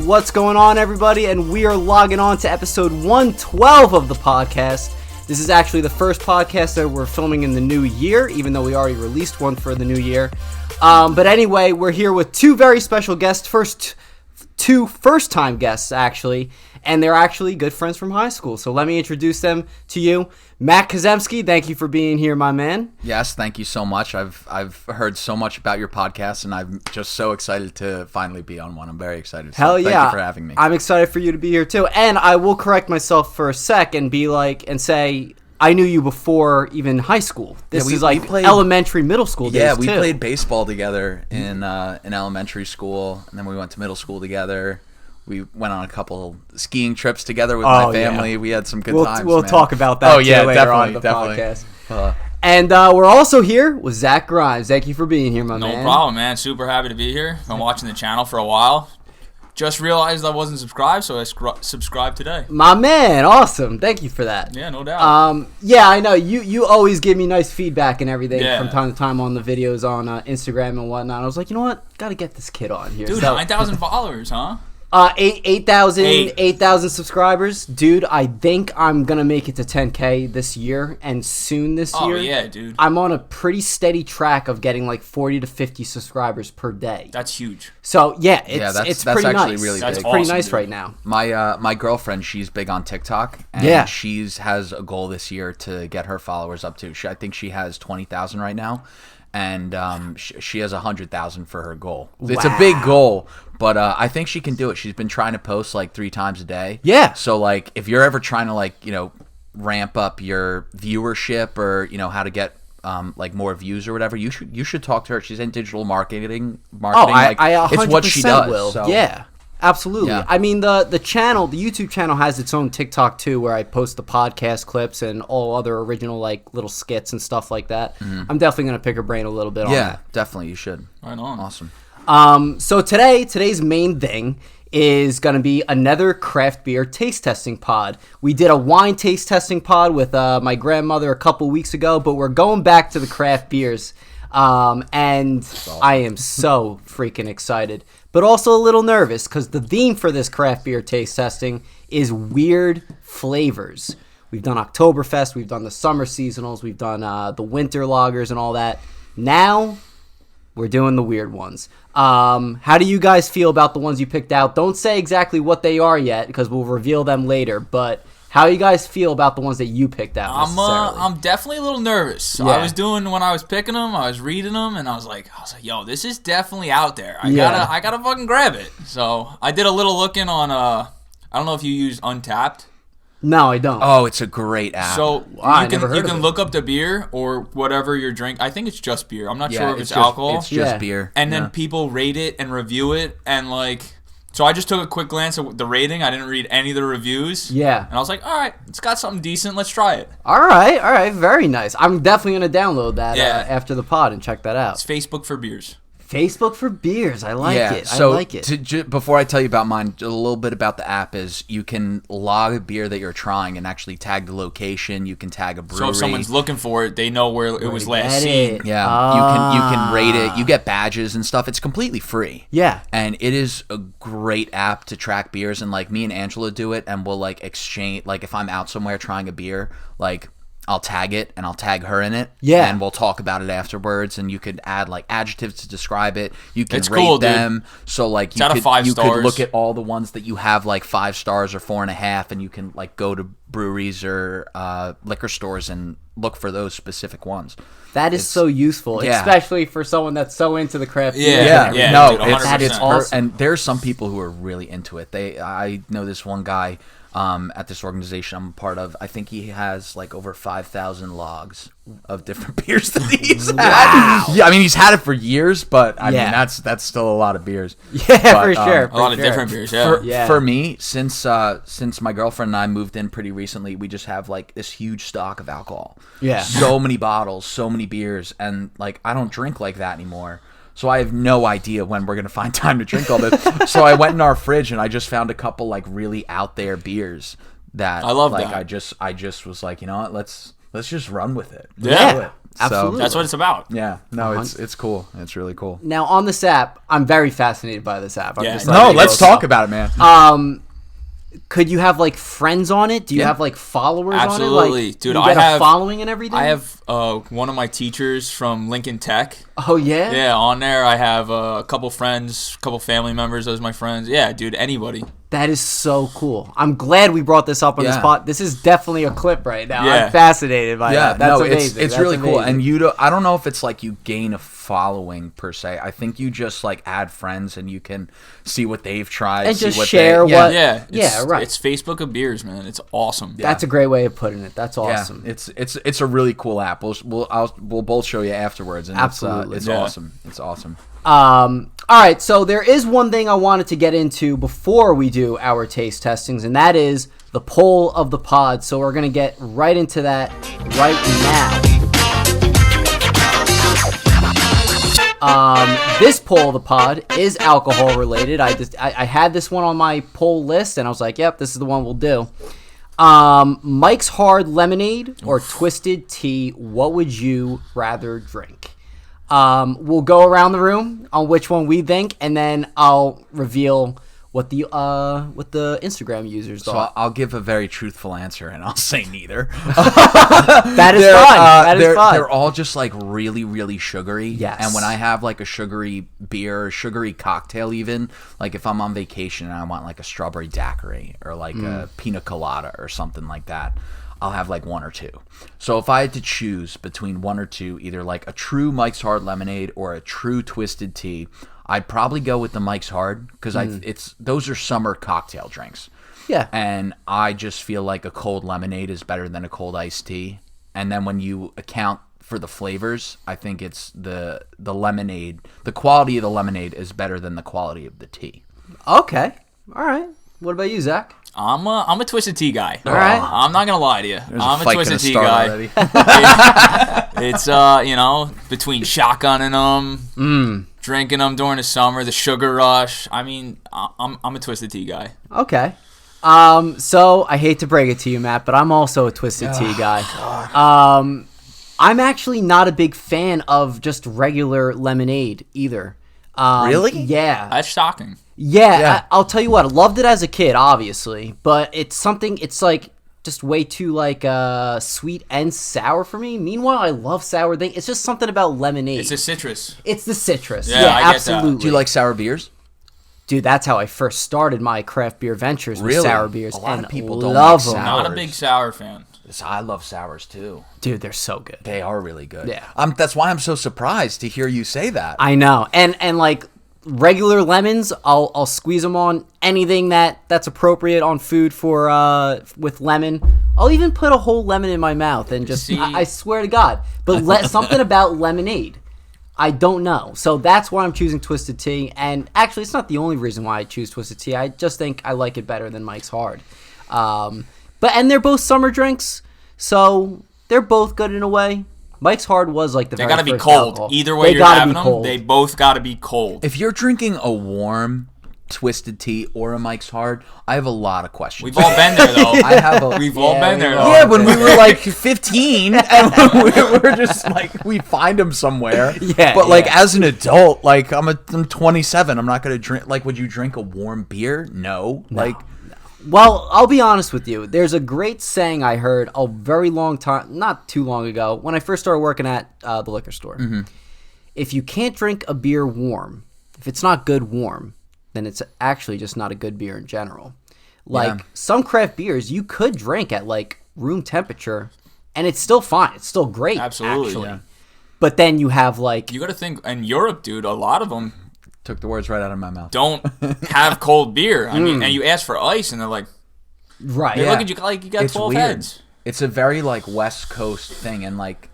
What's going on, everybody? And we are logging on to episode 112 of the podcast. This is actually the first podcast that we're filming in the new year, even though we already released one for the new year. But anyway, we're here with two very special guests. Two first-time guests, actually, and they're actually good friends from high school. So let me introduce them to you. Matt Kazemski, thank you for being here, my man. Yes, thank you so much. I've heard so much about your podcast, and I'm just so excited to finally be on one. I'm very excited. Hell yeah. Thank you for having me. I'm excited for you to be here, too. And I will correct myself for a sec and say I knew you before even high school. This is like elementary, middle school days, Yeah, we too. played baseball together in elementary school, and then we went to middle school together. We went on a couple skiing trips together with my family. Yeah. We had some good times. We'll talk about that later on in the podcast. And we're also here with Zach Grimes. Thank you for being here, my man. No problem, man. Super happy to be here. I've been watching the channel for a while. Just realized I wasn't subscribed, so I subscribed today. My man, awesome. Thank you for that. Yeah, no doubt. Yeah, I know. You always give me nice feedback and everything from time to time on the videos on Instagram and whatnot. I was like, you know what? Got to get this kid on here. Dude, 9,000 followers, huh? 8,000 subscribers. Dude, I think I'm going to make it to 10K this year and soon this year. Oh, yeah, dude. I'm on a pretty steady track of getting like 40 to 50 subscribers per day. That's huge. So, yeah, that's pretty actually nice. really That's big. pretty Awesome, nice dude. right now. My girlfriend, she's big on TikTok, and she has a goal this year to get her followers up to. I think she has 20,000 right now. And she has 100,000 for her goal. It's a big goal, but I think she can do it. She's been trying to post like 3 times a day. Yeah. So like, if you're ever trying to ramp up your viewership or how to get like more views or whatever, you should talk to her. She's in digital marketing. Oh, I 100% it's what she does. will. So. Yeah. Absolutely. Yeah. I mean, the YouTube channel has its own TikTok too, where I post the podcast clips and all other original like little skits and stuff like that. Mm-hmm. I'm definitely gonna pick her brain a little bit on that. Yeah, definitely, you should. Right on. Awesome. So today's main thing is gonna be another craft beer taste testing pod. We did a wine taste testing pod with my grandmother a couple weeks ago, but we're going back to the craft beers. And awesome. I am so freaking excited, but also a little nervous because the theme for this craft beer taste testing is weird flavors. We've done Oktoberfest, we've done the summer seasonals, we've done the winter lagers and all that. Now we're doing the weird ones. How do you guys feel about the ones you picked out? Don't say exactly what they are yet because we'll reveal them later, but how you guys feel about the ones that you picked out necessarily? I'm definitely a little nervous. Yeah. I was doing when I was picking them, I was reading them, and I was like, yo, this is definitely out there. I gotta fucking grab it. So I did a little looking on. I don't know if you use Untapped. No, I don't. Oh, it's a great app. So I you can look up the beer or whatever you're drinking. I think it's just beer. I'm not sure if it's alcohol. It's just beer. And then people rate it and review it, and like. So I just took a quick glance at the rating. I didn't read any of the reviews. Yeah. And I was like, all right, it's got something decent. Let's try it. All right. Very nice. I'm definitely going to download that after the pod and check that out. It's Facebook for beers. Facebook for beers. I like it. So I like it. Before I tell you about mine, a little bit about the app is you can log a beer that you're trying and actually tag the location. You can tag a brewery. So if someone's looking for it, they know where it was last seen. Yeah, you can rate it. You get badges and stuff. It's completely free. Yeah. And it is a great app to track beers. And like me and Angela do it, and we'll like exchange. Like if I'm out somewhere trying a beer, like I'll tag it and I'll tag her in it. Yeah. And we'll talk about it afterwards, and you could add like adjectives to describe it. You can rate them. Dude. So like you could look at all the ones that you have like 5 stars or 4.5, and you can like go to breweries or liquor stores and look for those specific ones. That is so useful, especially for someone that's so into the craft beer. Yeah. No, dude, it's awesome. And there's some people who are really into it. I know this one guy at this organization I'm a part of. I think he has like over 5,000 logs of different beers that he's had. Wow. Yeah, I mean he's had it for years, but I mean that's still a lot of beers. Yeah, but, for sure. A lot of different beers. For me, since my girlfriend and I moved in pretty recently, we just have like this huge stock of alcohol. Yeah, so many bottles, so many beers, and like I don't drink like that anymore. So I have no idea when we're going to find time to drink all this. So I went in our fridge and I just found a couple like really out there beers that I love like that. I just was like, you know what, let's just run with it. Yeah. Absolutely. That's what it's about. Yeah, no, it's cool. It's really cool. Now on this app, I'm very fascinated by this app. Let's talk about it, man. Could you have like friends on it? Do you have like followers on it? Absolutely, Like, dude. You get a following and everything. I have one of my teachers from Lincoln Tech. Oh yeah. Yeah, on there I have a couple friends, couple family members as my friends. Yeah, dude, anybody. That is so cool. I'm glad we brought this up on the spot. This is definitely a clip right now. Yeah. I'm fascinated by that. That's amazing. It's really cool. And I don't know if it's like you gain a following per se. I think you just like add friends and you can see what they've tried and see just what share they, what. Right. It's Facebook of beers, man. It's awesome. That's a great way of putting it. That's awesome. Yeah, it's a really cool app. We'll both show you afterwards. And absolutely, it's awesome. It's awesome. All right, so there is one thing I wanted to get into before we do our taste testings, and that is the poll of the pod. So we're gonna get right into that right now. This poll of the pod is alcohol related. I had this one on my poll list, and I was like, "Yep, this is the one we'll do." Mike's Hard Lemonade or Twisted Tea? What would you rather drink? We'll go around the room on which one we think, and then I'll reveal what the Instagram users thought. So I'll give a very truthful answer, and I'll say neither. That is fun. They're all just like really, really sugary. Yes. And when I have like a sugary beer, sugary cocktail, even like if I'm on vacation and I want like a strawberry daiquiri or like a pina colada or something like that, I'll have like one or two. So if I had to choose between one or two, either like a true Mike's Hard Lemonade or a true Twisted Tea, I'd probably go with the Mike's Hard because those are summer cocktail drinks. Yeah. And I just feel like a cold lemonade is better than a cold iced tea. And then when you account for the flavors, I think it's the lemonade. The quality of the lemonade is better than the quality of the tea. Okay. All right. What about you, Zach? I'm a Twisted Tea guy. All right. I'm not gonna lie to you. I'm a Twisted Tea guy. It's between shotgunning them, drinking them during the summer, the sugar rush. I mean, I'm a Twisted Tea guy. Okay. So I hate to break it to you, Matt, but I'm also a Twisted Tea guy. I'm actually not a big fan of just regular lemonade either. Really? Yeah. That's shocking. Yeah. I'll tell you what. I loved it as a kid, obviously, but it's like just way too like sweet and sour for me. Meanwhile, I love sour things. It's just something about lemonade. It's a citrus. It's the citrus. Yeah, I get absolutely. that. Do you like sour beers? Dude, that's how I first started my craft beer ventures with sour beers. A lot of people don't love like them. sours. Not a big sour fan. I love sours too. Dude, they're so good. They are really good. Yeah. That's why I'm so surprised to hear you say that. I know. And like regular lemons, I'll squeeze them on anything that's appropriate on food for with lemon. I'll even put a whole lemon in my mouth and just I swear to God. But something about lemonade, I don't know. So that's why I'm choosing Twisted Tea. And actually, it's not the only reason why I choose Twisted Tea. I just think I like it better than Mike's Hard. And they're both summer drinks, so they're both good in a way. Mike's Hard was like the They very gotta be first cold. alcohol. Either way They you're gotta having be them, cold. they both gotta be cold. If you're drinking a warm Twisted Tea or a Mike's Hard, I have a lot of questions. We've all been there though. We've all been there though. Yeah, when we were like 15 and we were just like we find them somewhere. Yeah. But like as an adult, like I'm 27, I'm not gonna drink. Like, would you drink a warm beer? No. Like. Well, I'll be honest with you. There's a great saying I heard a very long time, not too long ago, when I first started working at the liquor store. Mm-hmm. If you can't drink a beer warm, if it's not good warm, then it's actually just not a good beer in general. Like some craft beers you could drink at like room temperature and it's still fine. It's still great. Absolutely. Actually. Yeah. But then you have like... You got to think, in Europe, dude, a lot of them Took the words right out of my mouth. don't have cold beer. I mean, and you ask for ice and they're like... Right. They look at you like you got It's 12 weird. heads. It's a very like West Coast thing, and like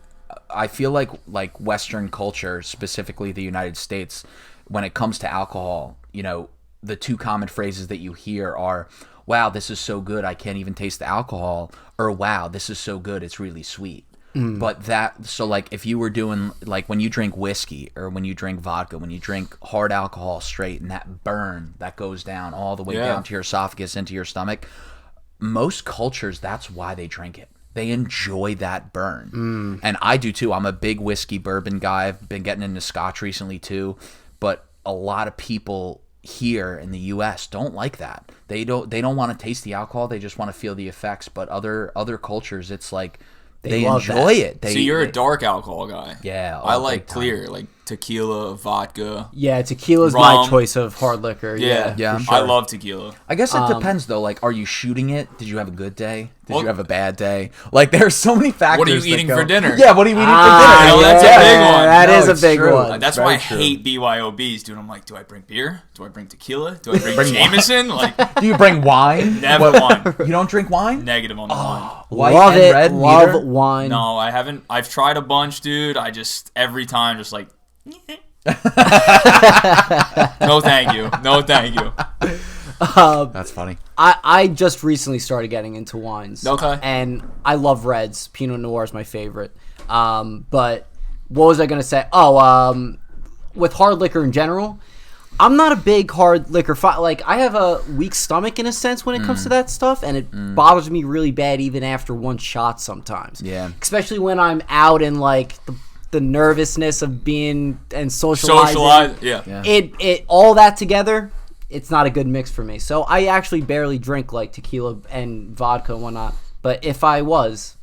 I feel like Western culture, specifically the United States, when it comes to alcohol, you know, the two common phrases that you hear are, "Wow, this is so good, I can't even taste the alcohol," or "Wow, this is so good, it's really sweet." But so like if you were doing like when you drink whiskey or when you drink vodka, when you drink hard alcohol straight, and that burn that goes down all the way down to your esophagus into your stomach, most cultures, that's why they drink it. they enjoy that burn. And I do too. I'm a big whiskey bourbon guy. I've been getting into scotch recently too. But a lot of people here in the US don't like that. They don't want to taste the alcohol. They just want to feel the effects. But other cultures, it's like they enjoy it. So you're a dark alcohol guy. Yeah. I like clear, like tequila, vodka. Yeah, tequila's rum. my choice of hard liquor. Yeah. Sure. I love tequila. I guess it depends though. Like, are you shooting it? Did you have a good day? Did you have a bad day? Like, there's so many factors. What are you eating for dinner? Yeah, what are you eating for dinner? No, that's a big one. That is a big one. That's why I hate BYOBs, dude. I'm like, do I bring beer? Do I bring tequila? Do I bring Jameson? Like, do you bring wine? Never wine. You don't drink wine? Negative on the wine. White Love and it. red, Love neither? wine. No, I haven't. I've tried a bunch, dude. I just every time just like. No, thank you. No, thank you. That's funny. I just recently started getting into wines. Okay. And I love reds. Pinot Noir is my favorite. But what was I going to say? With hard liquor in general, I'm not a big hard liquor like, I have a weak stomach in a sense when it comes to that stuff, and it bothers me really bad even after one shot sometimes. Yeah. Especially when I'm out in, like, the nervousness of being and socializing. Yeah. It all that together, it's not a good mix for me. So I actually barely drink like tequila and vodka and whatnot. But if I was,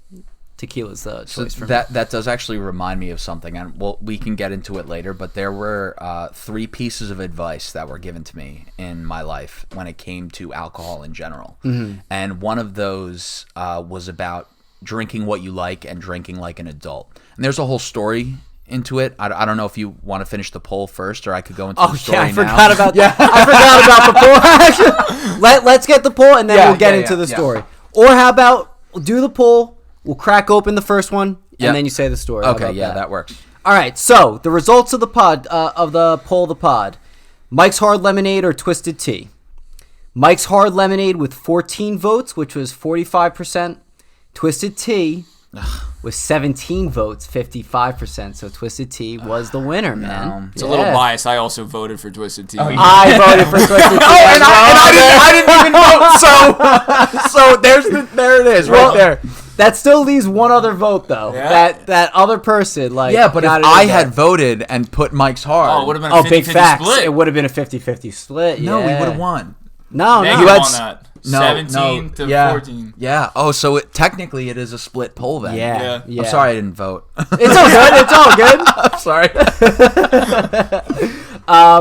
tequila's the choice for me. That does actually remind me of something, and we can get into it later. But there were 3 pieces of advice that were given to me in my life when it came to alcohol in general, and one of those was about drinking what you like and drinking like an adult. And there's a whole story into it. I don't know if you want to finish the poll first, or I could go into the story now. I forgot about I forgot about the poll. Let's get the poll, and then we'll get into the story. Or how about do the poll, we'll crack open the first one, and then you say the story. Okay, that works. All right, so the results of the pod, of the poll of the pod. Mike's Hard Lemonade or Twisted Tea? Mike's Hard Lemonade with 14 votes, which was 45%. Twisted Tea with 17 votes, 55%. So Twisted Tea was the winner, man. It's a little biased. I also voted for Twisted Tea. I voted for Twisted Tea. And I didn't even vote. So there it is, right there. That still leaves one other vote, though. Yeah. That other person, like, but if I had voted and put Mike's Hard, it would have been a 50-50 big facts. split. It would have been a 50-50 split. No, we would have won. No, Negative on that. 17 to 14. Yeah. Oh, so technically it is a split poll then. Yeah. I'm sorry I didn't vote. It's all good. It's all good. I'm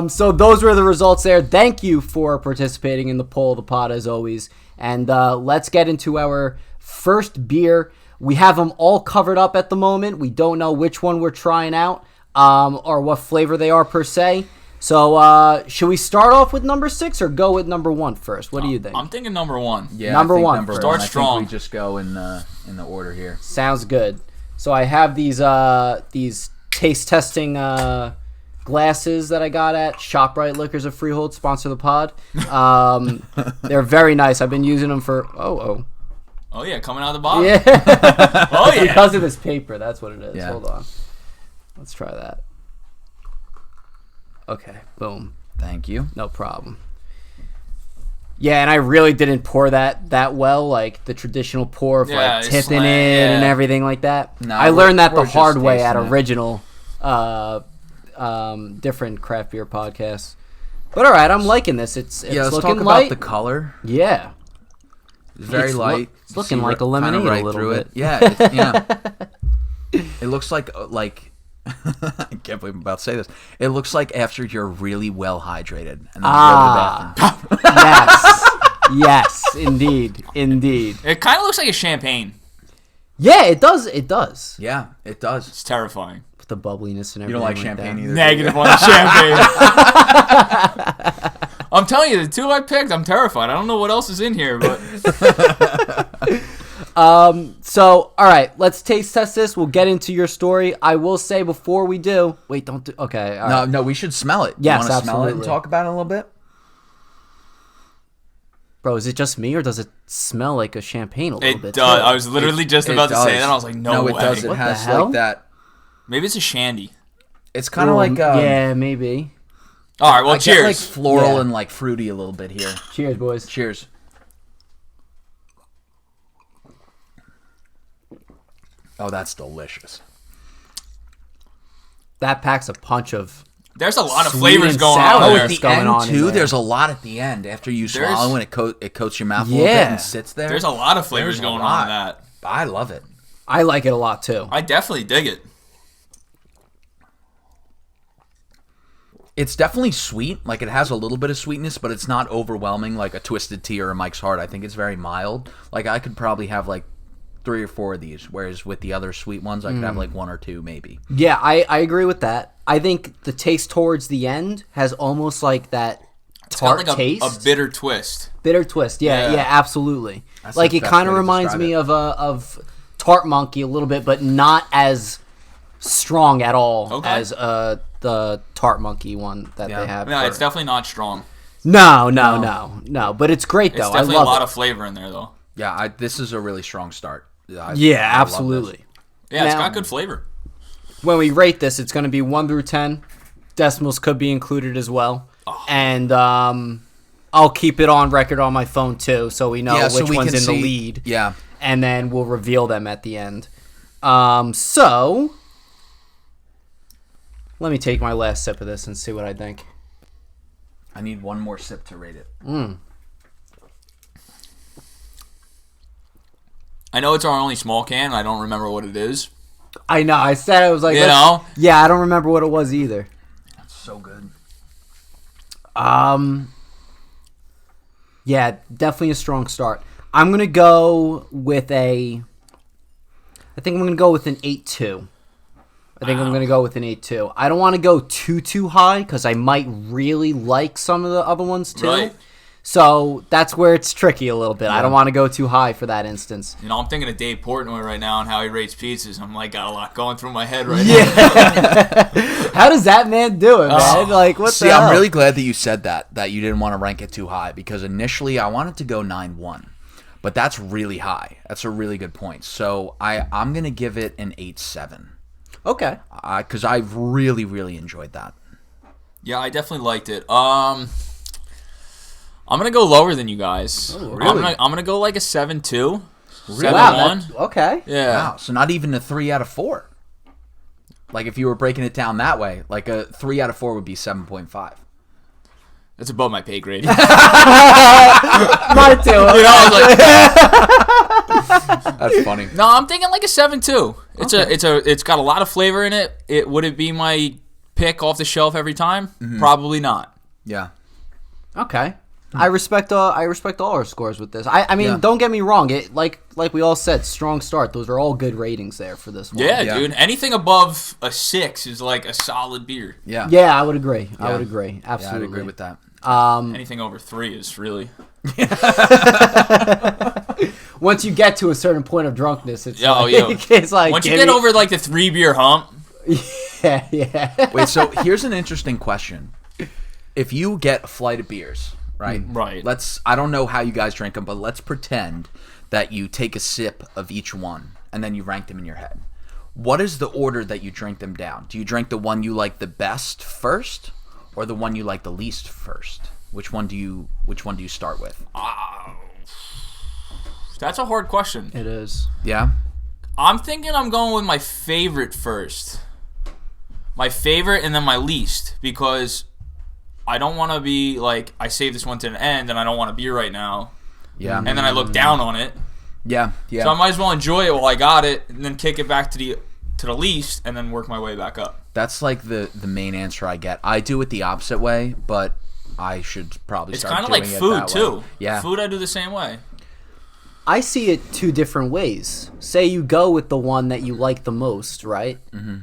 sorry. So those were the results there. Thank you for participating in the poll of the pod as always. And let's get into our first beer. We have them all covered up at the moment. We don't know which one we're trying out or what flavor they are per se. So, should we start off with number 6 or go with number 1 first? What do you think? I'm thinking number 1. Yeah, number 1. Start strong. I think we just go in the order here. Sounds good. So I have these taste testing glasses that I got at ShopRite Liquors of Freehold, sponsor the pod. They're very nice. I've been using them for Oh yeah, coming out of the bottle. Yeah. Oh yeah. Because of this paper, that's what it is. Yeah. Hold on. Let's try that. Okay, boom. Thank you. No problem. Yeah, and I really didn't pour that well, like the traditional pour of like tipping it and everything like that. No, I learned that the hard way at original different craft beer podcasts. But all right, I'm liking this. It's let's looking talk light. about the color. Yeah. It's very light. It's looking like a lemonade a little bit. Yeah. It looks like I can't believe I'm about to say this. It looks like after you're really well hydrated and then you go to the bathroom. Yes, indeed. It kind of looks like a champagne. Yeah, it does. Yeah, it does. It's terrifying. With the bubbliness and everything. You don't like champagne either. Negative on the champagne. I'm telling you, the 2 I picked, I'm terrified. I don't know what else is in here, but. So, all right, let's taste test this. We'll get into your story. I will say before we do, wait, don't do. Okay, all right. No, we should smell it. Yes, you want to smell it and absolutely. talk about it a little bit? Bro, is it just me or does it smell like a champagne a little It bit? does. too? I was literally just about to say that. And I was like, no way. it does. It What the has hell? like that. Maybe it's a shandy. It's kind of like yeah, maybe. All right, well, I cheers. get like floral Yeah. and like fruity a little bit here. Cheers, boys. Cheers. Oh, that's delicious. That packs a punch of. There's a lot of flavors going on there. At the end, too, there's a lot at the end. After you swallow and it coats your mouth a little bit and sits there. There's a lot of flavors going on in that. I love it. I like it a lot, too. I definitely dig it. It's definitely sweet. Like, it has a little bit of sweetness, but it's not overwhelming like a Twisted Tea or a Mike's Hard. I think it's very mild. Like, I could probably have, like, 3 or 4 of these, whereas with the other sweet ones, I could have, like, 1 or 2, maybe. Yeah, I agree with that. I think the taste towards the end has almost, like, that tart taste. A bitter twist. Bitter twist, yeah, absolutely. That's like, it kind of reminds me of Tart Monkey a little bit, but not as strong at all as the Tart Monkey one that they have. No, it's definitely not strong. No. But it's great, though. It's definitely a lot of flavor in there, though. Yeah, this is a really strong start. I absolutely. Yeah, it's got good flavor. When we rate this, it's going to be 1 through 10. Decimals could be included as well. Oh. And I'll keep it on record on my phone, too, so we know which one's in the lead. Yeah. And then we'll reveal them at the end. So, let me take my last sip of this and see what I think. I need one more sip to rate it. I know it's our only small can. I don't remember what it is. I know. I said I was like, Yeah, I don't remember what it was either. That's so good. Yeah, definitely a strong start. I'm gonna go with an 8.2. I think I'm gonna go with an 8.2. I don't want to go too high because I might really like some of the other ones too. Right. So that's where it's tricky a little bit. Yeah. I don't want to go too high for that instance. You know, I'm thinking of Dave Portnoy right now and how he rates pizzas. I'm like, got a lot going through my head right now. How does that man do it, man? Like, what the hell? I'm really glad that you said that you didn't want to rank it too high, because initially I wanted to go 9.1, but that's really high. That's a really good point. So I'm going to give it an 8.7. Okay. Because I've really, really enjoyed that. Yeah, I definitely liked it. I'm gonna go lower than you guys. Oh, really? I'm gonna go like a 7.2. Really? 7.1. Okay. Yeah. Wow. So not even a 3 out of 4. Like, if you were breaking it down that way, like a 3 out of 4 would be 7.5. That's above my pay grade. Mine too. You know, I was like, that's funny. No, I'm thinking like a 7.2. It's got a lot of flavor in it. Would it be my pick off the shelf every time? Mm-hmm. Probably not. Yeah. Okay. I respect all our scores with this. I mean, don't get me wrong. It like we all said, strong start. Those are all good ratings there for this one. Yeah, dude. Anything above a 6 is like a solid beer. Yeah. Yeah, I would agree. Yeah. I would agree. Absolutely. Yeah, I'd agree with that. Anything over 3 is really. Once you get to a certain point of drunkenness, it's it's like once you get over like the 3 beer hump. Yeah. Wait, so here's an interesting question. If you get a flight of beers, right? Right. I don't know how you guys drink them, but let's pretend that you take a sip of each one and then you rank them in your head. What is the order that you drink them down? Do you drink the one you like the best first, or the one you like the least first? Which one do you start with? That's a hard question. It is. Yeah? I'm thinking I'm going with my favorite first. My favorite and then my least, because I don't want to be like, I save this one to the end and I don't want a beer right now. Yeah. And then I look down on it. Yeah. So I might as well enjoy it while I got it, and then kick it back to the least, and then work my way back up. That's like the main answer I get. I do it the opposite way, but I should probably start doing it that way. It's kind of like food, too. Yeah. Food I do the same way. I see it 2 different ways. Say you go with the one that you like the most, right? Mm-hmm.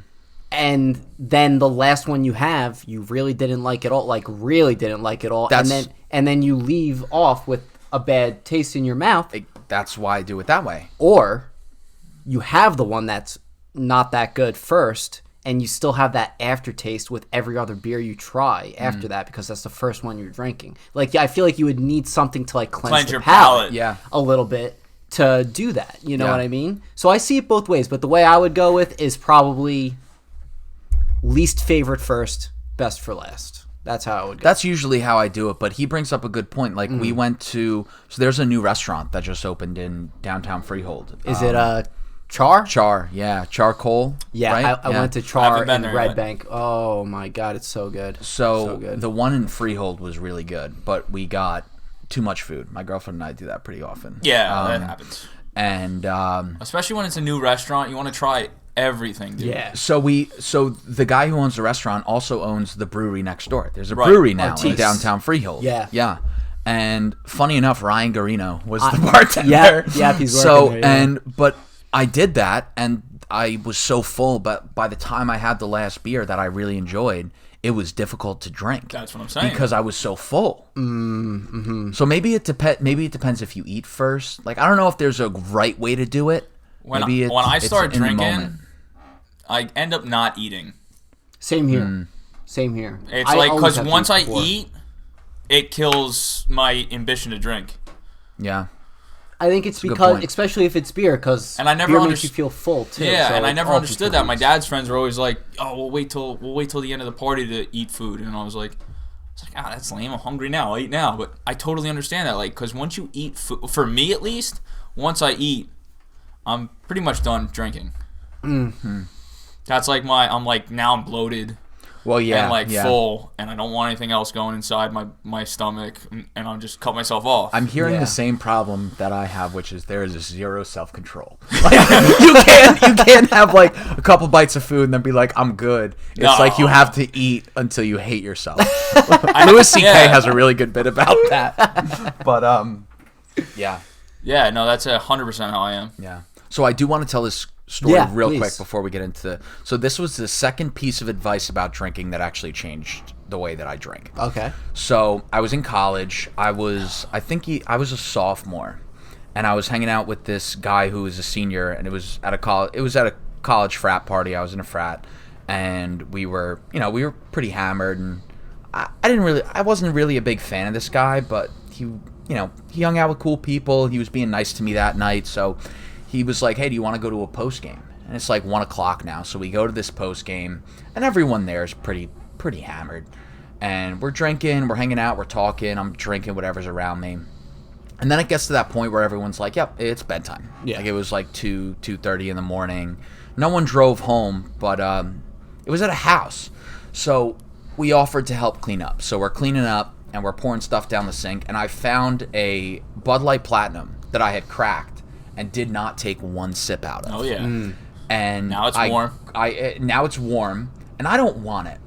And then the last one you have, you really didn't like it all. Like, really didn't like it all. And then you leave off with a bad taste in your mouth. That's why I do it that way. Or you have the one that's not that good first, and you still have that aftertaste with every other beer you try after that, because that's the first one you're drinking. Like, I feel like you would need something to like cleanse your palate a little bit to do that. You know what I mean? So I see it both ways, but the way I would go with is probably least favorite first, best for last. That's how I would go. That's usually how I do it, but he brings up a good point. Like, so there's a new restaurant that just opened in downtown Freehold. Is it Char, yeah, charcoal. Yeah, right? I went to Char in Red Bank. Oh my god, it's so good. So good. The one in Freehold was really good, but we got too much food. My girlfriend and I do that pretty often. Yeah, that happens. And especially when it's a new restaurant, you want to try everything, dude. Yeah. So the guy who owns the restaurant also owns the brewery next door. There's a brewery now in downtown Freehold. Yeah. Yeah. And funny enough, Ryan Garino was the bartender. Yeah, he's working there, but I did that, and I was so full. But by the time I had the last beer that I really enjoyed, it was difficult to drink. That's what I'm saying. Because I was so full. Mm-hmm. So maybe it depends if you eat first. Like, I don't know if there's a right way to do it. When I start drinking, I end up not eating. Same here. Same here. It's because once I eat, it kills my ambition to drink. Yeah. I think it's because, especially if it's beer, because beer makes you feel full too. Yeah, and I never understood that. My dad's friends were always like, "Oh, we'll wait till the end of the party to eat food," and I was like, that's lame. I'm hungry now. I'll eat now. But I totally understand that, because once you eat food, for me at least, once I eat, I'm pretty much done drinking. Mm-hmm. That's now I'm bloated. Well, yeah, and full, and I don't want anything else going inside my stomach, and I'll just cut myself off. I'm hearing the same problem that I have, which is there is zero self-control. Like, you can't have a couple bites of food and then be like, I'm good. It's you have to eat until you hate yourself. Louis C.K. has a really good bit about that. But yeah. Yeah, no, that's 100% how I am. Yeah. So I do want to tell this story real quick before we get into so this was the second piece of advice about drinking that actually changed the way that I drink. Okay. So I was in college. I was a sophomore, and I was hanging out with this guy who was a senior, and it was at a college frat party. I was in a frat, and we were pretty hammered, and I wasn't really a big fan of this guy, but he hung out with cool people. He was being nice to me that night, so he was like, "Hey, do you want to go to a post game?" And it's 1:00 now, so we go to this post game, and everyone there is pretty hammered, and we're drinking, we're hanging out, we're talking, I'm drinking whatever's around me, and then it gets to that point where everyone's like, "Yep, it's bedtime." Yeah. It was 2:30 in the morning. No one drove home, but it was at a house, so we offered to help clean up. So we're cleaning up, and we're pouring stuff down the sink, and I found a Bud Light Platinum that I had cracked and did not take one sip out of. Oh yeah. And now it's warm. Now it's warm, and I don't want it.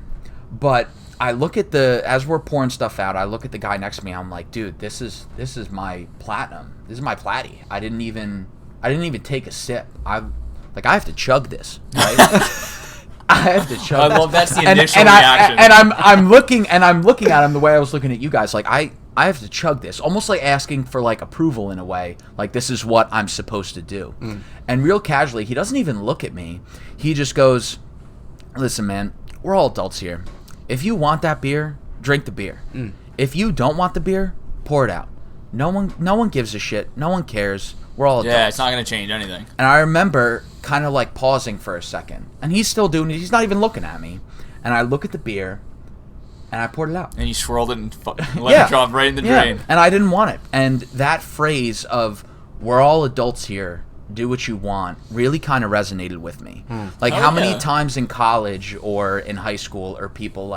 But I look at as we're pouring stuff out, I look at the guy next to me. I'm like, dude, this is my platinum. This is my platty. I didn't even take a sip. I have to chug this, right? I have to chug. I love that's the initial reaction. And I'm looking at him the way I was looking at you guys. I have to chug this, almost like asking for approval in a way, this is what I'm supposed to do. And real casually, he doesn't even look at me. He just goes, "Listen, man, we're all adults here. If you want that beer, drink the beer. If you don't want the beer, pour it out. No one gives a shit. No one cares. We're all adults." Yeah, it's not gonna change anything. And I remember kind of pausing for a second, and he's still doing it. He's not even looking at me. And I look at the beer, and I poured it out. And you swirled it and let it drop right in the drain. And I didn't want it. And that phrase of, "we're all adults here, do what you want," really kind of resonated with me. How many times in college or in high school are people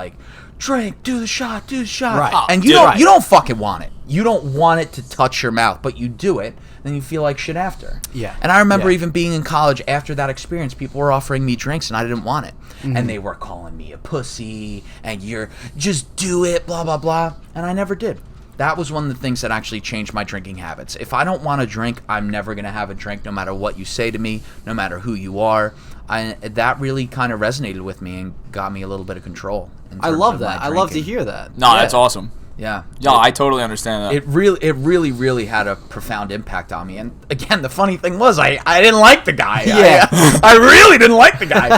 "drink, do the shot. Right. And you don't fucking want it. You don't want it to touch your mouth, but you do it, then you feel like shit after. Yeah. And I remember even being in college after that experience, people were offering me drinks and I didn't want it. And they were calling me a pussy, and you're just do it, blah, blah, blah. And I never did. That was one of the things that actually changed my drinking habits. If I don't want to drink, I'm never going to have a drink, no matter what you say to me, no matter who you are. That really kind of resonated with me and got me a little bit of control. I love that. I love to hear that. No, that's awesome. Yeah. Yeah, I totally understand that. It really had a profound impact on me. And again, the funny thing was I didn't like the guy. Yeah. I really didn't like the guy.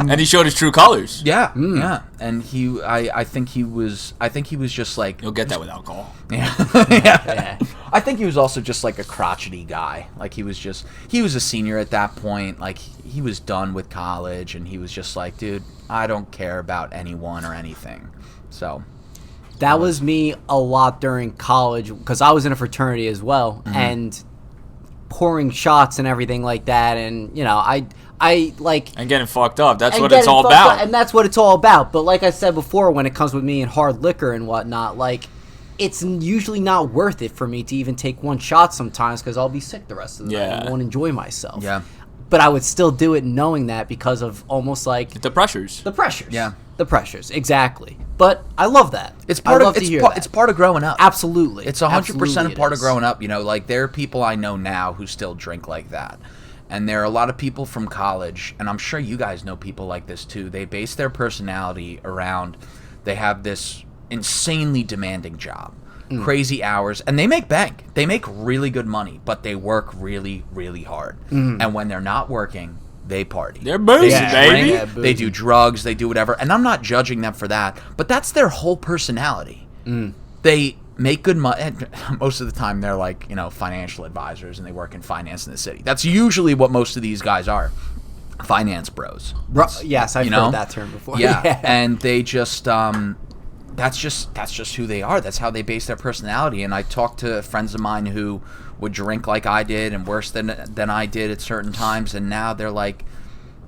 And he showed his true colors. Yeah. Yeah. And I think he was just you'll get that with alcohol. Yeah. Yeah. I think he was also just a crotchety guy. He was a senior at that point. He was done with college, and he was just dude, I don't care about anyone or anything. So that was me a lot during college, because I was in a fraternity as well, and pouring shots and everything like that, and you know, I like and getting fucked up. That's what it's all about. And that's what it's all about. But like I said before, when it comes with me and hard liquor and whatnot, like it's usually not worth it for me to even take one shot sometimes because I'll be sick the rest of the night and won't enjoy myself. Yeah. But I would still do it knowing that because of almost like the pressures. The pressures. Yeah. The pressures. Exactly. But I love that. It's part of it's part of growing up. Absolutely. It's 100% a part of growing up. You know, like there are people I know now who still drink like that. And there are a lot of people from college, and I'm sure you guys know people like this too. They base their personality around, they have this insanely demanding job, crazy hours, and they make bank. They make really good money, but they work really, really hard. And when they're not working, they party. They're boozing, baby. They do drugs, they do whatever. And I'm not judging them for that, but that's their whole personality. They make good money. Most of the time, they're like, you know, financial advisors, and they work in finance in the city. That's usually what most of these guys are, finance bros. Yes, I've heard that term before. Yeah, and they just, that's just who they are. That's how they base their personality. And I talked to friends of mine who would drink like I did and worse than I did at certain times, and now they're like,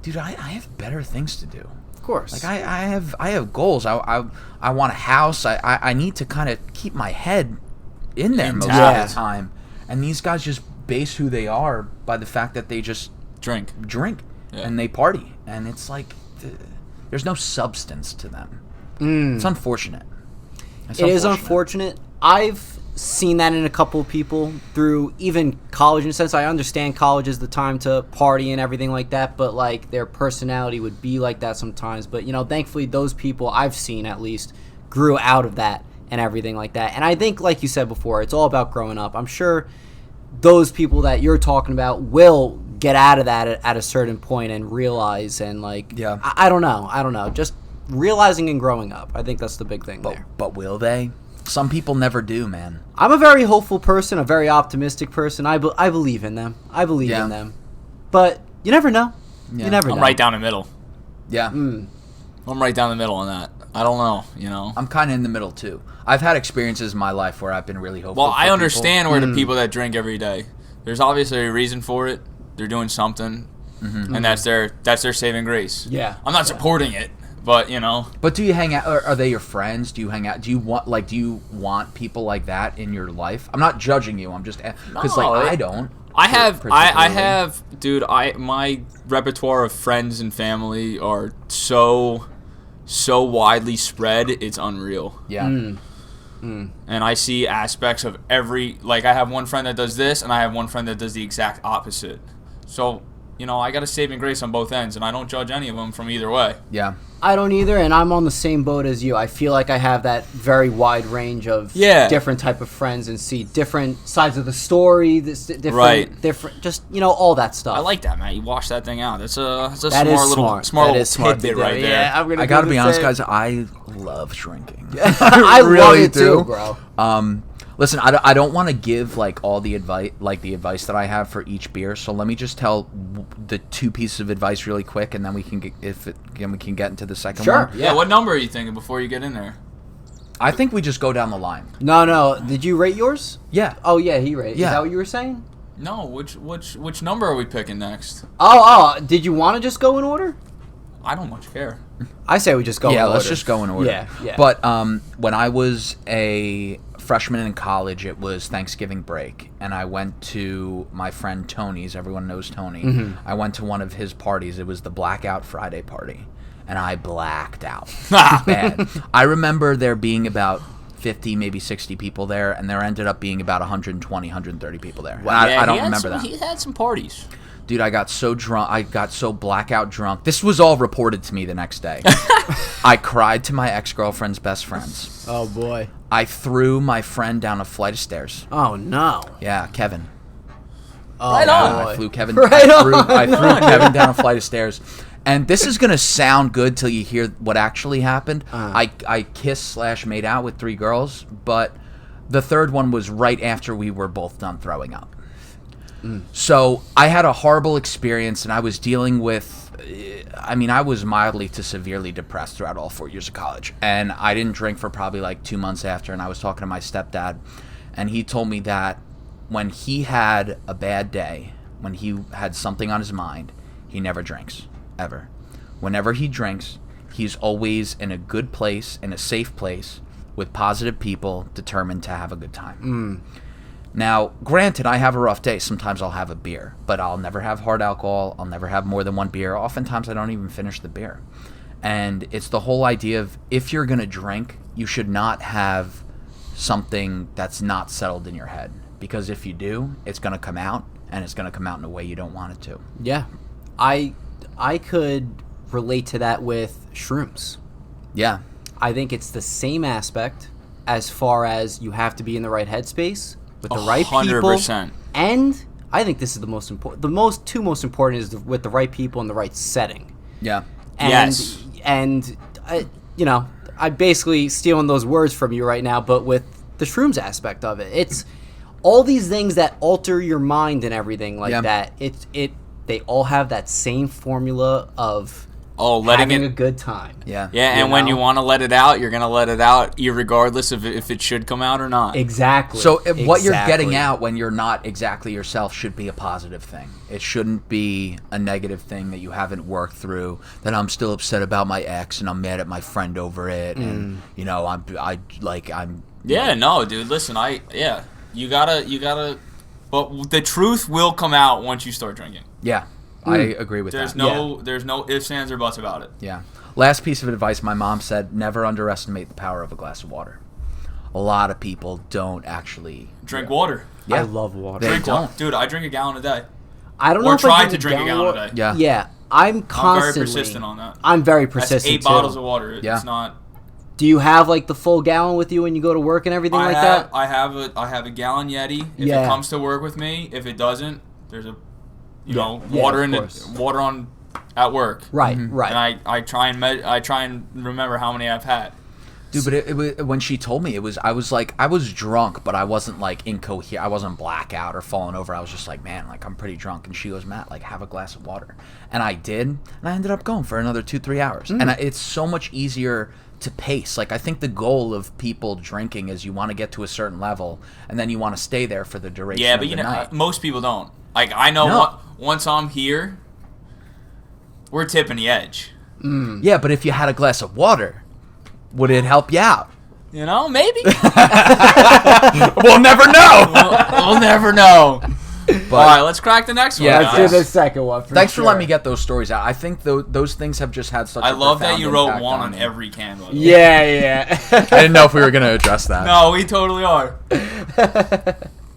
dude, I have better things to do. Of course. Like I have goals. I want a house. I need to kind of keep my head in there most of the time. And these guys just base who they are by the fact that they just drink, and they party. And it's like there's no substance to them. It's unfortunate. It is unfortunate. I've seen that in a couple of people through even college. In a sense, I understand college is the time to party and everything like that, but like their personality would be like that sometimes. But you know, thankfully those people I've seen at least grew out of that and everything like that. And I think, like you said before, it's all about growing up. I'm sure those people that you're talking about will get out of that at a certain point and realize, and like, I don't know, just realizing and growing up. I think that's the big thing there. But will they? Some people never do, man. I'm a very hopeful person, a very optimistic person. I believe in them. I believe in them. But you never know. Yeah. You never know. I'm right down the middle. Yeah. I'm right down the middle on that. I don't know, you know. I'm kind of in the middle, too. I've had experiences in my life where I've been really hopeful. Well, I understand where the people that drink every day. There's obviously a reason for it. They're doing something. And that's their saving grace. Yeah. I'm not supporting it. But, you know. But do you hang out? Are they your friends? Do you hang out? Do you want people like that in your life? I'm not judging you. I'm just because I don't. I have, dude. My repertoire of friends and family are so widely spread. It's unreal. Yeah. And I see aspects of every. Like, I have one friend that does this, and I have one friend that does the exact opposite. So, you know, I got a saving grace on both ends, and I don't judge any of them from either way. Yeah. I don't either, and I'm on the same boat as you. I feel like I have that very wide range of different type of friends and see different sides of the story, different, just, you know, all that stuff. I like that, man. You wash that thing out. That's a smart little tidbit right there. Yeah, I gotta be honest, guys. I love drinking. I really love it too, bro. Listen, I don't want to give like all the advice that I have for each beer. So let me just tell the two pieces of advice really quick, and then we can get into the second one. Sure. Yeah. What number are you thinking before you get in there? I think we just go down the line. No. Did you rate yours? Yeah. Oh yeah, he rated. Yeah. Is that what you were saying? No. Which number are we picking next? Oh. Did you want to just go in order? I don't much care. I say we just go in order. Yeah, let's just go in order. Yeah. But when I was a freshman in college, it was Thanksgiving break, and I went to my friend Tony's. Everyone knows Tony. I went to one of his parties. It was the Blackout Friday party, and I blacked out. Bad. I remember there being about 50, maybe 60 people there, and there ended up being about 120, 130 people there. Wow. I don't remember that. He had some parties. Dude, I got so drunk. I got so blackout drunk. This was all reported to me the next day. I cried to my ex-girlfriend's best friends. Oh, boy. I threw my friend down a flight of stairs. Oh, no. Yeah, Kevin. Oh, right on. I flew Kevin. I threw Kevin down a flight of stairs. And this is going to sound good till you hear what actually happened. I kissed/made out with 3 girls, but the third one was right after we were both done throwing up. So I had a horrible experience, and I was dealing with, I was mildly to severely depressed throughout all 4 years of college. And I didn't drink for probably like 2 months after, and I was talking to my stepdad, and he told me that when he had a bad day, when he had something on his mind, he never drinks, ever. Whenever he drinks, he's always in a good place, in a safe place, with positive people, determined to have a good time. Now, granted, I have a rough day. Sometimes I'll have a beer, but I'll never have hard alcohol. I'll never have more than one beer. Oftentimes, I don't even finish the beer. And it's the whole idea of, if you're going to drink, you should not have something that's not settled in your head. Because if you do, it's going to come out, and it's going to come out in a way you don't want it to. Yeah. I could relate to that with shrooms. Yeah. I think it's the same aspect as far as you have to be in the right headspace with the right people. 100%. And I think this is the most important. The two most important is with the right people in the right setting. Yeah. And, Yes. And, I'm basically stealing those words from you right now, but with the shrooms aspect of it. It's all these things that alter your mind and everything like that. They all have that same formula of having a good time. Yeah. Yeah, and when you want to let it out, you're going to let it out regardless of if it should come out or not. Exactly. So what you're getting out when you're not exactly yourself should be a positive thing. It shouldn't be a negative thing that you haven't worked through, that I'm still upset about my ex and I'm mad at my friend over it and I'm Yeah, no, dude, listen, you gotta but the truth will come out once you start drinking. Yeah. I agree with There's that. There's no ifs, ands, or buts about it. Yeah. Last piece of advice my mom said, never underestimate the power of a glass of water. A lot of people don't actually Drink water. I love water. Drink water. Dude, I drink a gallon a day. I don't know Or if try I to drink a gallon a day. Yeah. Yeah, I'm constantly. I'm very persistent on that. I'm very That's persistent 8 too. bottles of water. It's Yeah. not... Do you have like the full gallon with you when you go to work and everything that? I have a gallon Yeti. If it comes to work with me, if it doesn't, there's a water water on at work. Right, right. And I try and remember how many I've had. Dude, but it was, when she told me, I was drunk, but I wasn't like incoherent. I wasn't blackout or falling over. I was just like, man, like I'm pretty drunk. And she goes, Matt, like have a glass of water. And I did, and I ended up going for another 2-3 hours. And it's so much easier to pace. Like I think the goal of people drinking is you want to get to a certain level, and then you want to stay there for the duration. Yeah, of but the night. most people don't. Like I know once I'm here, we're tipping the edge. Yeah, but if you had a glass of water, would it help you out? You know, maybe. We'll never know. We'll never know. But, all right, let's crack the next one. Let's do the second one. Thanks for letting me get those stories out. I think those things have just had such. I a love that profound you wrote impact one on me. every can. Yeah. I didn't know if we were going to address that. No, we totally are.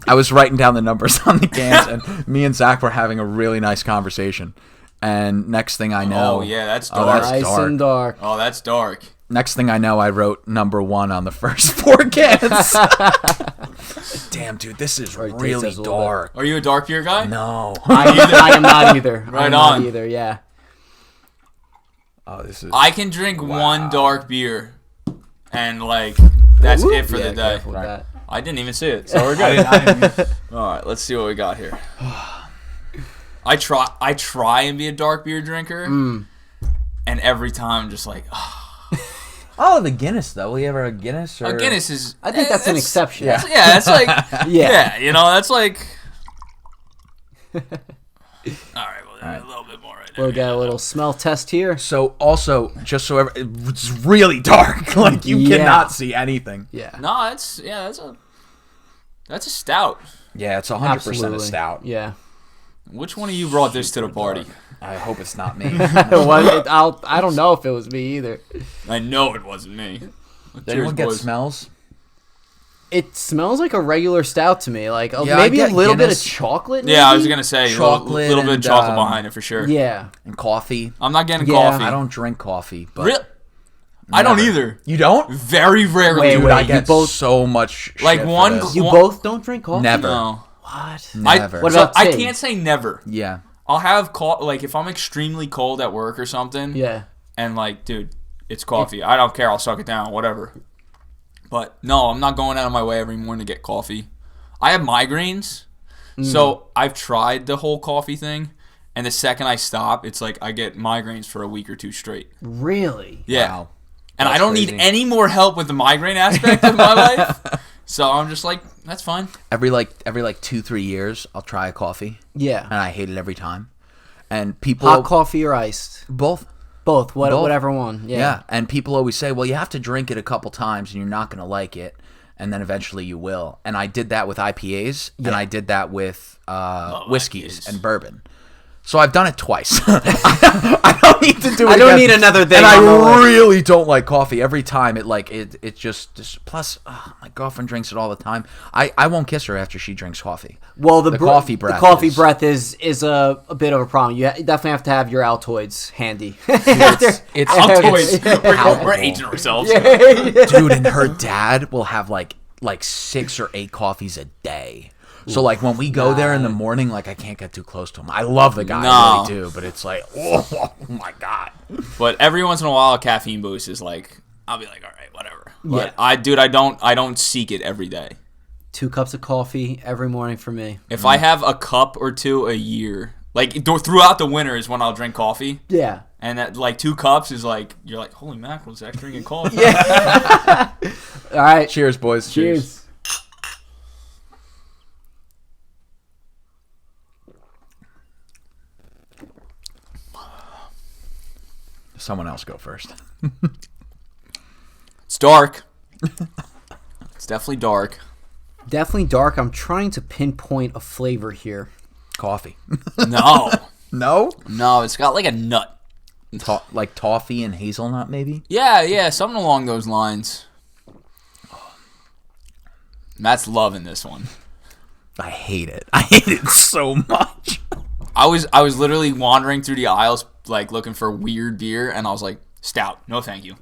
I was writing down the numbers on the cans, and me and Zach were having a really nice conversation. And next thing I know, Oh yeah, that's dark. Nice and dark. Oh, that's dark. Next thing I know, I wrote number 1 on the first 4 cans. Damn, dude, this is really dark. Are you a dark beer guy? No. I am not either. Right I'm on. Not either. Yeah. Oh, this is. I can drink one dark beer, and like that's it for the day. Careful with that. I didn't even see it, so we're good. All right, let's see what we got here. I try and be a dark beer drinker, and every time I'm just like, Oh, the Guinness though. We ever a Guinness or a Guinness is. I think that's an exception. Yeah. That's like. Yeah. You know, that's like. All right, well, a little bit more right there. We'll get a little smell test here. So also, just so it's really dark. Like you cannot see anything. Yeah. No, that's a stout. Yeah, it's 100% a stout. Yeah. Which one of you brought this to the party? I hope it's not me. I don't know if it was me either. I know it wasn't me. Does anyone get smells? It smells like a regular stout to me. Like Yeah, maybe I a get little Guinness. bit of chocolate. Yeah, I was maybe? gonna say Chocolate a little bit of and, chocolate behind it for sure. Yeah. And coffee. I'm not getting Yeah. coffee. I don't drink coffee, but Really? I don't either. You don't? Very rarely. Wait, Dude, wait, I you get both- so much. Like shit for one- this. You both don't drink coffee? Never. No. What? Never. What So about I tea? can't say never. Yeah. I'll have like if I'm extremely cold at work or something. Yeah. And like, dude, it's coffee. I don't care. I'll suck it down. Whatever. But no, I'm not going out of my way every morning to get coffee. I have migraines, so I've tried the whole coffee thing, and the second I stop, it's like I get migraines for a week or two straight. Really? Yeah. Wow. And That's I don't crazy. need any more help with the migraine aspect of my life. So I'm just like, that's fine. Every 2-3 years, I'll try a coffee. Yeah. And I hate it every time. And people hot coffee or iced? Both. Both. Whatever one. Yeah. Yeah. And people always say, well, you have to drink it a couple times and you're not going to like it. And then eventually you will. And I did that with IPAs, and I did that with whiskeys and bourbon. So I've done it twice. I don't need to do it. I don't need another thing. And I really don't like coffee. Every time it just plus my girlfriend drinks it all the time. I won't kiss her after she drinks coffee. Well, the coffee breath. The coffee breath is a bit of a problem. You definitely have to have your Altoids handy. It's Altoids. We're aging ourselves. Dude, and her dad will have like 6 or 8 coffees a day. So, like, when we go there in the morning, like, I can't get too close to him. I love the guy, I really do, but it's like, oh my God. But every once in a while, a caffeine boost is like, I'll be like, all right, whatever. But I don't seek it every day. 2 cups of coffee every morning for me. If I have a cup or 2 a year, like, throughout the winter is when I'll drink coffee. Yeah. And that, like, 2 cups is like, you're like, holy mackerel, Zach's drinking coffee. Yeah. All right. Cheers, boys. Cheers. Someone else go first. It's dark. It's definitely dark. Definitely dark. I'm trying to pinpoint a flavor here. Coffee. No. No? No, it's got like a nut. Like toffee and hazelnut, maybe? Yeah, something along those lines. Matt's loving this one. I hate it. I hate it so much. I was literally wandering through the aisles, like, looking for weird beer, and I was like, stout. No, thank you.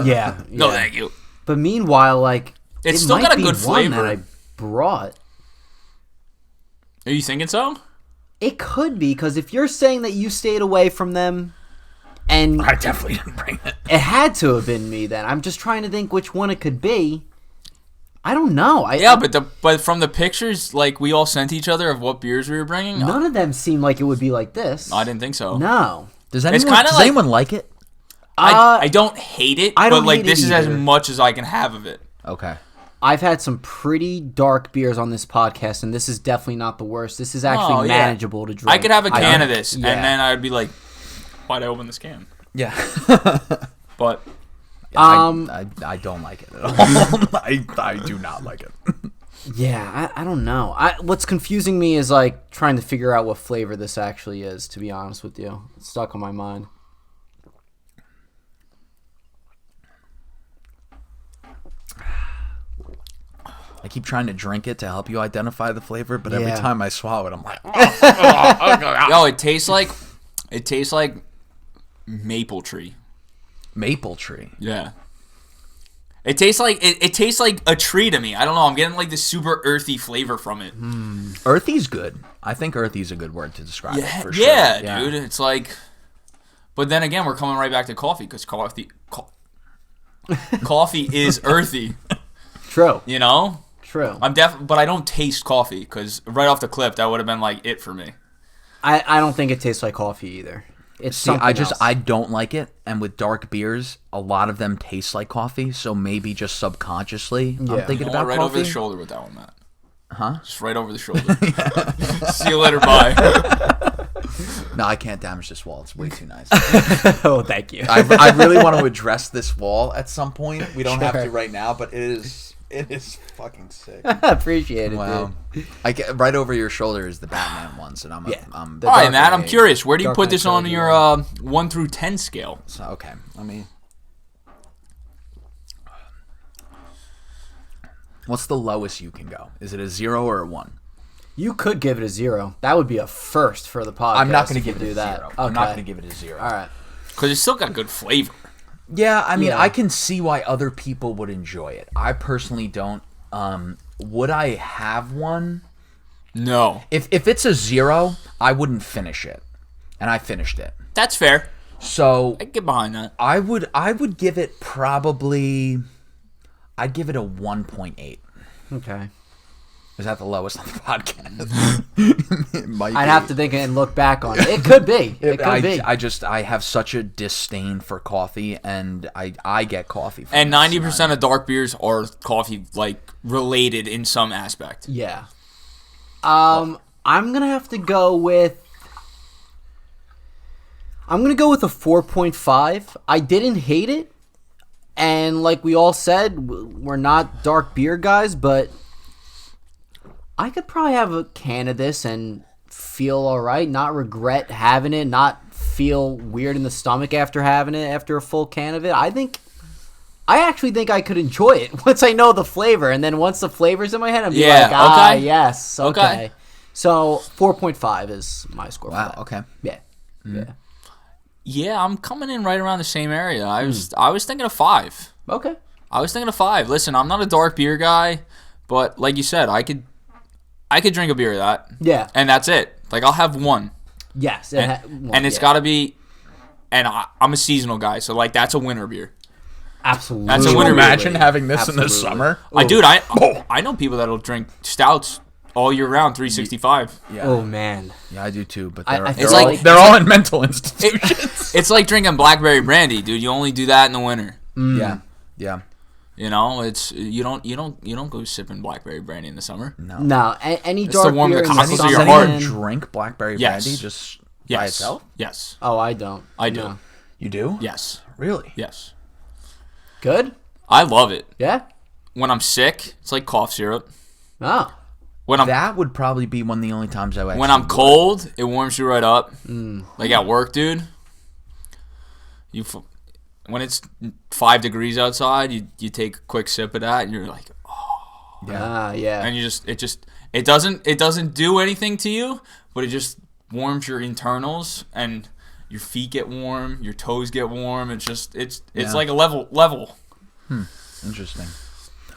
Yeah. No, thank you. But meanwhile, like, it's still got a good flavor. That I brought. Are you thinking so? It could be, because if you're saying that you stayed away from them, and I definitely didn't bring it. It had to have been me then. I'm just trying to think which one it could be. I don't know. But from the pictures, like, we all sent each other of what beers we were bringing, none of them seemed like it would be like this. I didn't think so. No. Does anyone like it? I don't hate it, but like this is as much as I can have of it. Okay. I've had some pretty dark beers on this podcast, and this is definitely not the worst. This is actually manageable to drink. I could have a can of this, and then I'd be like, why'd I open this can? Yeah. But... I don't like it at all. I do not like it. Yeah, I don't know. What's confusing me is like trying to figure out what flavor this actually is, to be honest with you. It's stuck on my mind. I keep trying to drink it to help you identify the flavor, but every time I swallow it, I'm like, yo, it tastes like maple tree. Maple tree. Yeah. It tastes like it tastes like a tree to me. I don't know. I'm getting like this super earthy flavor from it. Earthy's good. I think earthy's a good word to describe it for sure. Yeah, dude. It's like, but then again, we're coming right back to coffee because coffee is earthy. True. You know. True. But I don't taste coffee because right off the clip that would have been like it for me. I don't think it tastes like coffee either. It's something else. I don't like it, and with dark beers, a lot of them taste like coffee. So maybe just subconsciously, I'm thinking about right coffee. Over the shoulder with that one, Matt. Huh? Just right over the shoulder. See you later. Bye. No, I can't damage this wall. It's way too nice. Oh, thank you. I really want to address this wall at some point. We don't have to right now, but it is fucking sick. Appreciate it. Wow. Dude. I get right over your shoulder is the Batman ones, and I'm all right, Matt. I'm curious. Where do you put this on your 1 through 10 scale? So, okay, let me. What's the lowest you can go? Is it a 0 or a 1? You could give it a 0. That would be a first for the podcast. I'm not going to give it a 0. Okay. I'm not going to give it a 0. All right. Because it's still got good flavor. Yeah, I mean, I can see why other people would enjoy it. I personally don't. Would I have one? No. If it's a 0, I wouldn't finish it, and I finished it. That's fair. So I can get behind that. I would give it probably. I'd give it a 1.8. Okay. Is that the lowest on the podcast? I'd have to think and look back on it. It could be. It could be. I have such a disdain for coffee, and I get coffee. From and 90% of dark beers are coffee related in some aspect. Yeah. I'm gonna have to go with. I'm gonna go with a 4.5. I didn't hate it, and like we all said, we're not dark beer guys, but I could probably have a can of this and feel all right, not regret having it, not feel weird in the stomach after having it after a full can of it. I actually think I could enjoy it once I know the flavor, and then once the flavor's in my head, I'm okay. Yes, okay. So 4.5 is my score. Wow. For that. Okay. Yeah. Mm-hmm. Yeah. Yeah, I'm coming in right around the same area. I was thinking of 5. Okay. I was thinking of 5. Listen, I'm not a dark beer guy, but like you said, I could drink a beer of that. Yeah. And that's it. I'll have one. Yes. And it's got to be, and I'm a seasonal guy, so that's a winter beer. Absolutely. That's a winter beer. Imagine having this in the summer. I know people that'll drink stouts all year round, 365. Yeah. Oh man. Yeah, I do too. But they're all in mental institutions. It's like drinking blackberry brandy, dude. You only do that in the winter. Yeah. Yeah. It's you don't go sipping blackberry brandy in the summer. No. Any dark to warm beer the in cockles the of your summer, heart. Drink blackberry brandy just by itself? Yes. Oh, I don't. I do. No. You do? Yes. Really? Yes. Good. I love it. Yeah. When I'm sick, it's like cough syrup. Oh. That would probably be one of the only times I would. When I'm cold, it warms you right up. Like at work, dude. When it's 5 degrees outside, you take a quick sip of that, and you're like, oh. Yeah. Yeah. And it doesn't do anything to you, but it just warms your internals, and your feet get warm, your toes get warm. It's like a level. Interesting.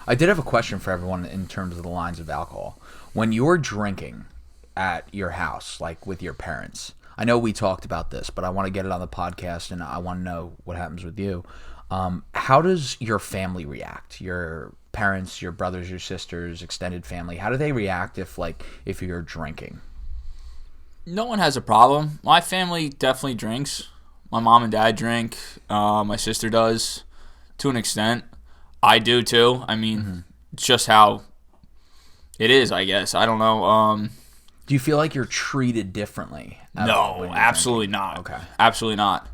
I did have a question for everyone in terms of the lines of alcohol. When you're drinking at your house, like with your parents, I know we talked about this, but I want to get it on the podcast, and I want to know what happens with you. How does your family react? Your parents, your brothers, your sisters, extended family, how do they react if you're drinking? No one has a problem. My family definitely drinks. My mom and dad drink. My sister does, to an extent. I do too. I mean, it's just how it is, I guess. I don't know. Do you feel like you're treated differently? No, absolutely not. Okay. Absolutely not.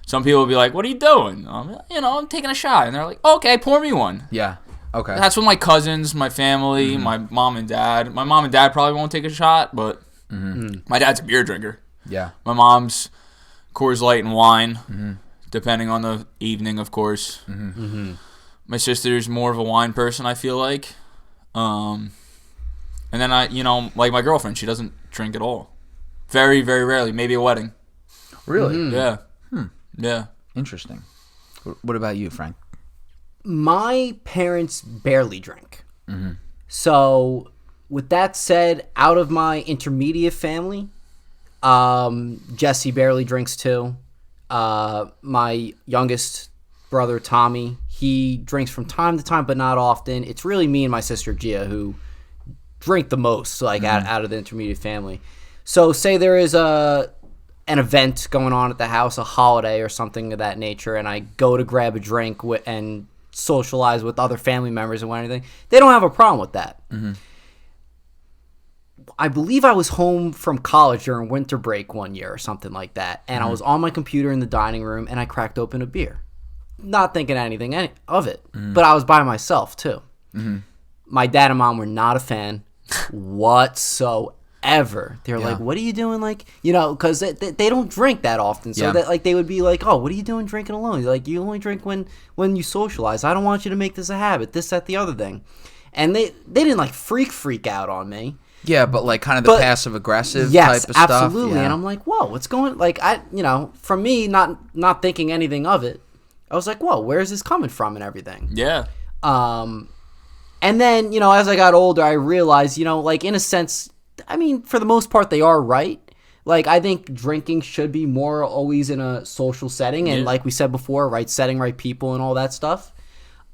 Some people will be like, what are you doing? I'm taking a shot. And they're like, okay, pour me one. Yeah. Okay. That's with my cousins, my family, my mom and dad. My mom and dad probably won't take a shot, but my dad's a beer drinker. Yeah. My mom's Coors Light and wine, depending on the evening, of course. My sister's more of a wine person, I feel like. And then like my girlfriend, she doesn't drink at all. Very, very rarely. Maybe a wedding. Really? Yeah. Yeah. Interesting. What about you, Frank? My parents barely drink. So, with that said, out of my intermediate family, Jesse barely drinks too. My youngest brother, Tommy, he drinks from time to time, but not often. It's really me and my sister, Gia, who drink the most, out of the intermediate family. So, say there is an event going on at the house, a holiday or something of that nature, and I go to grab a drink and socialize with other family members and anything, they don't have a problem with that. I believe I was home from college during winter break one year or something like that, and I was on my computer in the dining room, and I cracked open a beer. Not thinking anything of it, but I was by myself, too. My dad and mom were not a fan whatsoever. They're like, what are you doing? Because they don't drink that often. So that they would be like, oh, what are you doing drinking alone? Like, you only drink when you socialize. I don't want you to make this a habit, this, that, the other thing. And they didn't freak out on me. Yeah, but kind of the passive aggressive type of stuff. Yes, absolutely. And I'm like, whoa, what's going from me not thinking anything of it, I was like, whoa, where is this coming from and everything? Yeah. And then, as I got older, I realized, in a sense, I mean, for the most part, they are right. I think drinking should be more always in a social setting. And like we said before, right setting, right people and all that stuff.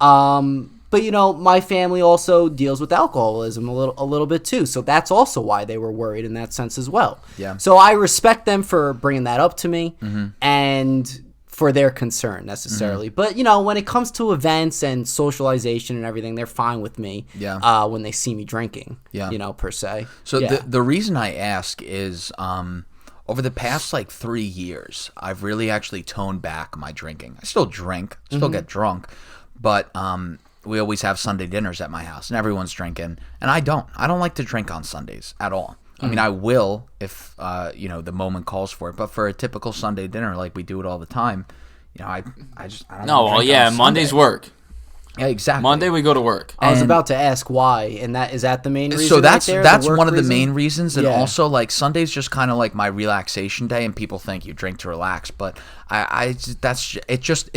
But But my family also deals with alcoholism a little bit too, so that's also why they were worried in that sense as well. Yeah. So I respect them for bringing that up to me, and for their concern necessarily. But when it comes to events and socialization and everything, they're fine with me. Yeah. When they see me drinking. Yeah. Per se. So the reason I ask is over the past 3 years, I've really actually toned back my drinking. I still drink, still get drunk, but we always have Sunday dinners at my house, and everyone's drinking, and I don't like to drink on Sundays at all. I mean, I will if the moment calls for it, but for a typical Sunday dinner, like we do it all the time, I don't. No, well, yeah, Mondays work. Yeah, exactly. Monday we go to work. I was about to ask why, and is that the main reason? So that's right there, that's the one of the reason? main reasons, and also Sunday's just kind of like my relaxation day, and people think you drink to relax, but it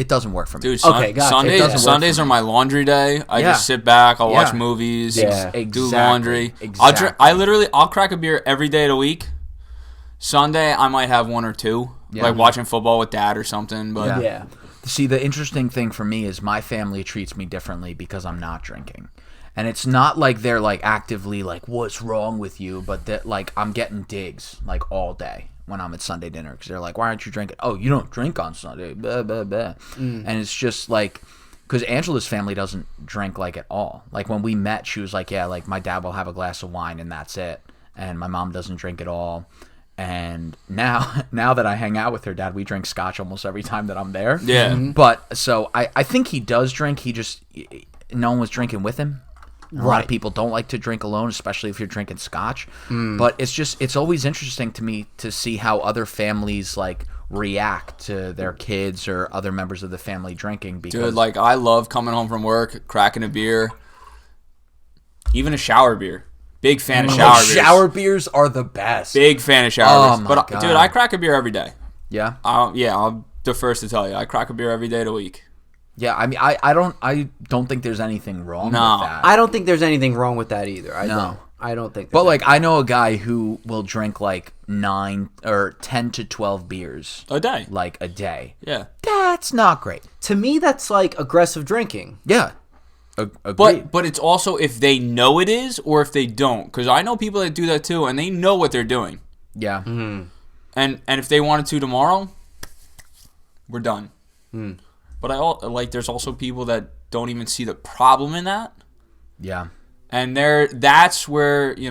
doesn't work for me. Dude, okay, gotcha. Sundays are my laundry day. I just sit back, I'll watch movies, do laundry. Exactly. I'll crack a beer every day of the week. Sunday I might have one or two, like watching football with dad or something. But yeah. See, the interesting thing for me is my family treats me differently because I'm not drinking. And it's not like they're actively what's wrong with you, but that I'm getting digs all day when I'm at Sunday dinner because they're like, why aren't you drinking? Oh, you don't drink on Sunday. Blah, blah, blah. And it's just because Angela's family doesn't drink at all. When we met, she was like, yeah, my dad will have a glass of wine and that's it. And my mom doesn't drink at all. And now that I hang out with her dad, we drink scotch almost every time that I'm there. Yeah. But so I think he does drink. He just, no one was drinking with him. A lot of people don't like to drink alone, especially if you're drinking scotch. But it's always interesting to me to see how other families react to their kids or other members of the family drinking. Because, dude, I love coming home from work, cracking a beer, even a shower beer. Big fan of shower beers. Shower beers are the best. Big fan of shower beers. But God. dude, I crack a beer every day. Yeah? I'll the first to tell you. I crack a beer every day of the week. Yeah, I mean, I don't think there's anything wrong with that. I don't think there's anything wrong with that either. I don't think. But I know a guy who will drink 9 or 10 to 12 beers a day. A day. Yeah. That's not great. To me, that's aggressive drinking. Yeah. Agreed. But it's also if they know it is or if they don't, because I know people that do that too, and they know what they're doing. Yeah. Mm-hmm. And if they wanted to tomorrow, we're done. But there's also people that don't even see the problem in that. Yeah. And that's where you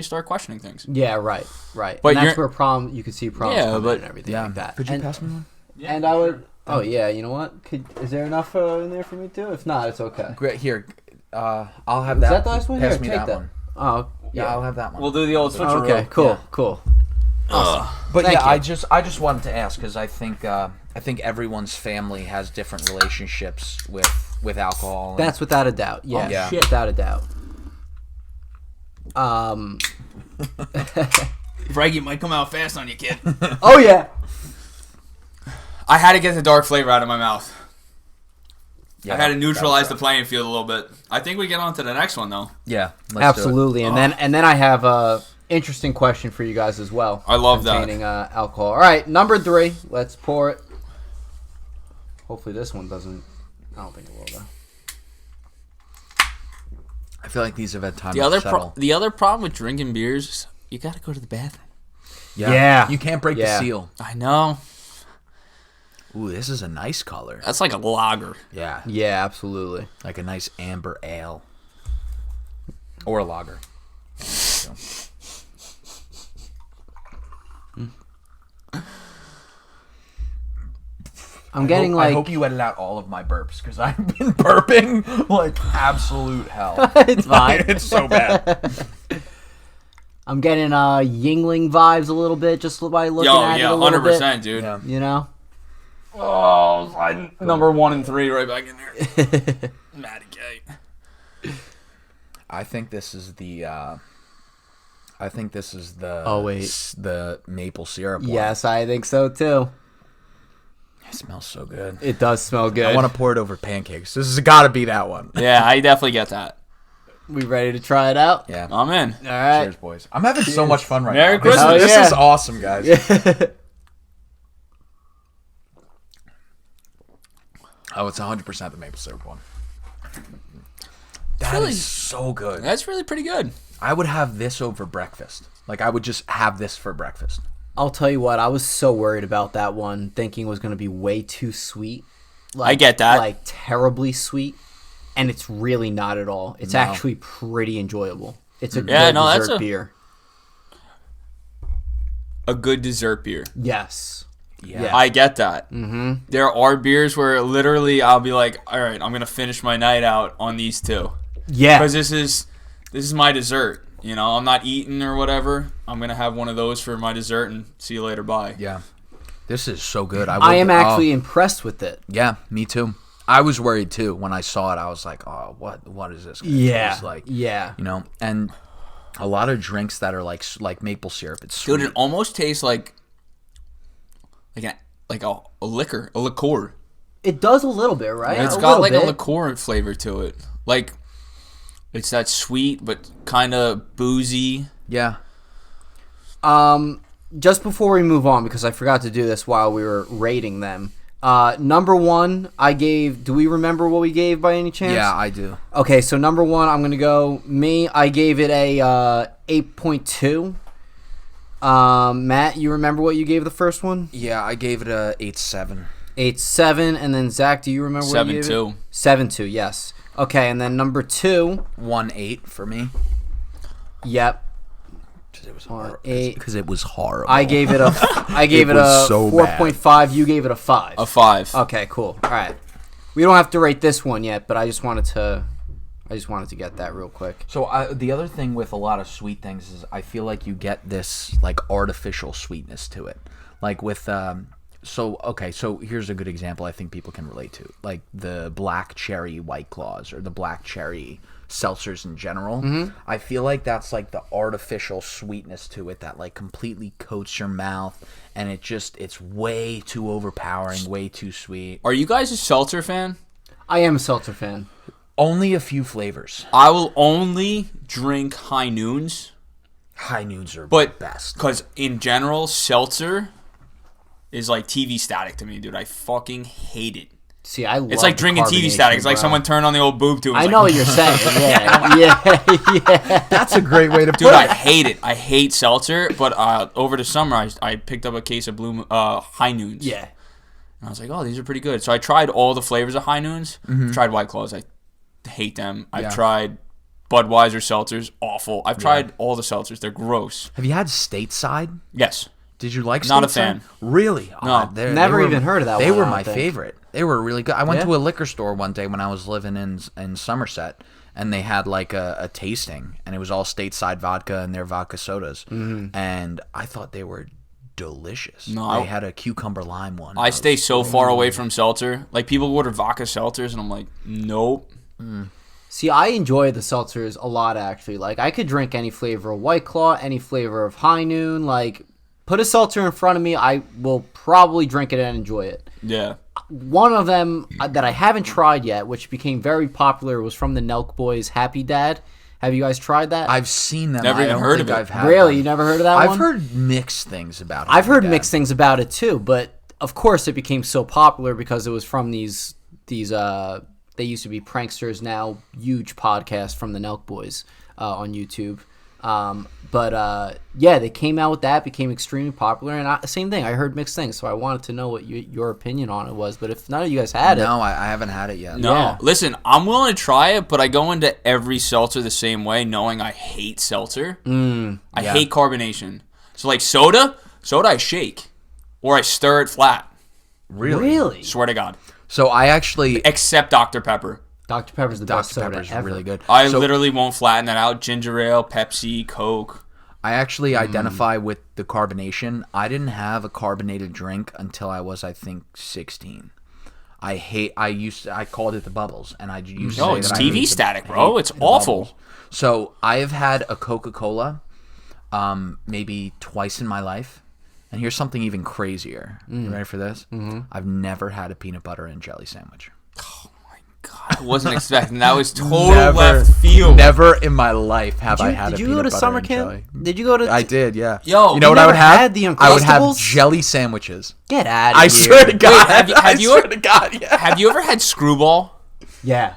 start questioning things. Yeah, right. But and that's where you can see problems and everything like that. Could you pass me one? Yeah, and I would. Oh yeah, you know what? Is there enough in there for me too? If not, it's okay. Great. Here, I'll have that. Is that the last one? Pass Here, me take that one. Oh yeah, I'll have that one. We'll do the old switcheroo. Okay, cool. Awesome. But Thank yeah, you. I just wanted to ask because I think everyone's family has different relationships with alcohol. That's without a doubt. Yeah, without a doubt. Frankie might come out fast on you, kid. Oh yeah. I had to get the dark flavor out of my mouth. Yeah, I had to neutralize the playing field a little bit. I think we get on to the next one though. Yeah, absolutely. And then I have a interesting question for you guys as well. I love that. Containing alcohol. All right, number 3. Let's pour it. Hopefully this one doesn't. I don't think it will though. I feel like these have had time to settle. The other problem with drinking beers is you got to go to the bathroom. Yeah. You can't break the seal. I know. Ooh, this is a nice color. That's like a lager. Yeah. Yeah, absolutely. Like a nice amber ale. Or a lager. So. I'm getting I hope you edit out all of my burps because I've been burping like absolute hell. It's fine. It's so bad. I'm getting Yingling vibes a little bit just by looking at it a little 100%, bit. dude. Yeah. You know? Oh, number 1 and 3 right back in there. Matty K. I think this is the. Oh wait, the maple syrup one. Yes, I think so too. It smells so good. It does smell good. I want to pour it over pancakes. This has got to be that one. Yeah, I definitely get that. We ready to try it out? Yeah, I'm in. All right, cheers, boys. I'm having so much fun right Merry now. Christmas. This is awesome, guys. Oh, it's 100% the maple syrup one. That is so good. That's really pretty good. I would have this over breakfast. Like, I would just have this for breakfast. I'll tell you what, I was so worried about that one, thinking it was going to be way too sweet. I get that. Like, terribly sweet. And it's really not at all. It's actually pretty enjoyable. It's a good dessert beer. A good dessert beer. Yes. Yeah. I get that. Mm-hmm. There are beers where literally I'll be like, all right, I'm going to finish my night out on these two. Yeah. Because this is my dessert. You know, I'm not eating or whatever. I'm going to have one of those for my dessert and see you later. Bye. Yeah. This is so good. I am actually impressed with it. Yeah, me too. I was worried too when I saw it. I was like, "Oh, what is this?" Yeah, like, yeah, you know. And a lot of drinks that are like maple syrup. It's sweet. Dude, it almost tastes like a liqueur. It does a little bit, right? It's got like a liqueur flavor to it. Like it's that sweet but kind of boozy. Yeah. Just before we move on, because I forgot to do this while we were rating them. Number one, I gave. Do we remember what we gave by any chance? Yeah, I do. Okay, so number one, I'm gonna go. I gave it a 8.2. Matt, you remember what you gave the first one? Yeah, I gave it a 8.7. 8.7, and then Zach, do you remember what you gave it? 7.2. 7.2, yes. Okay, and then number two, 1.8 for me. Yep. Because it was horrible. I gave it a 4.5. You gave it a 5. A 5. Okay, cool. All right. We don't have to rate this one yet, but I just wanted to get that real quick. So the other thing with a lot of sweet things is I feel like you get this like artificial sweetness to it. Like with so here's a good example I think people can relate to. Like the black cherry White Claws or the black cherry seltzers in general. Mm-hmm. I feel like that's like the artificial sweetness to it that like completely coats your mouth, and it's way too overpowering, way too sweet. Are you guys a seltzer fan? I am a seltzer fan. Only a few flavors. I will only drink High Noons. High Noons are best. Because in general, seltzer is like TV static to me, dude. I fucking hate it. See, I love it's like drinking TV static. It's like someone turned on the old boob tube. I know what you're saying. Yeah. That's a great way to put it. Dude, I hate it. I hate seltzer. But over the summer, I picked up a case of High Noons. Yeah. And I was like, oh, these are pretty good. So I tried all the flavors of High Noons. Mm-hmm. Tried White Claws. I hate them. I've tried Budweiser seltzers. Awful. I've tried all the seltzers. They're gross. Have you had Stateside? Yes. Did you like Stateside? Not a fan. Really? No. Never even heard of that one. They were my favorite. They were really good. I went to a liquor store one day when I was living in Somerset, and they had like a tasting, and it was all Stateside vodka and their vodka sodas. Mm-hmm. And I thought they were delicious. No, they had a cucumber lime one. I stay so far away from seltzer. Like people order vodka seltzers, and I'm like, nope. Mm. See, I enjoy the seltzers a lot, actually. Like, I could drink any flavor of White Claw, any flavor of High Noon. Like, put a seltzer in front of me, I will probably drink it and enjoy it. Yeah. One of them that I haven't tried yet, which became very popular, was from the Nelk Boys, Happy Dad. Have you guys tried that? I've seen them. Never even heard of it. I've had really? You never heard of that one? I've heard mixed things about it. I've heard mixed things about it, too. But, of course, it became so popular because it was from these they used to be pranksters, now huge podcast from the Nelk Boys on YouTube. They came out with that, became extremely popular, and same thing. I heard mixed things, so I wanted to know what your opinion on it was. But if none of you guys had it, no, I haven't had it yet. No, listen, I'm willing to try it, but I go into every seltzer the same way, knowing I hate seltzer. I hate carbonation. So like soda I shake, or I stir it flat. Really? Swear to God. So I actually... Except Dr. Pepper. Dr. Pepper's the best soda Pepper's ever. really good. I literally won't flatten that out. Ginger ale, Pepsi, Coke. I actually identify with the carbonation. I didn't have a carbonated drink until I was, I think, 16. I called it the bubbles, and I used to say it's TV static, bro. It's awful. Bubbles. So I have had a Coca-Cola maybe twice in my life. And here's something even crazier. You ready for this? Mm-hmm. I've never had a peanut butter and jelly sandwich. Oh my God. I wasn't expecting. That was total left field. Never in my life have I had a peanut butter and jelly. Did you go to summer camp? Did you go to... I did, yeah. Yo, you know what I would have? Had the Uncrustables? I would have jelly sandwiches. Get out of here. I swear to God. Have you ever had Screwball? Yeah.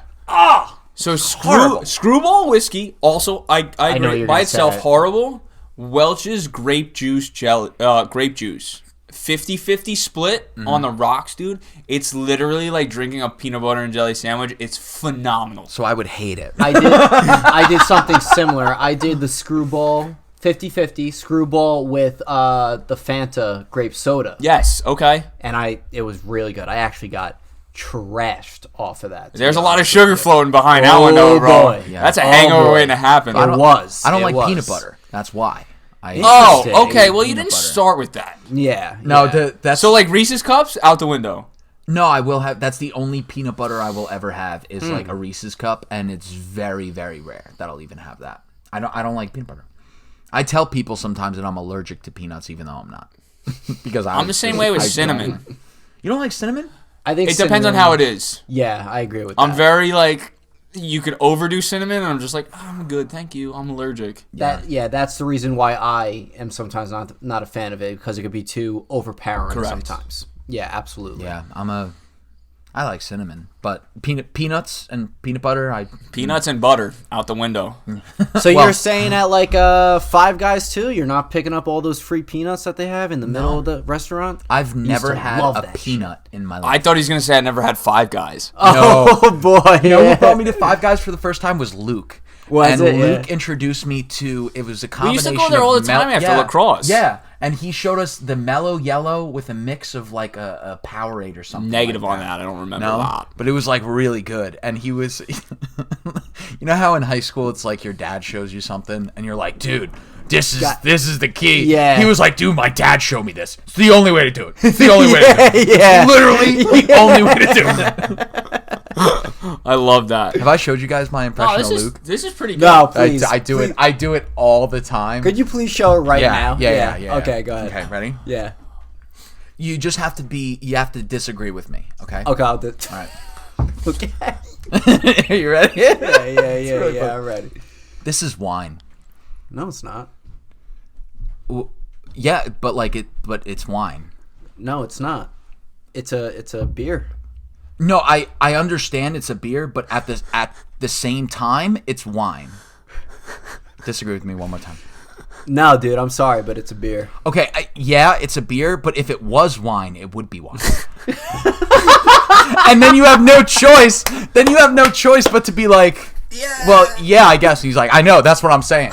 So Screwball whiskey, also I agree, by itself horrible. Welch's grape juice 50-50 split on the rocks, dude. It's literally like drinking a peanut butter and jelly sandwich. It's phenomenal. So I would hate it. I did something similar. I did the Screwball 50-50 Screwball with the Fanta grape soda. Yes, okay. And it was really good. I actually got trashed off of that. There's a lot of sugar floating behind that one, though, bro. Boy. Yeah. That's a hangover waiting to happen. I don't like peanut butter. That's why. Okay. Well, you didn't start with that. Yeah. No, that's so like Reese's Cups out the window. No, I will have. That's the only peanut butter I will ever have is like a Reese's Cup, and it's very, very rare that I'll even have that. I don't like peanut butter. I tell people sometimes that I'm allergic to peanuts, even though I'm not. Because I'm the same way with cinnamon. You don't like cinnamon? I think it depends on how it is. Yeah, I agree with that. I'm very like, you could overdo cinnamon, and I'm just like, I'm good, thank you. I'm allergic. That's the reason why I am sometimes not a fan of it, because it could be too overpowering sometimes. Yeah, absolutely. Yeah, I like cinnamon, but peanuts and peanut butter, peanuts and butter out the window. So you're saying at like Five Guys too, you're not picking up all those free peanuts that they have in the middle of the restaurant? I've never had a peanut in my life. I thought he was gonna say I never had Five Guys. Oh boy! You know who brought me to Five Guys for the first time was Luke. Luke introduced me to, it was a combination of... We used to go there all the time after lacrosse. Yeah, and he showed us the Mellow Yellow with a mix of like a Powerade or something. Negative on that, I don't remember a lot. But it was like really good. And he was... You know how in high school it's like your dad shows you something and you're like, dude... This is the key. Yeah. He was like, dude, my dad showed me this. It's the only way to do it. It's the only way to do it. Yeah. Literally the only way to do it. I love that. Have I showed you guys my impression of Luke? This is pretty good. No, please. I do it. I do it all the time. Could you please show it right now? Yeah. Okay, go ahead. Okay, ready? Yeah. You just have to disagree with me, okay? Okay, I'll do it. All right. Okay. Are you ready? Yeah, I'm ready. This is wine. No, it's not. Well, yeah, but it's wine. No, it's not. It's a beer. No, I understand it's a beer, but at the same time, it's wine. Disagree with me one more time. No, dude, I'm sorry, but it's a beer. Okay, it's a beer, but if it was wine, it would be wine. And then you have no choice. Then you have no choice but to be like, yeah. Well, yeah, I guess. And he's like, I know, that's what I'm saying.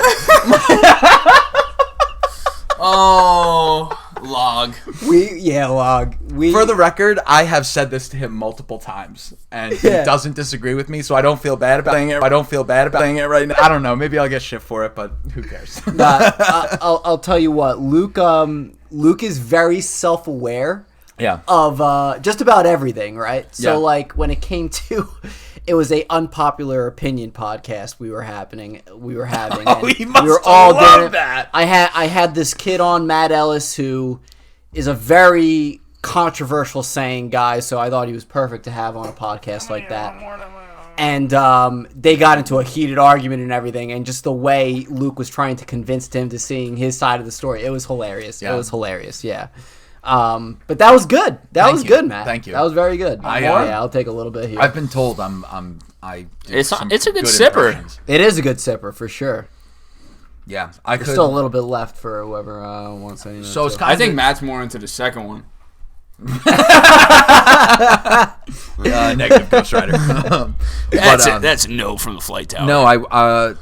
Oh, Log. Log. For the record, I have said this to him multiple times, and he doesn't disagree with me, so I don't feel bad about saying it. I don't feel bad about saying it right now. I don't know. Maybe I'll get shit for it, but who cares? I'll tell you what. Luke is very self-aware. Yeah. Of just about everything, right? So like when it came to, it was a unpopular opinion podcast we were having. Oh, he must we were all love that. I had this kid on, Matt Ellis, who is a very controversial saying guy. So I thought he was perfect to have on a podcast like that. And they got into a heated argument and everything, and just the way Luke was trying to convince him to seeing his side of the story, it was hilarious. Yeah. It was hilarious. Yeah. But that was good. That was good, Matt. Thank you. That was very good. I'll take a little bit here. I've been told it's a good sipper. It is a good sipper for sure. Yeah, There's still a little bit left for whoever wants any. So it's I think Matt's more into the second one. Negative Ghost Rider. That's no from the flight tower. No,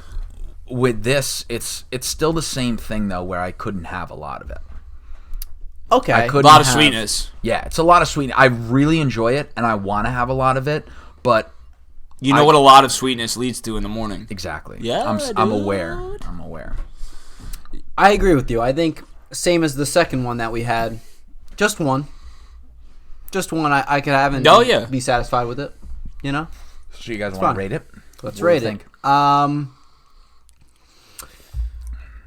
with this, it's still the same thing though, where I couldn't have a lot of it. Okay, a lot of sweetness. Yeah, it's a lot of sweetness. I really enjoy it, and I want to have a lot of it, but you know what a lot of sweetness leads to in the morning. Exactly. Yeah, I'm aware. I agree with you. I think same as the second one that we had. Just one. I could have and be satisfied with it. You know. So you guys want to rate it? Let's rate it.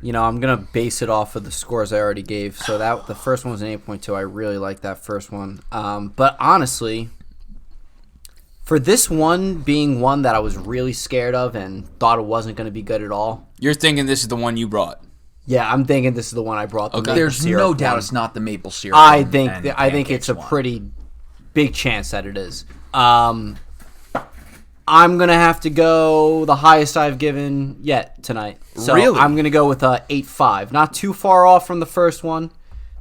You know, I'm going to base it off of the scores I already gave. So the first one was an 8.2. I really like that first one. But honestly, for this one being one that I was really scared of and thought it wasn't going to be good at all. You're thinking this is the one you brought? Yeah, I'm thinking this is the one I brought. Okay. There's no doubt it's not the maple syrup. I think it's a pretty big chance that it is. I'm going to have to go the highest I've given yet tonight. So really? I'm going to go with a 8.5. Not too far off from the first one,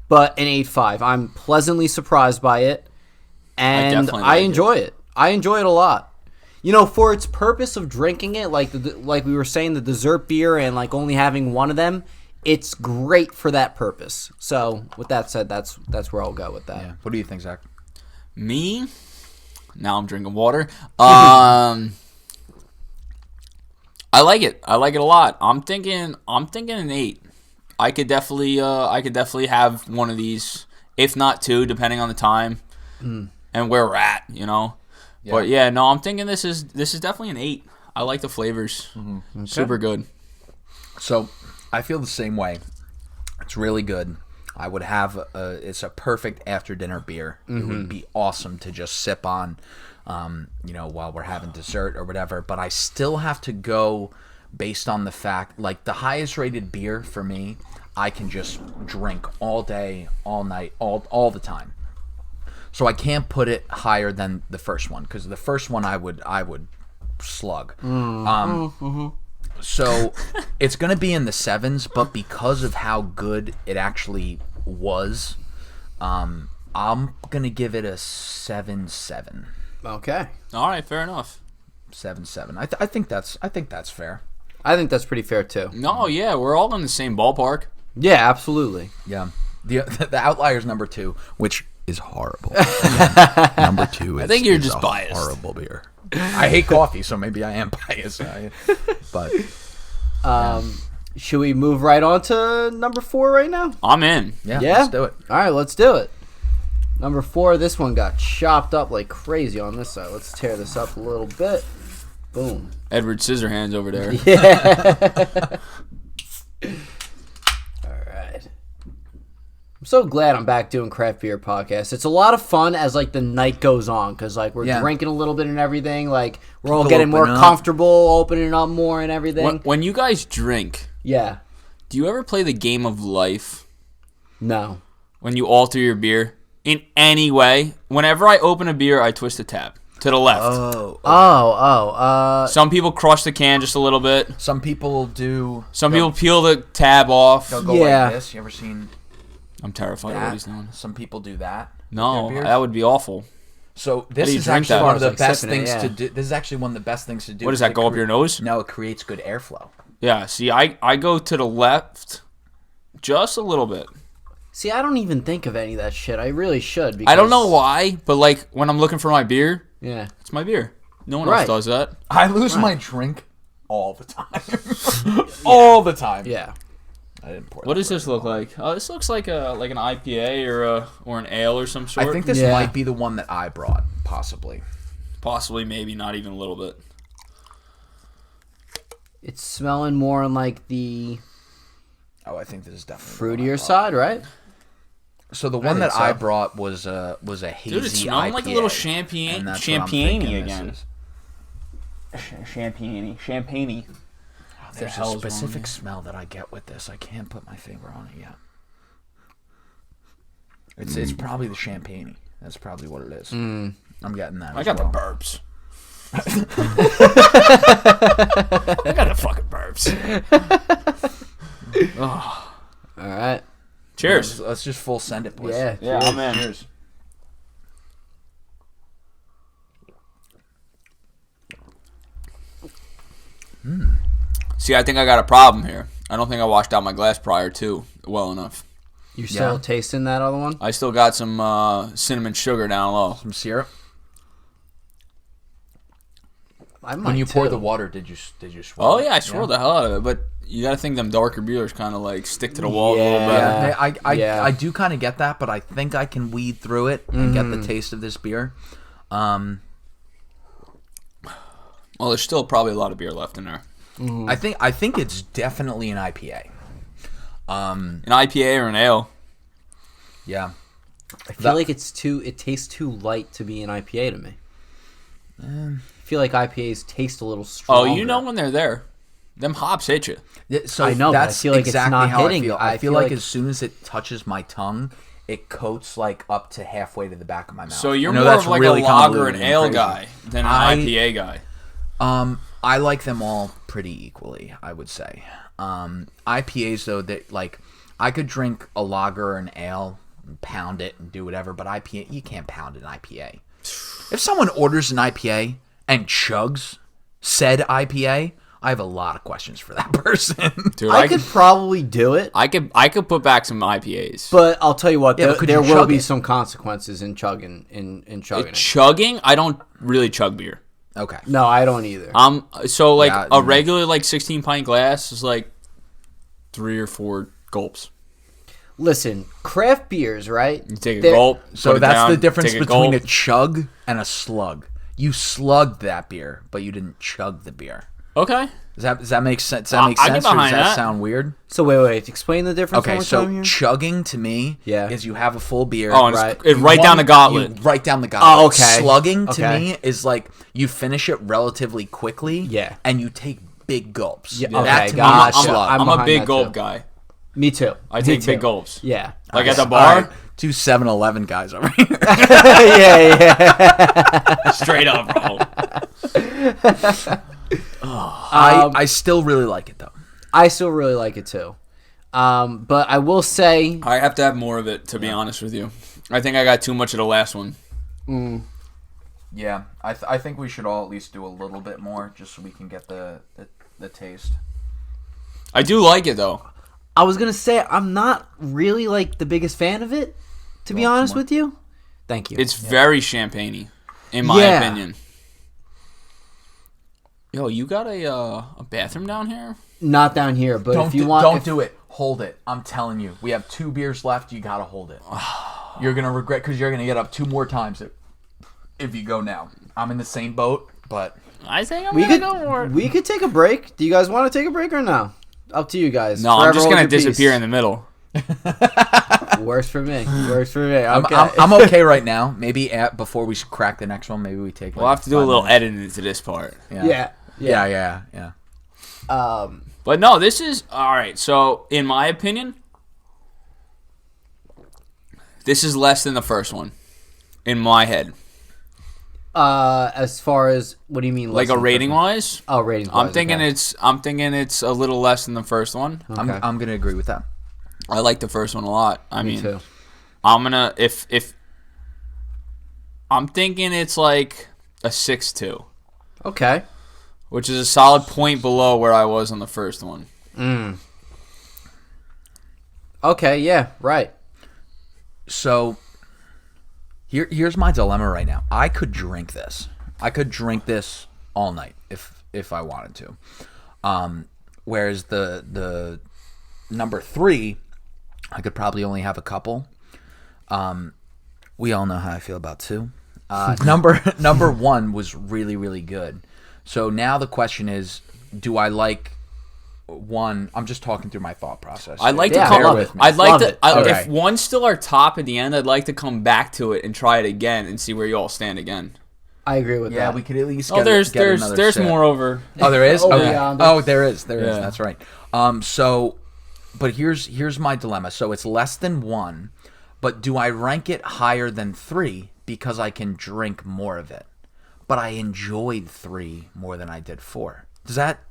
but an 8.5. I'm pleasantly surprised by it, and I enjoy it. I enjoy it a lot. You know, for its purpose of drinking it, like we were saying, the dessert beer and like only having one of them, it's great for that purpose. So with that said, that's where I'll go with that. Yeah. What do you think, Zach? Me? Now I'm drinking water. I like it. I like it a lot. I'm thinking an 8. I could definitely have one of these, if not 2, depending on the time and where we're at, you know. Yeah. But yeah, no, I'm thinking this is definitely an 8. I like the flavors. Mm-hmm. Okay. Super good. So I feel the same way. It's really good. I would have it's a perfect after dinner beer. Mm-hmm. It would be awesome to just sip on, while we're having dessert or whatever. But I still have to go based on the fact, like the highest rated beer for me, I can just drink all day, all night, all the time. So I can't put it higher than the first one, because the first one I would slug. So it's going to be in the 7s, but because of how good it actually was, I'm going to give it a 7.7. Okay. All right, fair enough. 7.7. I think that's fair. I think that's pretty fair too. No, yeah, we're all in the same ballpark. Yeah, absolutely. Yeah. The Outliers number 2, which is horrible. Number 2 is, I think you're just biased. Horrible beer. I hate coffee, so maybe I am biased. But should we move right on to number 4 right now? I'm in. Yeah, let's do it. All right, let's do it. Number 4, this one got chopped up like crazy on this side. Let's tear this up a little bit. Boom. Edward Scissorhands over there. Yeah. I'm so glad I'm back doing craft beer podcasts. It's a lot of fun as like the night goes on, because like we're drinking a little bit and everything. Like we're all getting more comfortable, opening up more and everything. When you guys drink, do you ever play the game of life? No. When you alter your beer in any way, whenever I open a beer, I twist the tap to the left. Some people crush the can just a little bit. Some people do. Some people peel the tab off. They'll go like this. You ever seen? I'm terrified of what he's doing. Some people do that. No, that would be awful. So this is actually one of the best things to do. This is actually one of the best things to do. What does that go up your nose? No, it creates good airflow. Yeah. See, I go to the left just a little bit. See, I don't even think of any of that shit. I really should. Because I don't know why, but like when I'm looking for my beer, it's my beer. No one else does that. I lose my drink all the time. All the time. Yeah. I didn't pour. What does this look like? Oh, this looks like an IPA or an ale or some sort. I think this might be the one that I brought, possibly. Possibly, maybe not even a little bit. It's smelling more on like the. Oh, I think this is definitely fruitier side, right? So the one that I brought was a hazy Dude, it smells like a little champagne again. Champagne. There's a specific smell that I get with this. I can't put my finger on it yet. It's probably the champagne. That's probably what it is. I'm getting that. I got the burps. I got the fucking burps. Oh. All right. Cheers. Let's just full send it, boys. Yeah, I'm in. Cheers. See, I think I got a problem here. I don't think I washed out my glass prior to well enough. You still tasting that other one? I still got some cinnamon sugar down low. Some syrup? When you poured the water, did you swirl? Oh yeah, I swirled the hell out of it. But you got to think them darker beers kind of like stick to the wall a little better. I do kind of get that, but I think I can weed through it and get the taste of this beer. Well, there's still probably a lot of beer left in there. I think it's definitely an IPA. An IPA or an ale. Yeah. I feel like it tastes too light to be an IPA to me. I feel like IPAs taste a little stronger. Oh, you know when they're there. Them hops hit you. So I know, that's but I feel like exactly it's not how hitting. I feel. I feel like as soon as it touches my tongue, it coats like up to halfway to the back of my mouth. So you're more of like a lager and ale guy than an IPA guy. I like them all pretty equally, I would say. IPAs, though, that like I could drink a lager or an ale, and pound it and do whatever, but IPA, you can't pound an IPA. If someone orders an IPA and chugs said IPA, I have a lot of questions for that person. Dude, I could probably do it. I could put back some IPAs, but I'll tell you what, there will be some consequences in chugging. In chugging, chugging, I don't really chug beer. Okay. No, I don't either. So like a regular like 16 pint glass is like 3 or 4 gulps. Listen, craft beers, right? You take a gulp. So that's the difference between a chug and a slug. You slugged that beer, but you didn't chug the beer. Okay. Does that make sense? Does that make sense, or does that sound weird? So wait. Explain the difference. Okay, so chugging to me is you have a full beer. Oh, and right down the goblet. Right down the goblet. Oh, okay. Slugging to me is like you finish it relatively quickly. Yeah. And you take big gulps. Yeah. That Okay, to me is slug. I'm a big gulp guy. Me too. I take big gulps. Yeah. Like at the bar. Right. 2 7-Eleven guys over here. yeah. Straight up, bro. I still really like it though. I still really like it too. But I will say I have to have more of it, to be honest with you. I think I got too much of the last one. Yeah, I think we should all at least do a little bit more just so we can get the taste. I do like it though. I was gonna say I'm not really like the biggest fan of it, to be honest with you. Thank you. It's very champagne-y, in my opinion. Yo, you got a bathroom down here? Not down here, but if you want... Don't do it. Hold it. I'm telling you. We have 2 beers left. You got to hold it. You're going to regret because you're going to get up 2 more times if you go now. I'm in the same boat, but... I think I'm going to go for it. We could take a break. Do you guys want to take a break or no? Up to you guys. No, I'm just going to disappear in the middle. Works for me. Okay. I'm okay right now. Maybe before we crack the next one, maybe we take... We'll have to do a little editing into this part. Yeah. But no, this is all right. So, in my opinion, this is less than the first one, in my head. As far as what do you mean? Like a rating wise? Oh, rating. I'm thinking it's a little less than the first one. Okay. I'm gonna agree with that. I like the first one a lot. Me too. I'm gonna if I'm thinking it's like a 6.2. Okay. Which is a solid point below where I was on the first one. Okay, yeah, right. So, here's my dilemma right now. I could drink this. I could drink this all night if I wanted to. Whereas the number 3, I could probably only have a couple. We all know how I feel about 2. Number 1 was really, really good. So now the question is, do I like 1? I'm just talking through my thought process. I'd like to come with me. I'd like to. If one's still our top at the end, I'd like to come back to it and try it again and see where you all stand again. I agree with that. Yeah, we could at least. There's sip. more over. Oh, there is. Okay. Yeah. There is. That's right. But here's my dilemma. So it's less than 1, but do I rank it higher than 3 because I can drink more of it? But I enjoyed 3 more than I did 4. Does that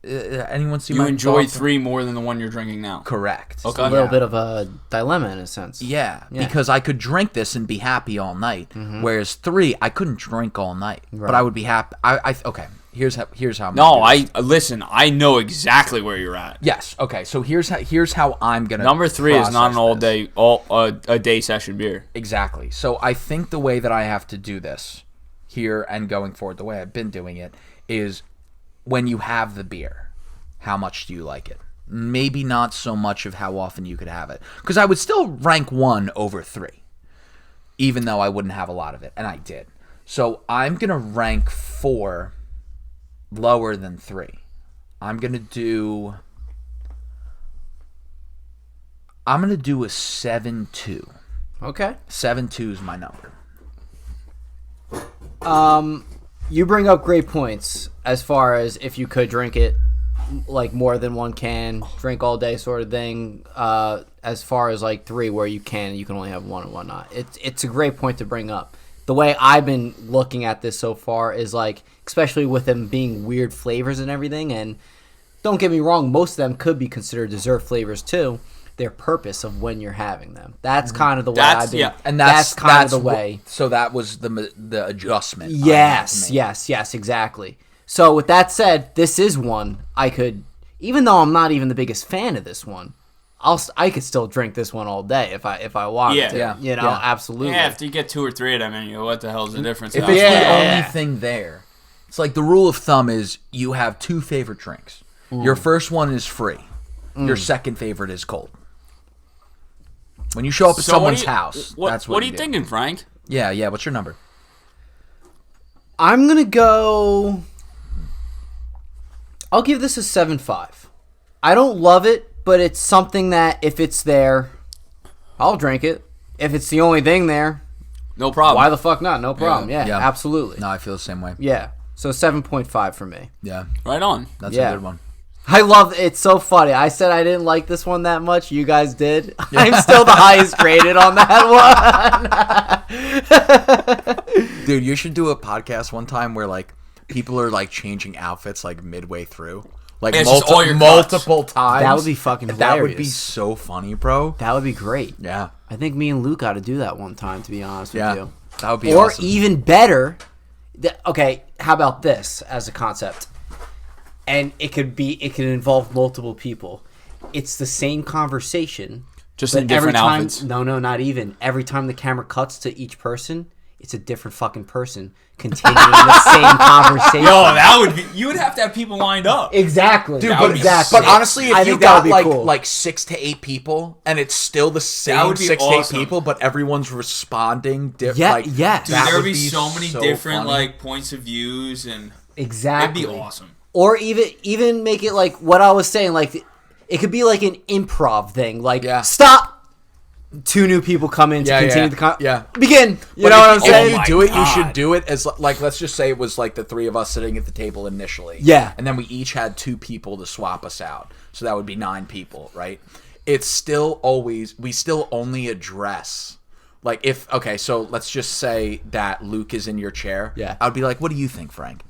anyone see? You enjoyed 3 more than the one you're drinking now. Correct. Okay. A little bit of a dilemma in a sense. Yeah, because I could drink this and be happy all night, whereas 3 I couldn't drink all night, but I would be happy. Okay. Here's how. I'm listen. I know exactly where you're at. Yes. Okay. So here's how I'm gonna. Number 3 is not an a day session beer. Exactly. So I think the way that I have to do this here and going forward, the way I've been doing it is when you have the beer, how much do you like it? Maybe not so much of how often you could have it, because I would still rank 1 over 3, even though I wouldn't have a lot of it, and I did. So I'm gonna rank 4 lower than 3. I'm gonna do a 7.2. Okay. 7.2 is my number. You bring up great points as far as if you could drink it like more than 1 can, drink all day sort of thing. As far as like 3 where you can only have 1 and whatnot. It's a great point to bring up. the way I've been looking at this so far is like, especially with them being weird flavors and everything, and don't get me wrong, most of them could be considered dessert flavors too. Their purpose of when you're having them. That's kind of the way I've been. Yeah, and that's kind of the way. So that was the adjustment. Yes, exactly. So with that said, this is one I could, even though I'm not even the biggest fan of this one, I could still drink this one all day if I wanted to. Yeah. Absolutely. Yeah, if you get 2 or 3 of them, and what the hell's the difference? If it's the only thing there, it's like the rule of thumb is you have 2 favorite drinks. Your first one is free. Your second favorite is cold. When you show up at someone's house, that's what are you thinking, Frank? Yeah. What's your number? I'm going to go... I'll give this a 7.5. I don't love it, but it's something that if it's there, I'll drink it. If it's the only thing there, no problem. Why the fuck not? No problem. Yeah, absolutely. No, I feel the same way. Yeah. So 7.5 for me. Yeah. Right on. That's a good one. I love it's so funny. I said I didn't like this one that much. You guys did. Yeah. I'm still the highest graded on that one. Dude, you should do a podcast one time where like people are like changing outfits like midway through. Like multiple times. That would be fucking hilarious. That would be so funny, bro. That would be great. Yeah. I think me and Luke got to do that one time, to be honest with you. That would be awesome. Or even better, okay, how about this as a concept? And it could involve multiple people. It's the same conversation. Just in different outfits. No, not even. Every time the camera cuts to each person, it's a different fucking person continuing the same conversation. Yo, you would have to have people lined up. Exactly. Dude, but honestly, if you got like 6 to 8 people and it's still the same 6 to 8 people, but everyone's responding Dude, there would be so many different like points of views and exactly. It'd be awesome. Or even make it like what I was saying, like it could be like an improv thing. Like stop. 2 new people come in to continue the begin. You know what I'm saying? If you do it, you should do it as like let's just say it was like the 3 of us sitting at the table initially. Yeah. And then we each had 2 people to swap us out. So that would be 9 people, right? It's still we still only address like so let's just say that Luke is in your chair. Yeah. I would be like, "What do you think, Frank?"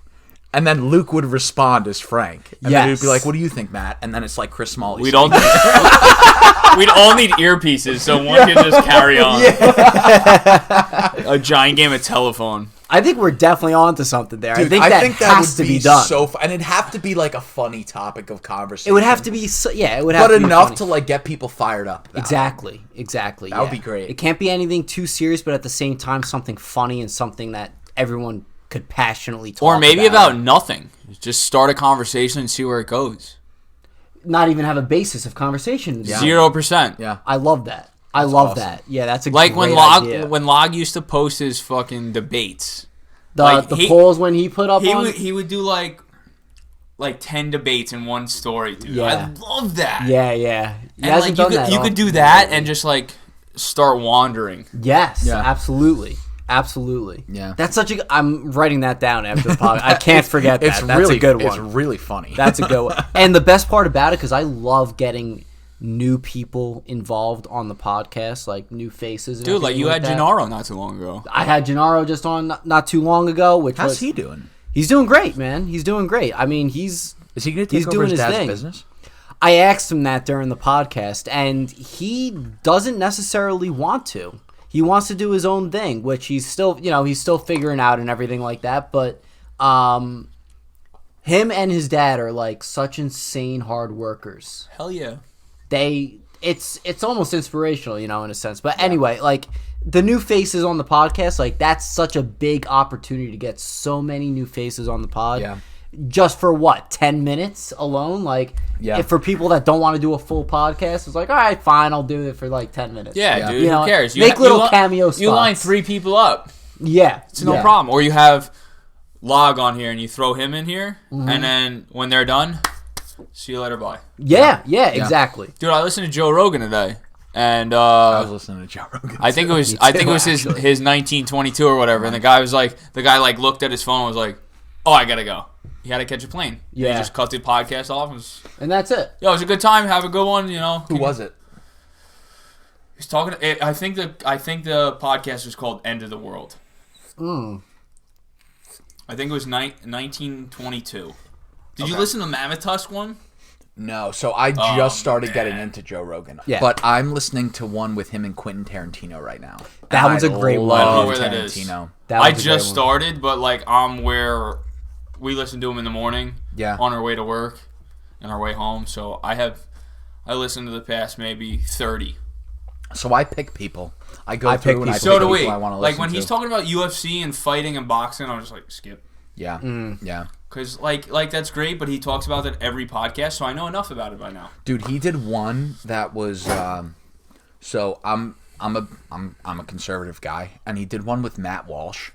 And then Luke would respond as Frank. And then he'd be like, "What do you think, Matt?" And then it's like Chris Smalley. We'd all need earpieces so one can just carry on. A giant game of telephone. I think we're definitely onto something there. Dude, I think that has to be done. And it'd have to be like a funny topic of conversation. It would have to be it would have to be enough to like get people fired up. Exactly. That would be great. It can't be anything too serious, but at the same time something funny and something that everyone could passionately talk about. Or maybe about nothing. Just start a conversation and see where it goes. Not even have a basis of conversation. 0%. Yeah. I love that. I love that. Yeah, that's a like great idea. when Log used to post his fucking debates. The polls when he put up he would do like 10 debates in one story, dude. Yeah. I love that. Yeah. And like you could do that and just like start wandering. Yes, absolutely. Yeah. That's I'm writing that down after the podcast. I can't forget that. That's a good one. It's really funny. That's a good one. And the best part about it, because I love getting new people involved on the podcast, like new faces. And dude, like you had Gennaro not too long ago. I had Gennaro just on not too long ago. How's he doing? He's doing great, man. He's doing great. I mean, is he going to take over his dad's business? I asked him that during the podcast, and he doesn't necessarily want to. He wants to do his own thing, which he's still figuring out and everything like that. But him and his dad are like such insane hard workers. Hell yeah. It's almost inspirational, in a sense. But anyway, like the new faces on the podcast, like that's such a big opportunity to get so many new faces on the pod. Yeah. Just for 10 minutes alone? Like, if for people that don't want to do a full podcast, it's like, all right, fine, I'll do it for 10 minutes. Yeah, dude, who cares? Make little cameo spots. You line 3 people up. Yeah. It's no problem. Or you have Log on here and you throw him in here, and then when they're done, see you later, bye. Yeah, exactly. Dude, I listened to Joe Rogan today. And I was listening to Joe Rogan. I think it was his 1922 or whatever, and the guy looked at his phone and was like, "Oh, I gotta go." He had to catch a plane. Yeah. He just cut the podcast off. And that's it. Yo, it was a good time. Have a good one, Who was it? He's talking. I think the podcast was called End of the World. I think it was 1922. Did you listen to the Mammoth Tusk one? No, so I just started getting into Joe Rogan. Yeah. But I'm listening to one with him and Quentin Tarantino right now. That one's a great one. I don't know where that is. Tarantino. I just started, but like I'm where we listen to him in the morning. Yeah. On our way to work and our way home. So I listened to the past maybe 30. So I pick people. I go through and I pick so do people we. I want to like listen when to. he's talking about UFC and fighting and boxing, I'm just like skip. Yeah. Yeah. Because like that's great, but he talks about that every podcast, so I know enough about it by now. Dude, he did one that was so I'm a conservative guy, and he did one with Matt Walsh.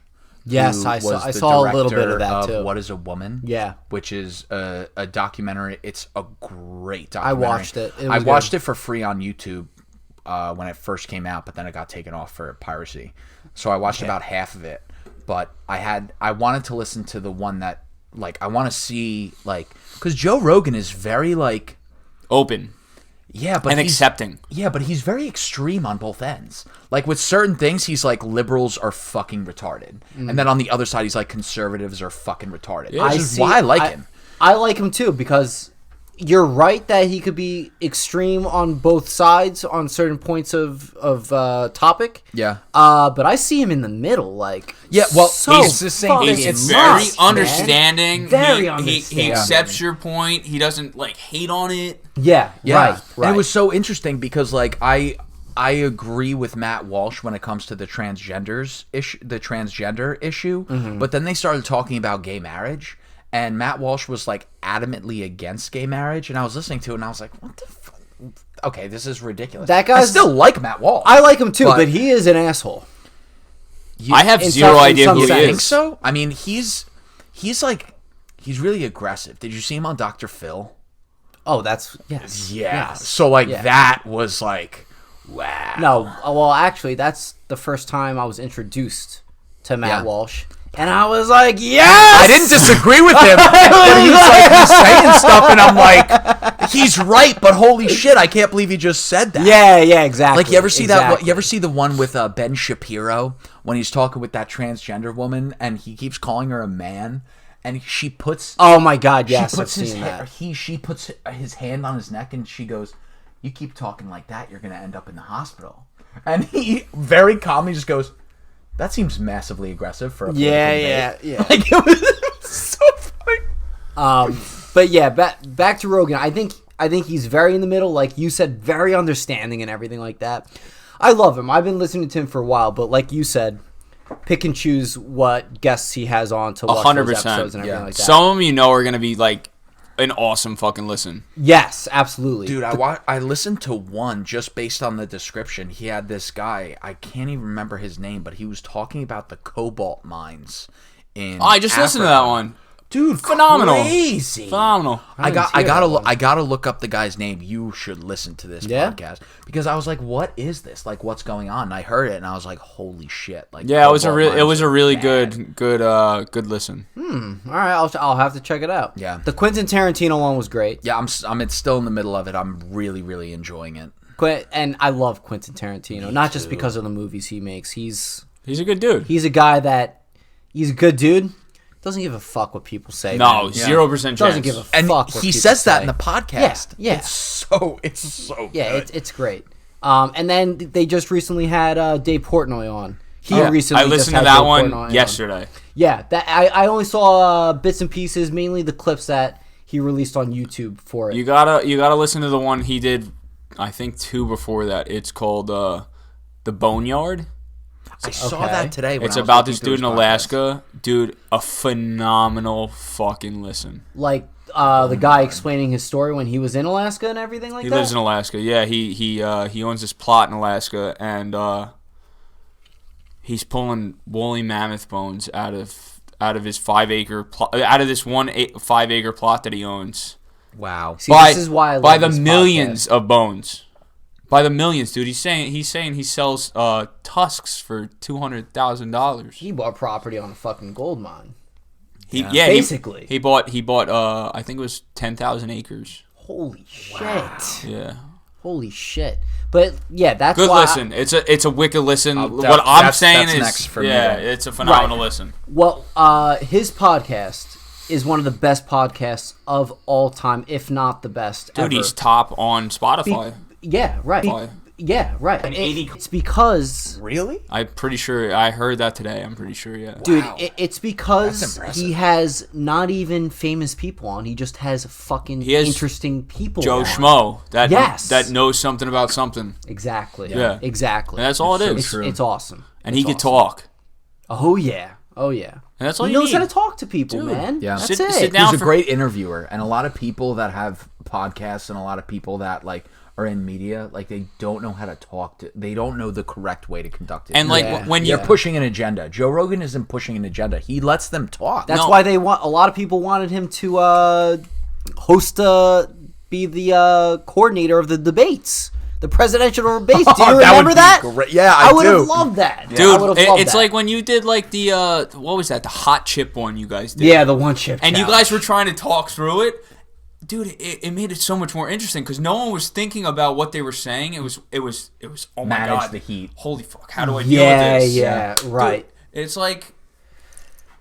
Yes, I saw a little bit of that too. What is a Woman? Yeah, which is a documentary. It's a great documentary. I watched it. I watched it for free on YouTube when it first came out, but then it got taken off for piracy. So I watched about half of it, but I wanted to listen to the one that like I want to see like because Joe Rogan is very like open. Yeah, but accepting. Yeah, but he's very extreme on both ends. Like with certain things, he's like liberals are fucking retarded, and then on the other side, he's like conservatives are fucking retarded. Yeah, which is why I like him. I like him too because you're right that he could be extreme on both sides on certain points of topic. Yeah. But I see him in the middle, like he's the same thing. It's very understanding. Very understanding. He accepts your point. He doesn't like hate on it. Yeah. Right. And it was so interesting because like I agree with Matt Walsh when it comes to the transgender issue, but then they started talking about gay marriage. And Matt Walsh was like adamantly against gay marriage, and I was listening to it, and I was like, "What the fuck? Okay, this is ridiculous." That guy. I still like Matt Walsh. I like him too, but he is an asshole. I have zero idea who he is. You think so? I mean, he's really aggressive. Did you see him on Dr. Phil? Oh, that's yes. Yeah. So like that was like, wow. No, well, actually, that's the first time I was introduced to Matt Walsh. And I was like, yes! I didn't disagree with him. But he's saying stuff, and I'm like, he's right, but holy shit, I can't believe he just said that. Yeah, exactly. Like, you ever see that? You ever see the one with Ben Shapiro when he's talking with that transgender woman, and he keeps calling her a man, and she puts... Oh my god, yes, I've seen that. She puts his hand on his neck, and she goes, "You keep talking like that, you're going to end up in the hospital." And he very calmly just goes... That seems massively aggressive for a yeah. Like it was so funny. But yeah, back to Rogan. I think he's very in the middle, like you said, very understanding and everything like that. I love him. I've been listening to him for a while, but like you said, pick and choose what guests he has on to watch 100%. Those episodes and everything like that. Some of them are going to be like an awesome fucking listen. Yes, absolutely. Dude, I listened to one just based on the description. He had this guy, I can't even remember his name, but he was talking about the cobalt mines in I just Africa. listened to that one. Dude, phenomenal. Crazy. Phenomenal. I gotta look up the guy's name. You should listen to this podcast. Because I was like, what is this? Like, what's going on? And I heard it and I was like, holy shit. Like, yeah, it was a really good listen. All right, I'll have to check it out. Yeah. The Quentin Tarantino one was great. Yeah, I'm still in the middle of it. I'm really, really enjoying it. And I love Quentin Tarantino, not just because of the movies he makes. He's a good dude. He's a guy he's a good dude. Doesn't give a fuck what people say. No, 0% chance. Doesn't give a fuck. And what he people says that say. in the podcast. Yeah. It's so yeah, good. it's great. And then they just recently had Dave Portnoy on. I listened to that one yesterday. Yeah, that I only saw bits and pieces, mainly the clips that he released on YouTube for it. You gotta listen to the one he did. I think 2 before that. It's called The Boneyard. I saw that today. It's about this dude in Alaska. Dude, a phenomenal fucking listen. Like the guy explaining his story when he was in Alaska and everything like that? He lives in Alaska. Yeah, he owns this plot in Alaska, and he's pulling woolly mammoth bones out of his 5-acre plot, out of this 5-acre plot that he owns. Wow. See, this is why I love by the this millions podcast. of bones. By the millions, dude. He's saying he sells tusks for $200,000. He bought property on a fucking gold mine. Basically. He bought I think it was 10,000 acres. Holy shit. Yeah. Holy shit. But yeah, that's good why listen. It's a wicked listen. What I'm saying is next for me. It's a phenomenal listen. Well, his podcast is one of the best podcasts of all time, if not the best ever. Dude, he's top on Spotify. Yeah, right. Yeah, right. It's because... Really? I'm pretty sure. I heard that today. I'm pretty sure, yeah. Dude, wow. It's because he has not even famous people on. He just has fucking interesting people Joe on. Schmo. That knows something about something. Exactly. Yeah. Exactly. And that's all it is. It's awesome. And he can talk. Oh, yeah. Oh, yeah. And that's all he knows how to talk to people, man. Yeah. That's it. Sit down. He's a great interviewer. And a lot of people that have podcasts and a lot of people that, like, are in media, like, they don't know how to talk to, they don't know the correct way to conduct it. And like when you're pushing an agenda, Joe Rogan isn't pushing an agenda. He lets them talk. That's why a lot of people wanted him to be the coordinator of the debates. The presidential debates. Do you remember that? Great. Yeah, I would have loved that. Dude, it's like when you did like the what was that? The hot chip one you guys did. Yeah, the one chip. And you guys were trying to talk through it. Dude, it made it so much more interesting because no one was thinking about what they were saying. It was oh my god, the heat. Holy fuck, how do I deal with this? Yeah, right. Dude, it's like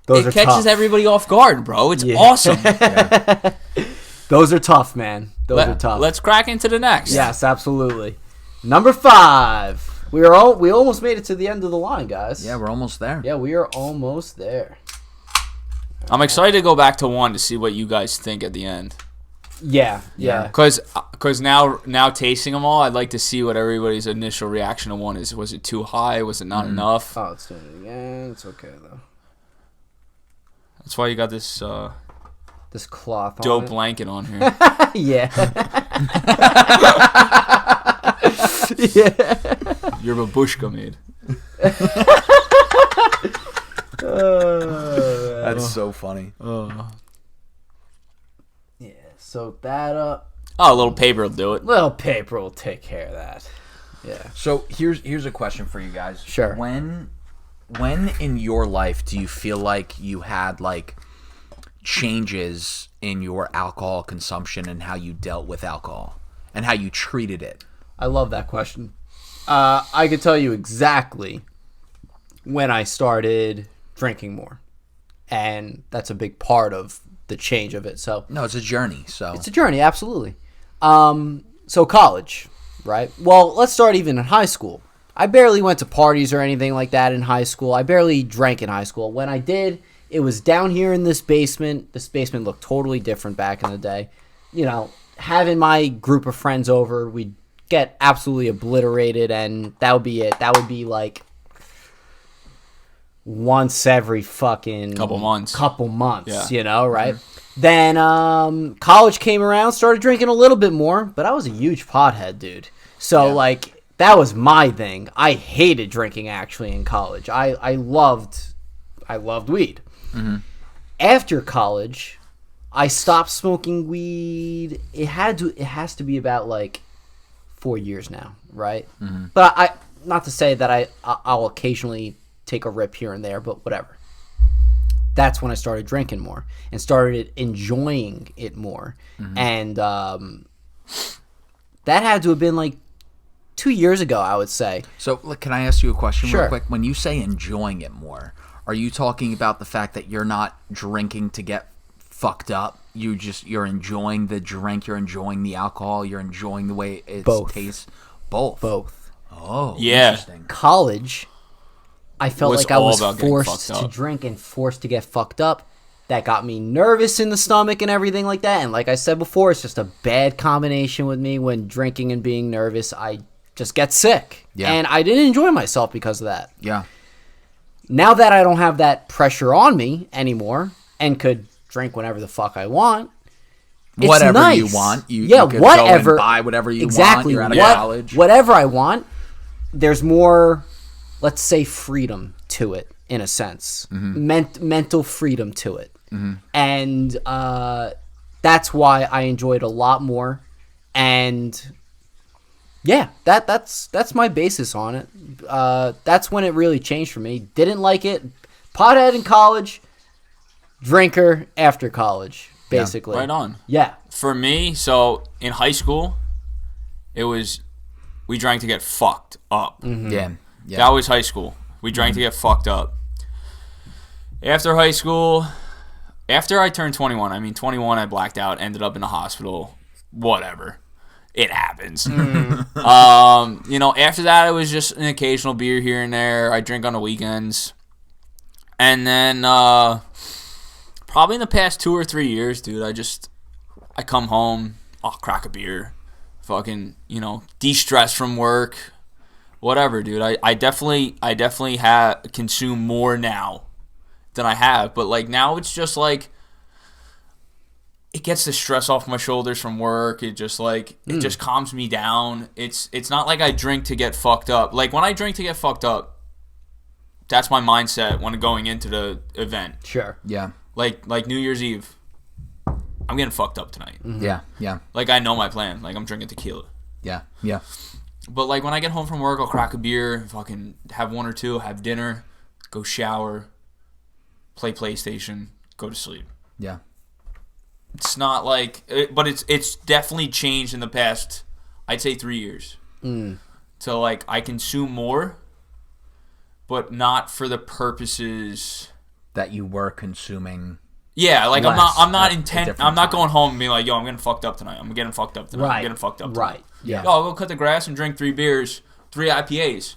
it catches everybody off guard, bro. It's awesome. Those are tough, man. Those are tough. Let's crack into the next. Yes, absolutely. Number 5. We almost made it to the end of the line, guys. Yeah, we're almost there. Yeah, we are almost there. I'm excited to go back to 1 to see what you guys think at the end. Yeah. Because now tasting them all, I'd like to see what everybody's initial reaction to 1 is. Was it too high? Was it not enough? Oh, it's doing it again. It's okay though. That's why you got this this cloth dope on blanket on here. Yeah. Yeah. Your babushka made. That's so funny. Yeah, soak that up. Oh, a little paper will do it. Little paper will take care of that. Yeah. So here's a question for you guys. Sure. When in your life do you feel like you had like changes in your alcohol consumption and how you dealt with alcohol and how you treated it? I love that question. I could tell you exactly when I started drinking more, and that's a big part of the change of it. So no, it's a journey. It's a journey, absolutely. So college, right? Well, let's start even in high school. I barely went to parties or anything like that in high school. I barely drank in high school. When I did, it was down here in this basement. This basement looked totally different back in the day. You know, having my group of friends over, we'd get absolutely obliterated, and that would be it. That would be like once every fucking couple months, yeah. You know, right? Mm-hmm. Then college came around, started drinking a little bit more, but I was a huge pothead, dude. So like that was my thing. I hated drinking actually in college. I loved weed. Mm-hmm. After college, I stopped smoking weed. It has to be about like 4 years now, right? Mm-hmm. But I not to say that I'll occasionally take a rip here and there, but whatever. That's when I started drinking more and started enjoying it more. Mm-hmm. And that had to have been like 2 years ago, I would say. So can I ask you a question real quick? When you say enjoying it more, are you talking about the fact that you're not drinking to get fucked up? You're enjoying the drink, you're enjoying the alcohol, you're enjoying the way it tastes? Both. Oh, yeah. Interesting. College, I felt like I was forced to drink and forced to get fucked up. That got me nervous in the stomach and everything like that. And like I said before, it's just a bad combination with me. When drinking and being nervous, I just get sick. Yeah. And I didn't enjoy myself because of that. Yeah. Now that I don't have that pressure on me anymore and could drink whenever the fuck I want, it's whatever nice. You want. You could whatever. Go and buy whatever you exactly. want. You're out of college. Whatever I want. There's more, let's say, freedom to it in a sense. Mm-hmm. Mental freedom to it. Mm-hmm. And that's why I enjoy it a lot more. And yeah, that's my basis on it. That's when it really changed for me. Didn't like it. Pothead in college, drinker after college, basically. Yeah, right on. Yeah. For me, so in high school, we drank to get fucked up. Mm-hmm. Yeah. That was high school. We drank to get fucked up. After high school, after I turned 21, 21, I blacked out, ended up in the hospital, whatever. It happens. After that, it was just an occasional beer here and there. I drink on the weekends. And then probably in the past 2 or 3 years, dude, I come home, I'll crack a beer, fucking, de-stress from work, whatever, dude. I definitely consume more now than I have. But, like, now it's just, like, it gets the stress off my shoulders from work. It just it just calms me down. It's not like I drink to get fucked up. Like when I drink to get fucked up, that's my mindset when going into the event. Sure. Yeah. Like New Year's Eve, I'm getting fucked up tonight. Mm-hmm. Yeah. Yeah. Like I know my plan. Like I'm drinking tequila. Yeah. Yeah. But like when I get home from work, I'll crack a beer, fucking have 1 or 2, have dinner, go shower, play PlayStation, go to sleep. Yeah. It's not like, but it's definitely changed in the past, I'd say 3 years. So like I consume more, but not for the purposes that you were consuming. Yeah, like I'm not going home and being like, yo, I'm getting fucked up tonight. I'm getting fucked up tonight. Right. I'm getting fucked up tonight. Right. Yeah. Yo, I'll go cut the grass and drink 3 beers, 3 IPAs,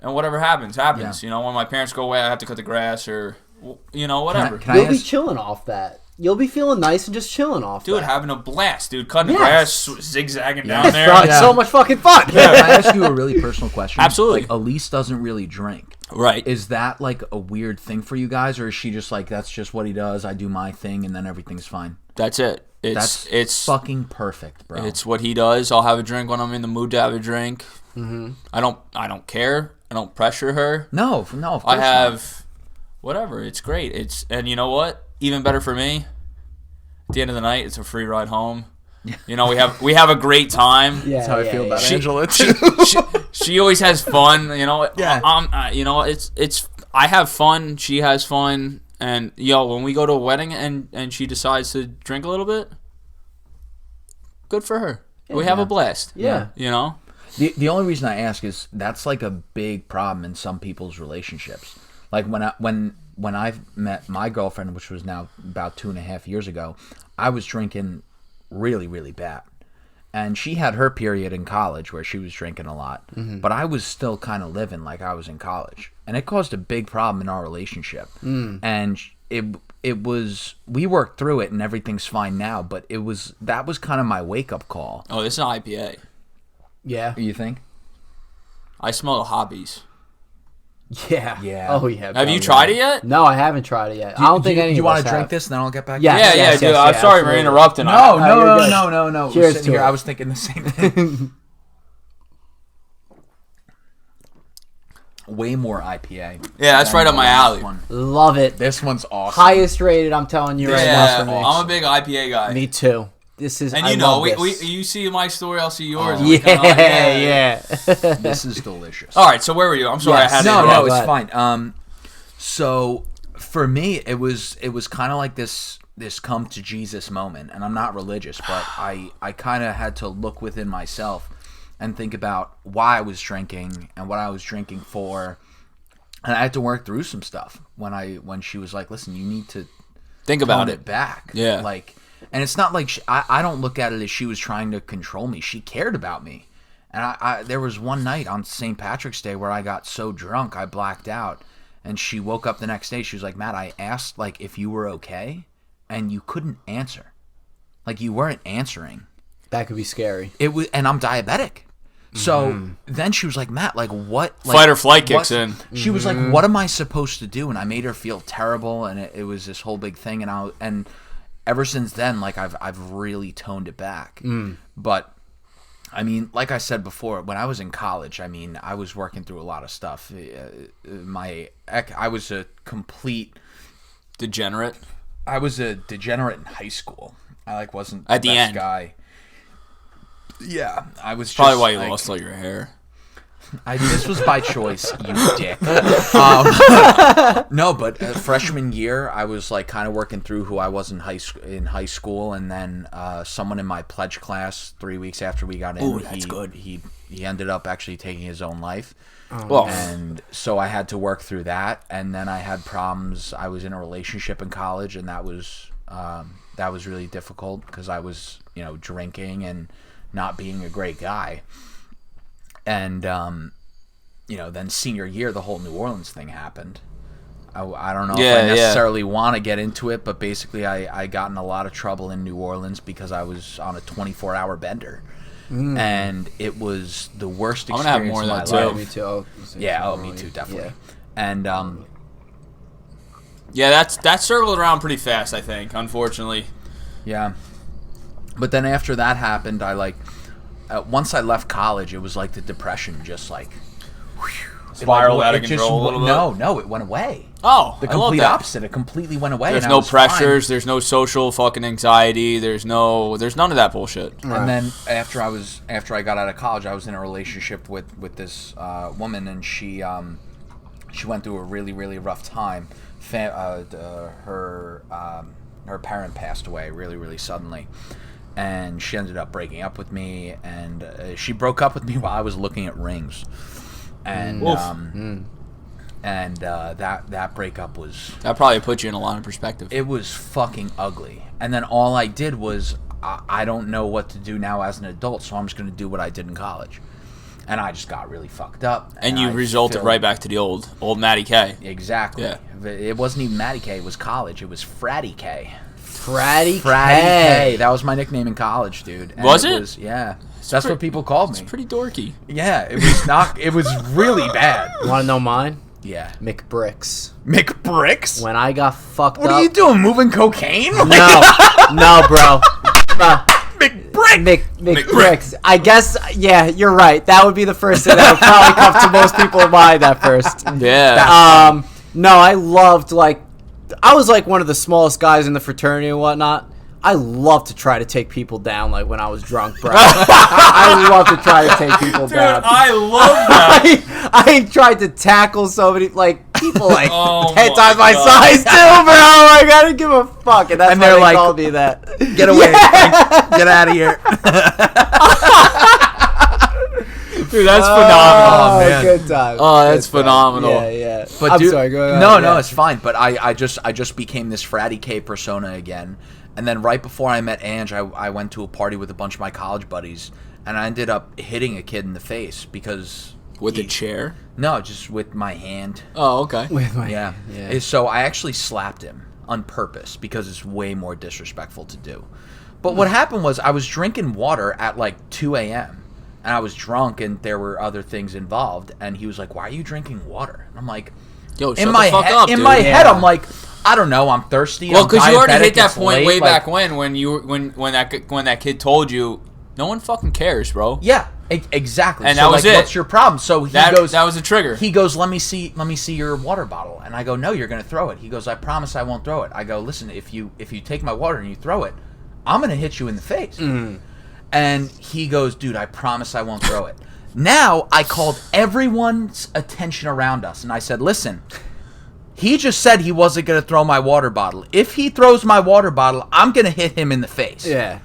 and whatever happens. Yeah. When my parents go away, I have to cut the grass or whatever. You'll be chilling off that. You'll be feeling nice and just chilling off dude, that. Having a blast, dude. Cutting the grass, zigzagging down there. It's so much fucking fun. Can I ask you a really personal question? Absolutely. Like, Elise doesn't really drink. Right. Is that, like, a weird thing for you guys, or is she just like, that's just what he does, I do my thing, and then everything's fine? That's it. It's fucking perfect, bro. It's what he does. I'll have a drink when I'm in the mood to have a drink. Mm-hmm. I don't care. I don't pressure her. No, of course I have whatever. It's great. And you know what? Even better for me. At the end of the night, it's a free ride home. We have a great time. That's how I feel about Angela too. She always has fun. Yeah. It's I have fun. She has fun. And when we go to a wedding and she decides to drink a little bit, good for her. Yeah, we have a blast. Yeah. The only reason I ask is that's like a big problem in some people's relationships. Like when I met my girlfriend, which was now about 2.5 years ago, I was drinking really, really bad. And she had her period in college where she was drinking a lot. Mm-hmm. But I was still kind of living like I was in college. And it caused a big problem in our relationship. And it was, we worked through it and everything's fine now. But that was kind of my wake-up call. Oh, this is an IPA. Yeah. You think? I smell the hobbies. Yeah. Yeah. Oh, yeah. Have you tried it yet? No, I haven't tried it yet. I don't think any of us you want to have. drink this and then I'll get back? Yeah, dude. I'm sorry for interrupting. No. Cheers to it. I was thinking the same thing. Way more IPA. Yeah, that's right up my alley. Love it. This one's awesome. Highest rated, I'm telling you right now. For me. I'm a big IPA guy. Me too. This is, and you see my story, I'll see yours. Yeah. This is delicious. All right, so where were you? I'm sorry, I had to interrupt. No, it's fine. So for me, it was kind of like this come to Jesus moment, and I'm not religious, but I kind of had to look within myself and think about why I was drinking and what I was drinking for, and I had to work through some stuff when she was like, "Listen, you need to think about it back." Yeah, like. And it's not like I don't look at it as she was trying to control me. She cared about me. And I there was one night on St. Patrick's Day where I got so drunk I blacked out. And she woke up the next day. She was like, Matt, I asked like if you were okay, and you couldn't answer. Like you weren't answering. That could be scary. It was, and I'm diabetic. So then she was like, Matt, like what? Like, fight or flight kicks in. She was like, what am I supposed to do? And I made her feel terrible, and it was this whole big thing. And ever since then, like I've really toned it back. But I mean, like I said before, when I was in college, I mean, I was working through a lot of stuff. I was a complete degenerate. I was a degenerate in high school. I wasn't at the best end guy. Yeah, I was probably why you lost all your hair. This was by choice, you dick. No, but freshman year, I was like kind of working through who I was in high school, and then someone in my pledge class 3 weeks after we got in, he ended up actually taking his own life. And so I had to work through that, and then I had problems. I was in a relationship in college, and that was really difficult because I was, drinking and not being a great guy. And, then senior year, the whole New Orleans thing happened. I don't know if I necessarily want to get into it, but basically I got in a lot of trouble in New Orleans because I was on a 24-hour bender. And it was the worst experience of my life. Me too. Me too, definitely. Yeah. And, that circled around pretty fast, I think, unfortunately. Yeah. But then after that happened, once I left college, it was like the depression just spiraled out of control a little bit. No, it went away. Oh, the complete opposite. It completely went away. There's no pressures. Fine. There's no social fucking anxiety. There's none of that bullshit. And then after I got out of college, I was in a relationship with this woman, and she went through a really, really rough time. Her parent passed away really, really suddenly. And she ended up breaking up with me, and she broke up with me while I was looking at rings, and that breakup was, that probably put you in a lot of perspective. It was fucking ugly. And then all I did was I don't know what to do now as an adult, so I'm just going to do what I did in college, and I just got really fucked up. And you resulted right back to the old Matty K. Exactly. Yeah. It wasn't even Matty K. It was college. It was Fratty K. Fratty K. That was my nickname in college, dude. And was it? Yeah. That's what people called me. It's pretty dorky. Yeah, it was not. It was really bad. Want to know mine? Yeah. McBricks. McBricks? When I got fucked up. What are you doing? Moving cocaine? No, bro. McBricks. I guess, yeah, you're right. That would be the first thing that would probably come to most people in mind at first. Yeah. No, I loved, I was one of the smallest guys in the fraternity and whatnot. I love to try to take people down when I was drunk, bro. I love to try to take people down. I love that. I tried to tackle so many people 10 oh times my size too, bro. I gotta give a fuck, and that's why they called me that. Get away, get out of here. Dude, that's phenomenal. Oh, man. Good time. Oh, that's phenomenal. Yeah. But I'm sorry, go ahead. No, it's fine. But I just became this Fratty K persona again. And then right before I met Ange, I went to a party with a bunch of my college buddies, and I ended up hitting a kid in the face because... With a chair? No, just with my hand. Oh, okay. With my hand. Yeah. So I actually slapped him on purpose because it's way more disrespectful to do. But what happened was I was drinking water at 2 a.m., and I was drunk, and there were other things involved, and he was like, "Why are you drinking water?" And I'm like... Yo, shut the fuck up, dude. In my head, I'm like... I don't know. I'm thirsty. Well, because you already hit that point way back when that kid told you, no one fucking cares, bro. Yeah, exactly. And that was it. What's your problem? So that was a trigger. He goes, let me see your water bottle, and I go, no, you're gonna throw it. He goes, I promise I won't throw it. I go, listen, if you take my water and you throw it, I'm gonna hit you in the face. And he goes, dude, I promise I won't throw it. Now I called everyone's attention around us, and I said, listen. He just said he wasn't going to throw my water bottle. If he throws my water bottle, I'm going to hit him in the face. Yeah.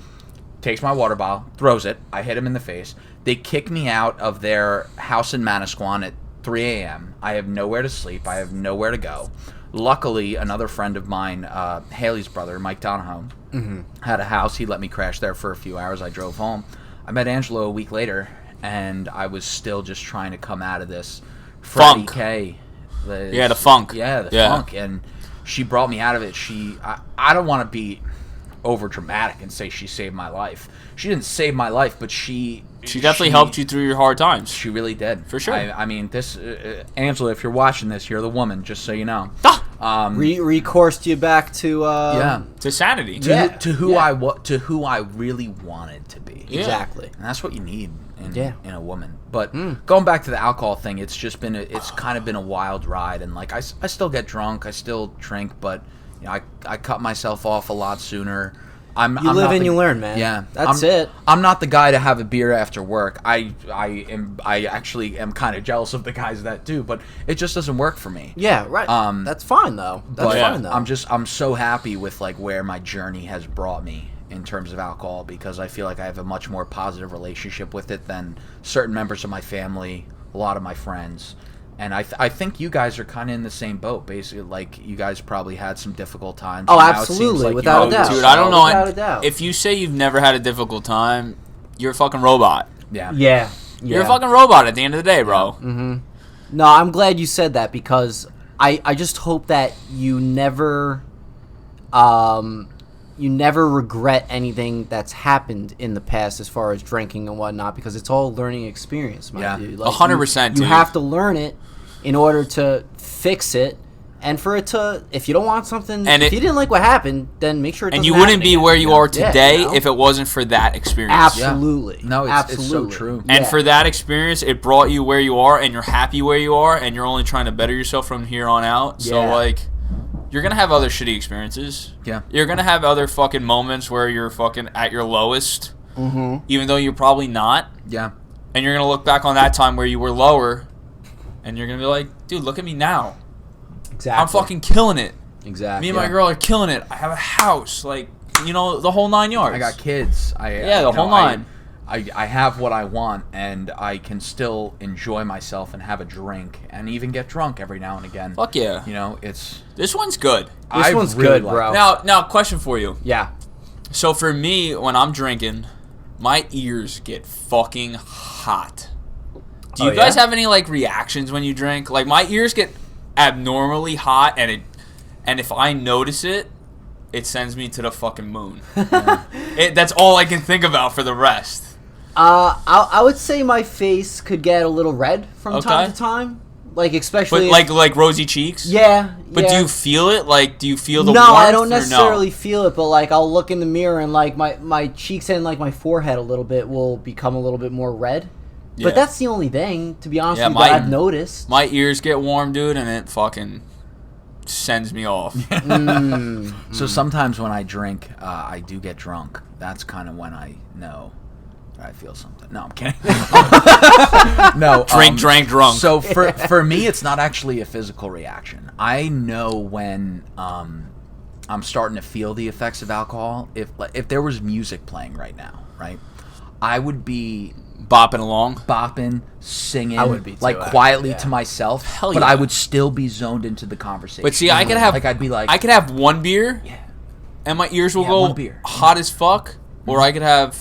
Takes my water bottle, throws it. I hit him in the face. They kick me out of their house in Manasquan at 3 a.m. I have nowhere to sleep. I have nowhere to go. Luckily, another friend of mine, Haley's brother, Mike Donahoe, had a house. He let me crash there for a few hours. I drove home. I met Angelo a week later, and I was still just trying to come out of this. Funk. K. The funk. Yeah, the funk. And she brought me out of it. I don't want to be over dramatic and say she saved my life. She didn't save my life, but she definitely helped you through your hard times. She really did. For sure. I mean, this Angela, if you're watching this, you're the woman, just so you know. Recoursed you back to to sanity. To who I really wanted to be. Yeah. Exactly. And that's what you need in a woman. But going back to the alcohol thing, it's just been it's kind of been a wild ride, and I still get drunk, I still drink, but I cut myself off a lot sooner, You live and you learn, man. Yeah, that's it. I'm not the guy to have a beer after work. I actually am kind of jealous of the guys that do, but it just doesn't work for me. Yeah, right. That's fine though. That's fine though. I'm so happy with like where my journey has brought me in terms of alcohol, because I feel like I have a much more positive relationship with it than certain members of my family, a lot of my friends. And I think you guys are kind of in the same boat, basically. Like, you guys probably had some difficult times. Oh, absolutely, like without a doubt. Dude, I don't know. Without a doubt. If you say you've never had a difficult time, you're a fucking robot. Yeah. You're a fucking robot at the end of the day, bro. Mm-hmm. No, I'm glad you said that, because I just hope that you never regret anything that's happened in the past as far as drinking and whatnot, because it's all a learning experience, my dude. Like, 100%, you have to learn it in order to fix it, and for it to, if you don't want something, if you didn't like what happened, then make sure it doesn't And you wouldn't be where you are today if it wasn't for that experience. Absolutely. Yeah. No, it's so true. And for that experience, it brought you where you are, and you're happy where you are, and you're only trying to better yourself from here on out. So, like, you're going to have other shitty experiences. Yeah. You're going to have other fucking moments where you're fucking at your lowest, even though you're probably not. Yeah. And you're going to look back on that time where you were lower, and you're going to be like, dude, look at me now. Exactly. I'm fucking killing it. Exactly. Me and my girl are killing it. I have a house. Like, you know, the whole 9 yards. I got kids. The whole nine. I have what I want, and I can still enjoy myself and have a drink and even get drunk every now and again. Fuck yeah. You know, This one's good. This one's good, bro. Now, question for you. Yeah. So for me, when I'm drinking, my ears get fucking hot. Do you guys have any, like, reactions when you drink? Like, my ears get abnormally hot, and if I notice it, it sends me to the fucking moon. That's all I can think about for the rest. I would say my face could get a little red from time to time. Like, especially... But, like rosy cheeks? Yeah. But do you feel it? Like, do you feel the warmth? No, I don't necessarily feel it, but, like, I'll look in the mirror and, like, my cheeks and, like, my forehead a little bit will become a little bit more red. Yeah. But that's the only thing, to be honest with you, that I've noticed. My ears get warm, dude, and it fucking sends me off. So sometimes when I drink, I do get drunk. That's kind of when I know I feel something. No, I'm kidding. No. Drank, drunk. So for me, it's not actually a physical reaction. I know when I'm starting to feel the effects of alcohol. If there was music playing right now, right, I would be bopping, singing, I would be too, like quietly to myself. Hell but yeah. I would still be zoned into the conversation. But see, I could have I'd be like, I could have one beer, and my ears will go hot as fuck, or I could have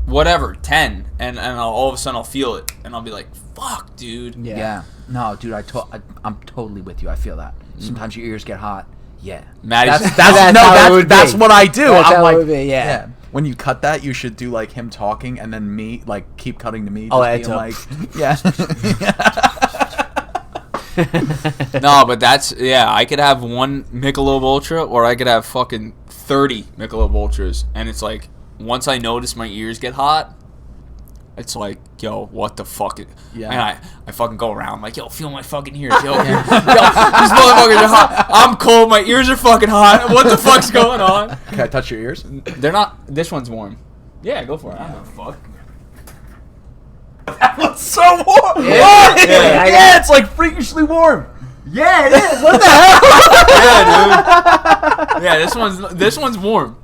whatever 10, and all of a sudden I'll feel it, and I'll be like, fuck, dude. Yeah. No, dude, I'm totally with you. I feel that. Sometimes your ears get hot. Yeah. That's what I do. That's I'm how like, it would be, yeah. When you cut that, you should do like him talking and then me, like, keep cutting to me. Just being like, yeah. No, but I could have one Michelob Ultra, or I could have fucking 30 Michelob Ultras, and it's like, once I notice my ears get hot, it's like, yo, what the fuck? Yeah. And I fucking go around like, yo, feel my fucking ears, yo. Yo, these motherfuckers are hot. I'm cold, my ears are fucking hot. What the fuck's going on? Can I touch your ears? They're not. This one's warm. Yeah, go for it. I don't give a fuck. That one's so warm. Yeah, it's like freakishly warm. Yeah, it is. What the hell? Yeah, dude. Yeah, this one's warm.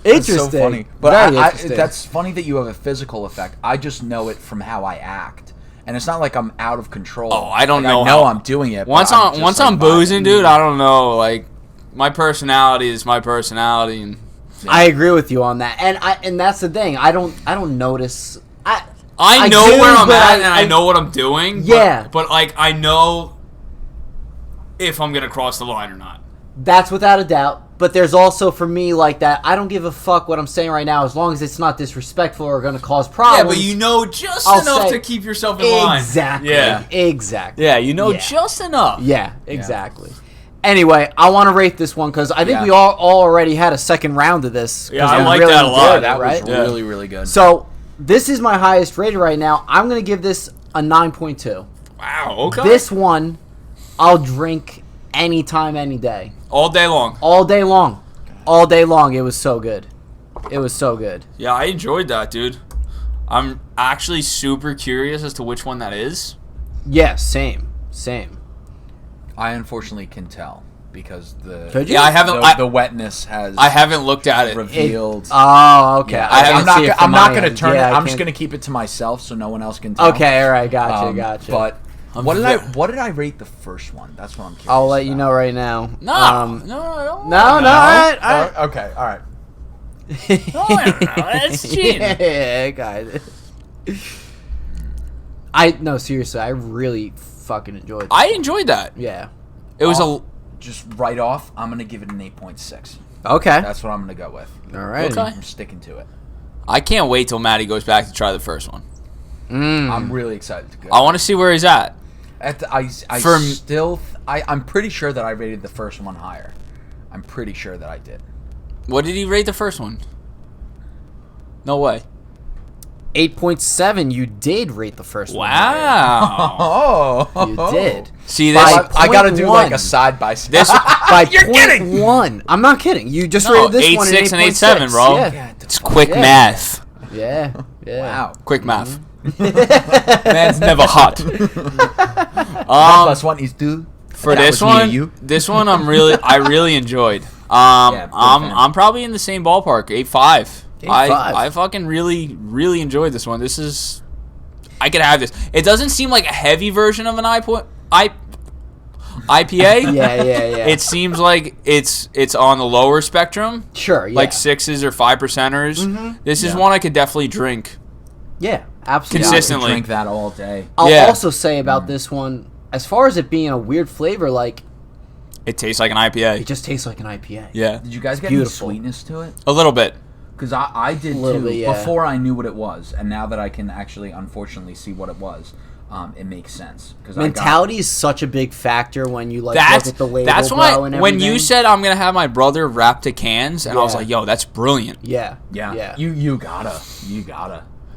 Interesting. That's so funny. But interesting. That's funny that you have a physical effect. I just know it from how I act. And it's not like I'm out of control. Oh, I don't know. I know I'm doing it. Once I'm boozing, dude, I don't know. Like, my personality is my personality, and I agree with you on that. And that's the thing. I don't notice. I know where I'm at, and I know what I'm doing. Yeah. But like, I know if I'm gonna cross the line or not. That's without a doubt. But there's also, for me, like that, I don't give a fuck what I'm saying right now as long as it's not disrespectful or going to cause problems. Yeah, but you know just enough to keep yourself in line. Exactly. Yeah. Exactly. Yeah, you know just enough. Yeah, exactly. Anyway, I want to rate this one because I think we all already had a second round of this. Yeah, I like that a lot. That was really, really good. So, this is my highest rated right now. I'm going to give this a 9.2. Wow, okay. This one, I'll drink anytime, any day. All day long. All day long. all day long. It was so good. It was so good. Yeah, I enjoyed that, dude. I'm actually super curious as to which one that is. Yeah, same. I unfortunately can tell because I haven't. The wetness has. I haven't looked at it. Revealed. Okay. Yeah, I'm not going to turn it. I'm just going to keep it to myself so no one else can tell. Okay, all right, gotcha. But what did I rate the first one? That's what I'm curious. I'll let you know right now. No. All right. Okay, all right. That's cheating. Yeah, guys. No, seriously, I really fucking enjoyed it. I enjoyed that. Yeah. It was just right off. I'm gonna give it an 8.6. Okay. That's what I'm gonna go with. All right. Okay. I'm sticking to it. I can't wait till Maddie goes back to try the first one. I'm really excited to go. I want to see where he's at. I'm pretty sure that I rated the first one higher. I'm pretty sure that I did. What did he rate the first one? No way. 8.7. You did rate the first one. Wow. You did. See this? I gotta do like a side by side. You're kidding. 1. I'm not kidding. You just rated this one 8.6 and 8.7, 8.7, bro. Yeah. It's quick math. Yeah. Wow. Quick math. Man's never hot. 1 is 2. For this one, I really enjoyed. I'm probably in the same ballpark. 8.5. I fucking really enjoyed this one. This is, I could have this. It doesn't seem like a heavy version of an IPA. Yeah. It seems like it's on the lower spectrum. Sure. Yeah. Like 6s or 5%ers. This is one I could definitely drink. Yeah, absolutely. Consistently. I could drink that all day. I'll also say about this one, as far as it being a weird flavor, like it tastes like an IPA. It just tastes like an IPA. Yeah. Did you guys get any sweetness to it? A little bit. Because I did too, before I knew what it was, and now that I can actually, unfortunately, see what it was, it makes sense. Mentality is such a big factor when you look at the label. That's why when you said I'm gonna have my brother wrap to cans, and I was like, "Yo, that's brilliant." Yeah. You gotta.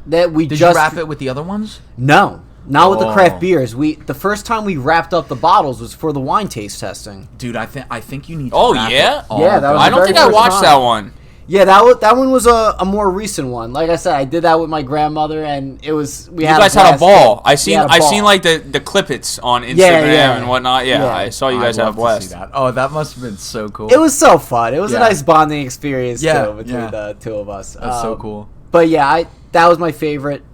Did you wrap it with the other ones? No. Not with the craft beers. The first time we wrapped up the bottles was for the wine taste testing. Dude, I think you need to wrap it. Yeah, that was I don't think I watched that one. Yeah, that one was a more recent one. Like I said, I did that with my grandmother, and it was you guys had a ball. I seen like the clippets on Instagram and whatnot. Yeah, I saw you guys have a blast. Oh, that must have been so cool. It was so fun. It was a nice bonding experience too between the two of us. That's so cool. But yeah, that was my favorite.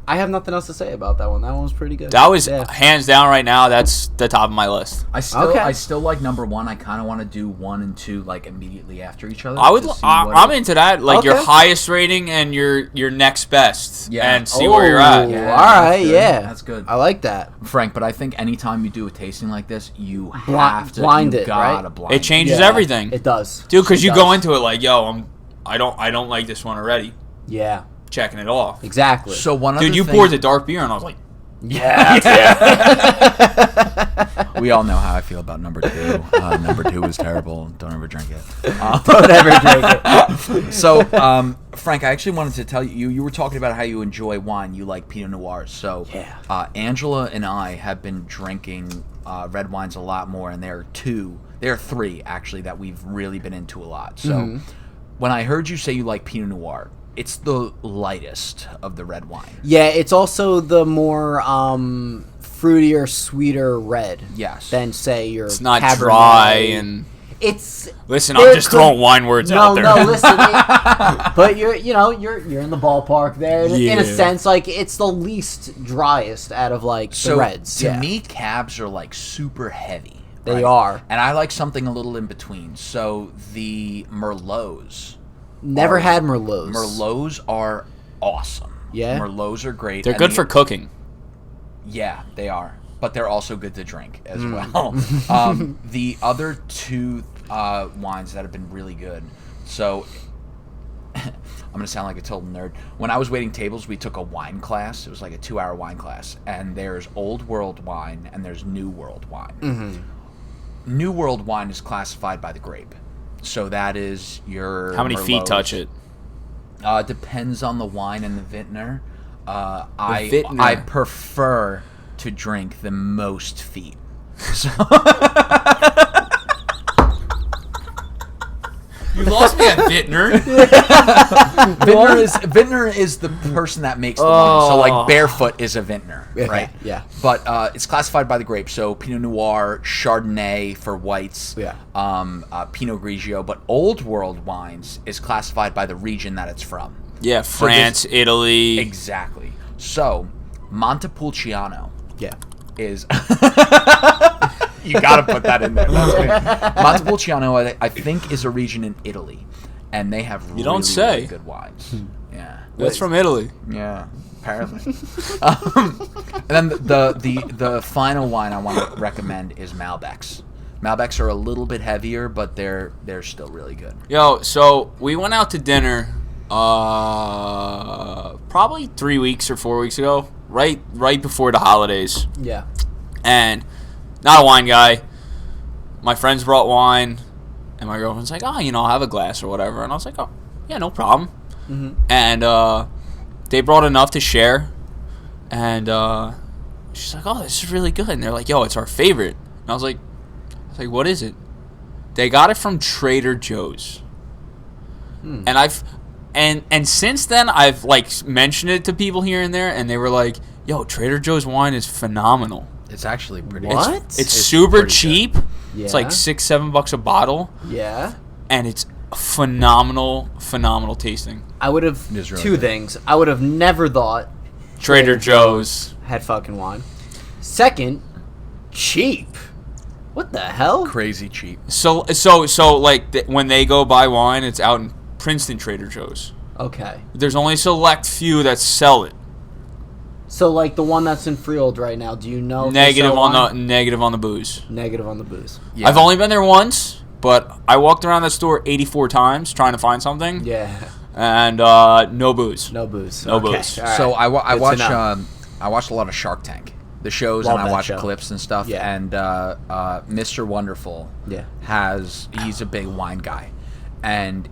I have nothing else to say about that one. That one was pretty good. That was hands down right now. That's the top of my list. I still like number 1. I kind of want to do 1 and 2 like immediately after each other. I'm into that. Like your highest rating and your next best. Yeah. And see where you're at. Yeah, all right. That's good. I like that, Frank. But I think anytime you do a tasting like this, you have to blind it. Right? It changes everything. It does, dude. Because you go into it like, yo, I don't like this one already. Yeah. Checking it off. Exactly. So you poured the dark beer, and I was like, yeah. We all know how I feel about number 2. Number 2 is terrible. Don't ever drink it. Don't ever drink it. So, Frank, I actually wanted to tell you, you were talking about how you enjoy wine. You like Pinot Noirs. So, Angela and I have been drinking red wines a lot more, and there are 3, actually, that we've really been into a lot. So, when I heard you say you like Pinot Noir, it's the lightest of the red wine. Yeah, it's also the more fruitier, sweeter red. Yes. Than say your. It's not Cabernet. dry and. It's. Listen, I'm just throwing wine words out there. No, listen. But you're in the ballpark there. In a sense, like it's the least driest out of like the reds. To me, cabs are like super heavy. They are, and I like something a little in between. So the Merlots. Never had Merlots. Merlots are awesome. Yeah. Merlots are great. They're good for cooking. Yeah, they are. But they're also good to drink as well. The other 2 wines that have been really good. So, I'm going to sound like a total nerd. When I was waiting tables, we took a wine class. It was like a 2-hour wine class. And there's Old World wine and there's New World wine. Mm-hmm. New World wine is classified by the grape. So that is your. How many Merlots. feet touch it? Depends on the wine and the vintner. I prefer to drink the most feet. So You lost me at Vintner. Vintner is the person that makes the wine. So like Barefoot is a vintner, right? Yeah. But it's classified by the grape. So Pinot Noir, Chardonnay for whites, Pinot Grigio. But Old World wines is classified by the region that it's from. Yeah, France, Italy. Exactly. So Montepulciano is... You gotta put that in there. Montepulciano, I think, is a region in Italy, and they have really good wines. Yeah, that's from Italy. Yeah, apparently. And then the final wine I want to recommend is Malbecs. Malbecs are a little bit heavier, but they're still really good. Yo, so we went out to dinner, probably 3 weeks or 4 weeks ago, right before the holidays. Yeah, and. Not a wine guy. My friends brought wine, and my girlfriend's like, "Oh, I'll have a glass or whatever." And I was like, "Oh, yeah, no problem." Mm-hmm. And they brought enough to share, and she's like, "Oh, this is really good." And they're like, "Yo, it's our favorite." And I was like, "What is it?" They got it from Trader Joe's, and and since then I've like mentioned it to people here and there, and they were like, "Yo, Trader Joe's wine is phenomenal." It's actually pretty. What? It's super cheap. Yeah. It's like $6-7 a bottle. Yeah. And it's phenomenal tasting. I would have two things. I would have never thought Trader Joe's had fucking wine. Second, cheap. What the hell? Crazy cheap. So like when they go buy wine, it's out in Princeton Trader Joe's. Okay. There's only a select few that sell it. So, like the one that's in Freehold right now, do you know? Negative on the booze. Negative on the booze. Yeah. I've only been there once, but I walked around that store 84 times trying to find something. Yeah. And no booze. No booze. No booze. Right. So I watch a lot of Shark Tank, the shows, and I watch clips and stuff. Yeah. And Mr. Wonderful he's a big wine guy, and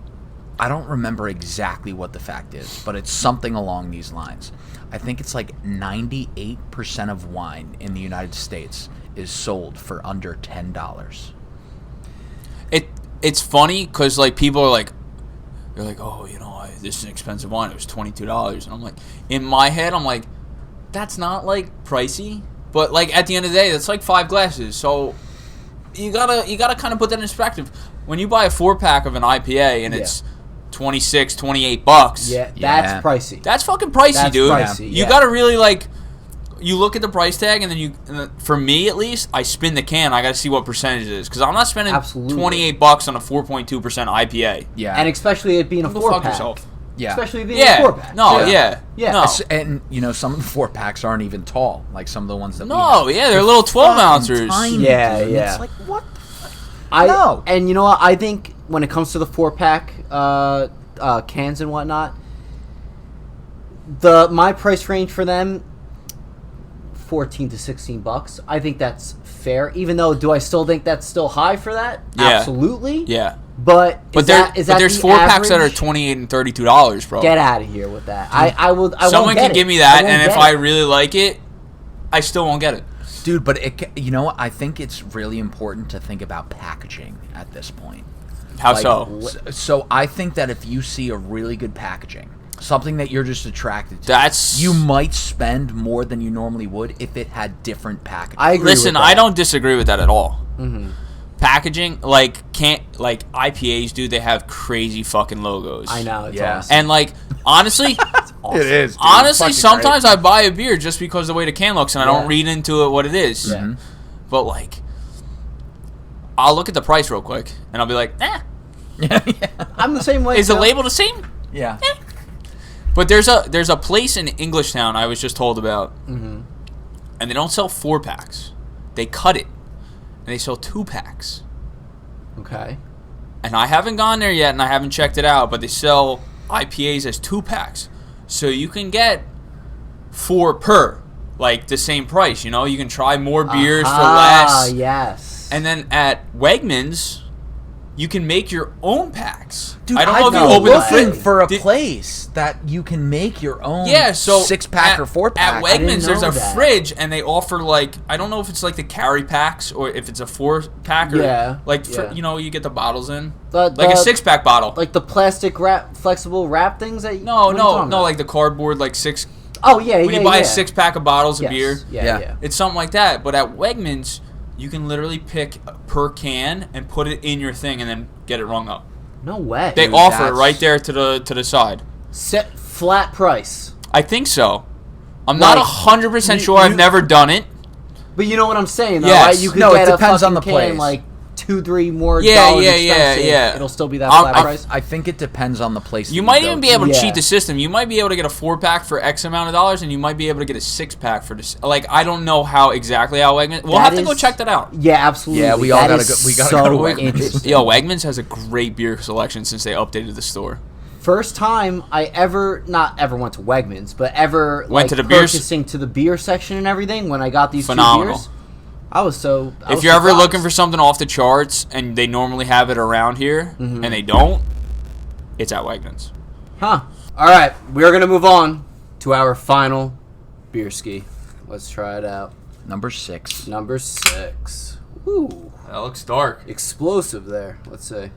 I don't remember exactly what the fact is, but it's something along these lines. I think it's like 98% of wine in the United States is sold for under $10. It's funny because like people are like, they're like, "Oh, this is an expensive wine. It was $22," and I'm like, in my head, I'm like, that's not like pricey, but like at the end of the day, that's like 5 glasses. So you gotta kind of put that in perspective. When you buy a 4-pack of an IPA and it's $26, $28. Yeah, that's pricey. That's fucking pricey, dude. Pricey, you gotta really like. You look at the price tag, and then for me at least, I spin the can. I gotta see what percentage it is, because I'm not spending $28 on a 4.2% IPA. Yeah, and especially it being a 4-pack. Yourself. Yeah, especially being a 4-pack. No, yeah. No. And some of the 4-packs aren't even tall, like some of the ones that. They're little 12-ounces. Tiny, yeah. It's like what? And you know what? I think when it comes to the 4-pack cans and whatnot, my price range for them, $14 to $16. I think that's fair. Even though, do I still think that's still high for that? Yeah. Absolutely. Yeah. But there's 4-packs that are $28 and $32, bro. Get out of here with that. I will. Someone can give me that, and if I really like it, I still won't get it. Dude, but what? I think it's really important to think about packaging at this point. How so? So I think that if you see a really good packaging, something that you're just attracted to, you might spend more than you normally would if it had different packaging. I agree. Listen, I don't disagree with that at all. Mm-hmm. Packaging, like IPAs, dude, they have crazy fucking logos. I know, it's awesome. And like, honestly, awesome. It is. Dude. Honestly, sometimes I buy a beer just because of the way the can looks, and I don't read into it what it is. Yeah. But like, I'll look at the price real quick, and I'll be like, Yeah. I'm the same way. Is the label the same? Yeah. But there's a place in Englishtown I was just told about, and they don't sell 4-packs. They cut it, and they sell 2-packs. Okay. And I haven't gone there yet, and I haven't checked it out, but they sell IPAs as 2-packs. So you can get 4 per, like the same price, you can try more beers for less. Yes. And then at Wegmans, you can make your own packs. Dude, I don't know if you I'm open the looking fridge for a place that you can make your own 6-pack or 4-pack. At Wegmans, there's a fridge, and they offer, like, I don't know if it's like the carry packs or if it's a 4-pack or you get the bottles in. Like a 6-pack bottle. Like the plastic flexible wrap things that No, like the cardboard, like 6. Oh, yeah, when you buy a 6-pack of bottles of beer. Yeah. It's something like that. But at Wegmans, you can literally pick per can and put it in your thing and then get it rung up. No way. They offer it right there to the side. Set flat price. I think so. I'm not 100% sure. I've never done it. But you know what I'm saying, though, yes. right? You could it depends on the place. Like $2-3 more dollars expensive. It'll still be that flat price. I think it depends on the place. You might even be able to cheat the system. You might be able to get a 4-pack for X amount of dollars, and you might be able to get a 6-pack for this. Like, I don't know how Wegmans. We'll have to go check that out. Yeah, absolutely. Yeah, we all gotta go. We gotta go to Wegmans. Yo, Wegmans has a great beer selection since they updated the store. First time I not ever went to Wegmans, but went to the purchasing to the beer section and everything when I got these 2 beers. If you're ever looking for something off the charts and they normally have it around here and they don't, it's at Wegmans. Huh. All right, we're going to move on to our final beer ski. Let's try it out. Number 6. Ooh. That looks dark. Explosive there. Let's see.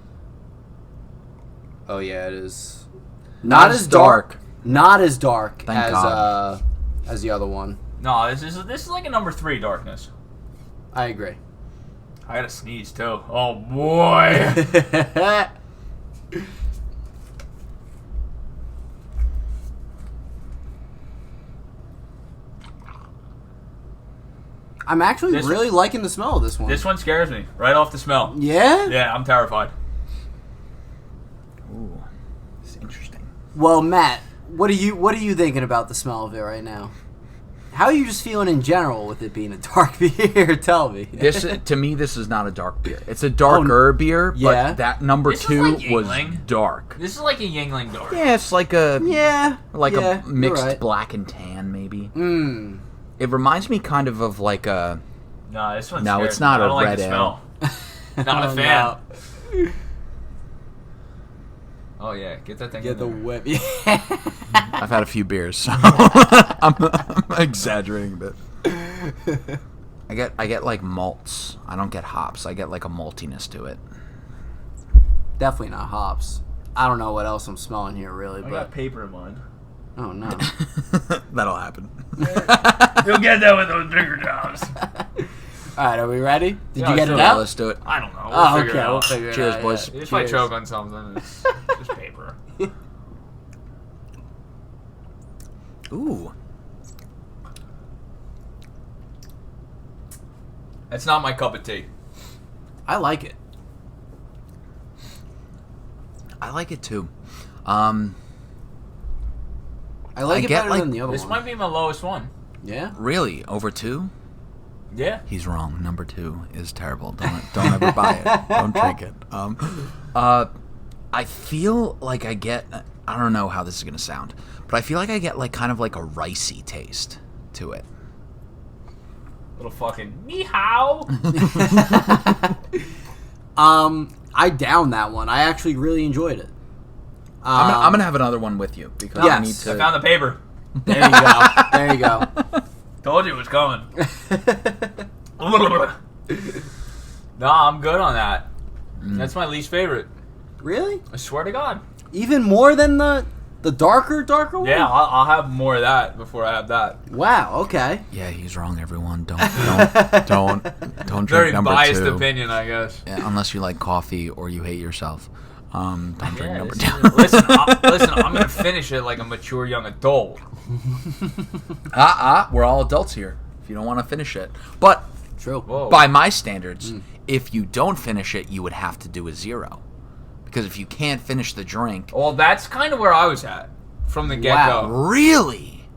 Oh, yeah, it is. Not as dark. Not as dark as the other one. No, this is like a number 3 darkness. I agree. I gotta sneeze too. Oh boy. I'm actually really liking the smell of this one. This one scares me right off the smell. Yeah? Yeah, I'm terrified. Ooh, it's interesting. Well, Matt, what are you thinking about the smell of it right now? How are you just feeling in general with it being a dark beer? Tell me. To me, this is not a dark beer. It's a darker beer, but that number 2 was dark. This is like a Yingling dark. Yeah, it's like a a mixed black and tan, maybe. Mm. It reminds me kind of like a. No, this one's No, it's not a red ale. Not a fan. No. Oh yeah, get that thing. Get the whip. I've had a few beers, so I'm exaggerating a bit. I get like malts. I don't get hops. I get like a maltiness to it. Definitely not hops. I don't know what else I'm smelling here, really. I got paper in mine. Oh no. That'll happen. You'll get that with those bigger jobs. All right, are we ready? Did you get it out? Let's do it. I don't know. We'll figure it out. Cheers, boys. If I choke on something, it's just paper. Ooh. It's not my cup of tea. I like it. I like it too. I like it better than the other one. This might be my lowest one. Yeah? Really? Over 2? Yeah. He's wrong. Number 2 is terrible. Don't ever buy it. Don't drink it. I feel like I get. I don't know how this is gonna sound, but I feel like I get like kind of like a ricey taste to it. Little fucking ni hao. I downed that one. I actually really enjoyed it. I'm gonna have another one with you because I need to. I found the paper. There you go. There you go. Told you it was coming. Nah, I'm good on that. That's my least favorite. Really? I swear to God. Even more than the darker one? Yeah, I'll have more of that before I have that. Wow. Okay. Yeah, he's wrong. Everyone, don't drink Very number 2. biased opinion, I guess. Yeah, unless you like coffee or you hate yourself. Don't drink number 2. Listen, I'm gonna finish it like a mature young adult. We're all adults here. If you don't want to finish it, but true. Whoa. By my standards, if you don't finish it, you would have to do a 0. Because if you can't finish the drink... Well, that's kind of where I was at from the get-go. Wow, really?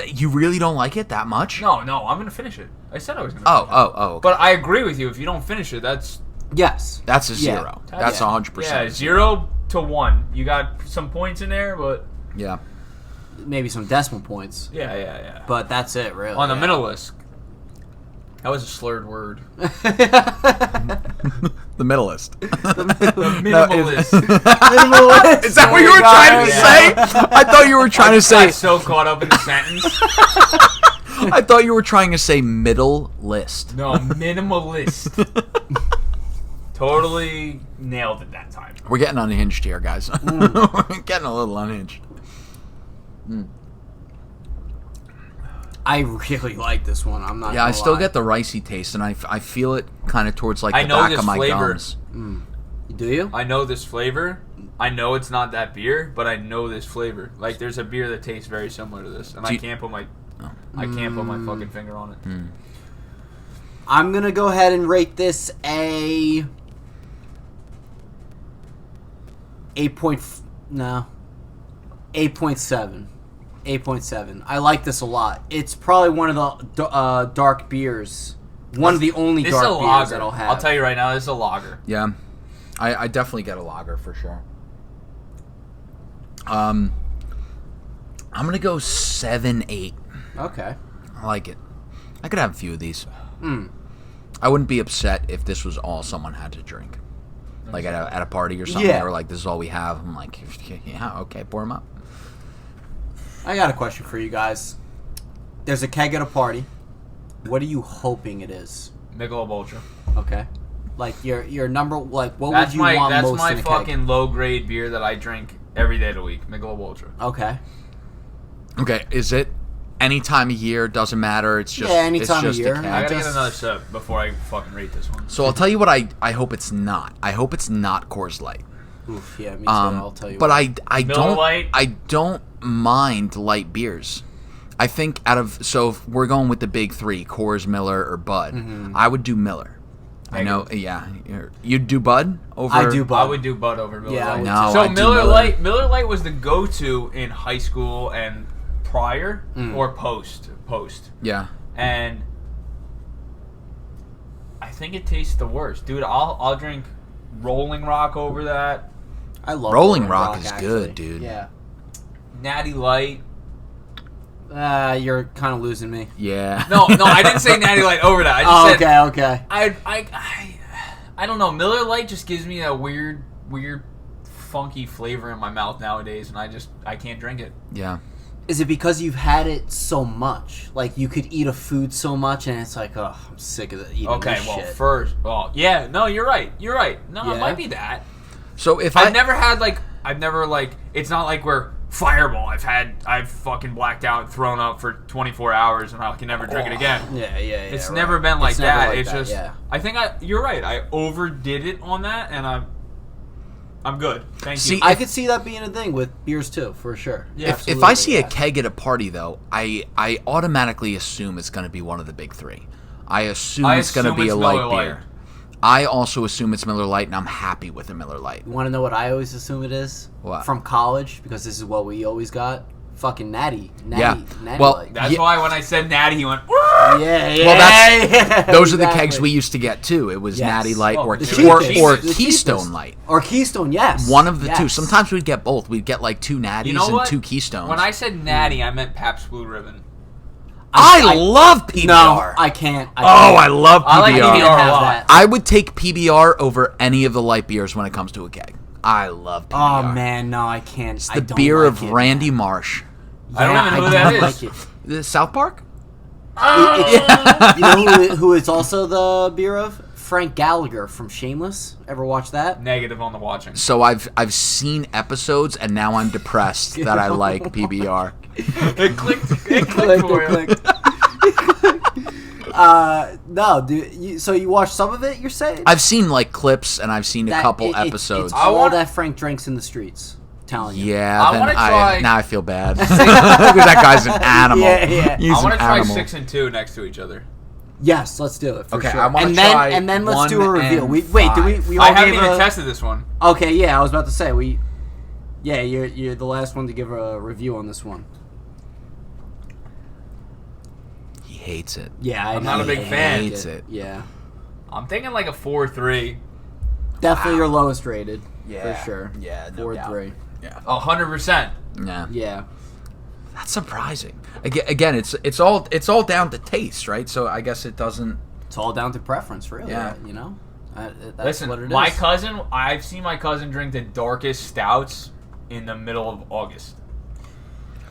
You really don't like it that much? No, I'm going to finish it. I said I was going to finish it. Okay. But I agree with you. If you don't finish it, that's... Yes. That's a 0. That's 100%. Yeah, 0 to 1. You got some points in there, but... Yeah. Maybe some decimal points. Yeah. But that's it, really. On the middle list. That was a slurred word. The middleist. The minimalist. Minimalist. Is that what you were trying to say? I thought you were trying to say. I got so caught up in the sentence. I thought you were trying to say middle list. No, minimalist. Totally nailed it that time. We're getting unhinged here, guys. We're getting a little unhinged. I really like this one. I'm not. Yeah, I still lie. get the ricey taste, and I feel it kind of towards like the back of my gums. Do you? I know this flavor. I know it's not that beer, but I know this flavor. Like, there's a beer that tastes very similar to this, and I can't put my fucking finger on it. I'm gonna go ahead and rate this a 8.7. 8.7. I like this a lot. It's probably one of the dark beers. One of the only dark beers that I'll have. I'll tell you right now, this is a lager. Yeah, I definitely get a lager for sure. I'm gonna go 7-8. Okay. I like it. I could have a few of these. I wouldn't be upset if this was all someone had to drink, like at a party or something. Yeah. Or like, this is all we have. I'm like, yeah, okay, pour them up. I got a question for you guys. There's a keg at a party. What are you hoping it is? Michelob Ultra. Okay. Like your number, like what would you want that's most my in a fucking keg? low grade beer that I drink every day of the week. Michelob Ultra. Okay. Okay, is it any time of year? Doesn't matter. It's just any time of a year. keg. I gotta get another sip before I fucking rate this one. So I'll tell you what I hope it's not. I hope it's not Coors Light. Oof, yeah, me too. I'll tell you. But what. I Miller don't Lite? I don't mind light beers. I think if we're going with the big three, Coors, Miller, or Bud, I would do Miller. I know, yeah. You'd do Bud over. I do Bud. I would do Bud over Miller Yeah, Lite. No, So I'd do Miller Miller. Lite was the go-to in high school and prior or post. Yeah. And I think it tastes the worst, dude. I'll drink Rolling Rock over that. I love Rolling Rock is actually. good, dude. Yeah. Natty Light. You're kind of losing me. Yeah. No, I didn't say Natty Light over that. I just said okay. I don't know. Miller Lite just gives me a weird, funky flavor in my mouth nowadays, and I can't drink it. Yeah. Is it because you've had it so much? Like, you could eat a food so much, and it's like, oh, I'm sick of eating this shit. Yeah, no, you're right. No, Yeah. it might be that. So if I've never it's not like we're Fireball. I've fucking blacked out and thrown up for 24 hours, and I can never drink it again. Yeah. It's right. never been like It's never that. like It's that, just, yeah. I think you're right. I overdid it on that, and I'm good. Thank you. I could see that being a thing with beers too, for sure. Yeah. if I see a keg at a party, though, I automatically assume it's going to be one of the big three. I assume it's going to be a light Miller beer. Lite. I also assume it's Miller Lite, and I'm happy with a Miller Lite. You want to know what I always assume it is? What? From college, because this is what we always got. Fucking Natty Yeah. Natty Well, Light. That's why when I said Natty, he went, Yeah. Well, those are the exactly. kegs we used to get too. It was Yes. Natty Light Oh, or the cheapest. Keystone Light. Or Keystone, yes. One of the Yes. two. Sometimes we'd get both. We'd get like two Natties You know what? and two Keystones. when I said Natty, I meant Pabst Blue Ribbon. I love PBR. No, I can't. I love PBR. I like I PBR can't a have lot. that. I would take PBR over any of the light beers when it comes to a keg. I love PBR. Oh man, no, I can't. It's I the don't beer like of it. Randy Marsh. I don't even know who that is. Like it. The South Park? You know who is also the beer of? Frank Gallagher from Shameless. Ever watch that? Negative on the watching. So I've seen episodes and now I'm depressed that I like PBR. It clicked for you. No, dude. So you watched some of it? You're saying? I've seen like clips and I've seen a couple episodes. It's all that Frank drinks in the streets. I'm telling you. Yeah, I then wanna try- now I feel bad because that guy's an animal. Yeah. He's I want an to try animal. 6 and 2 next to each other. Yes, let's do it for Okay, sure. I wanna and try then let's do a 1 review. and Wait, do we 5. all I haven't gave even tested this one. Okay, yeah, I was about to say Yeah, you're the last one to give a review on this one. He hates it. Yeah, I'm not a big fan. Hates it. Yeah, I'm thinking like a 4-3. definitely your lowest rated. Yeah. For sure. Yeah, no doubt. 4-3. Yeah. 100%. Yeah. Yeah. That's surprising. Again, it's all down to taste, right? So I guess it doesn't. It's all down to preference, really. Yeah. You know? That's Listen, what it is. my cousin, I've seen my cousin drink the darkest stouts in the middle of August.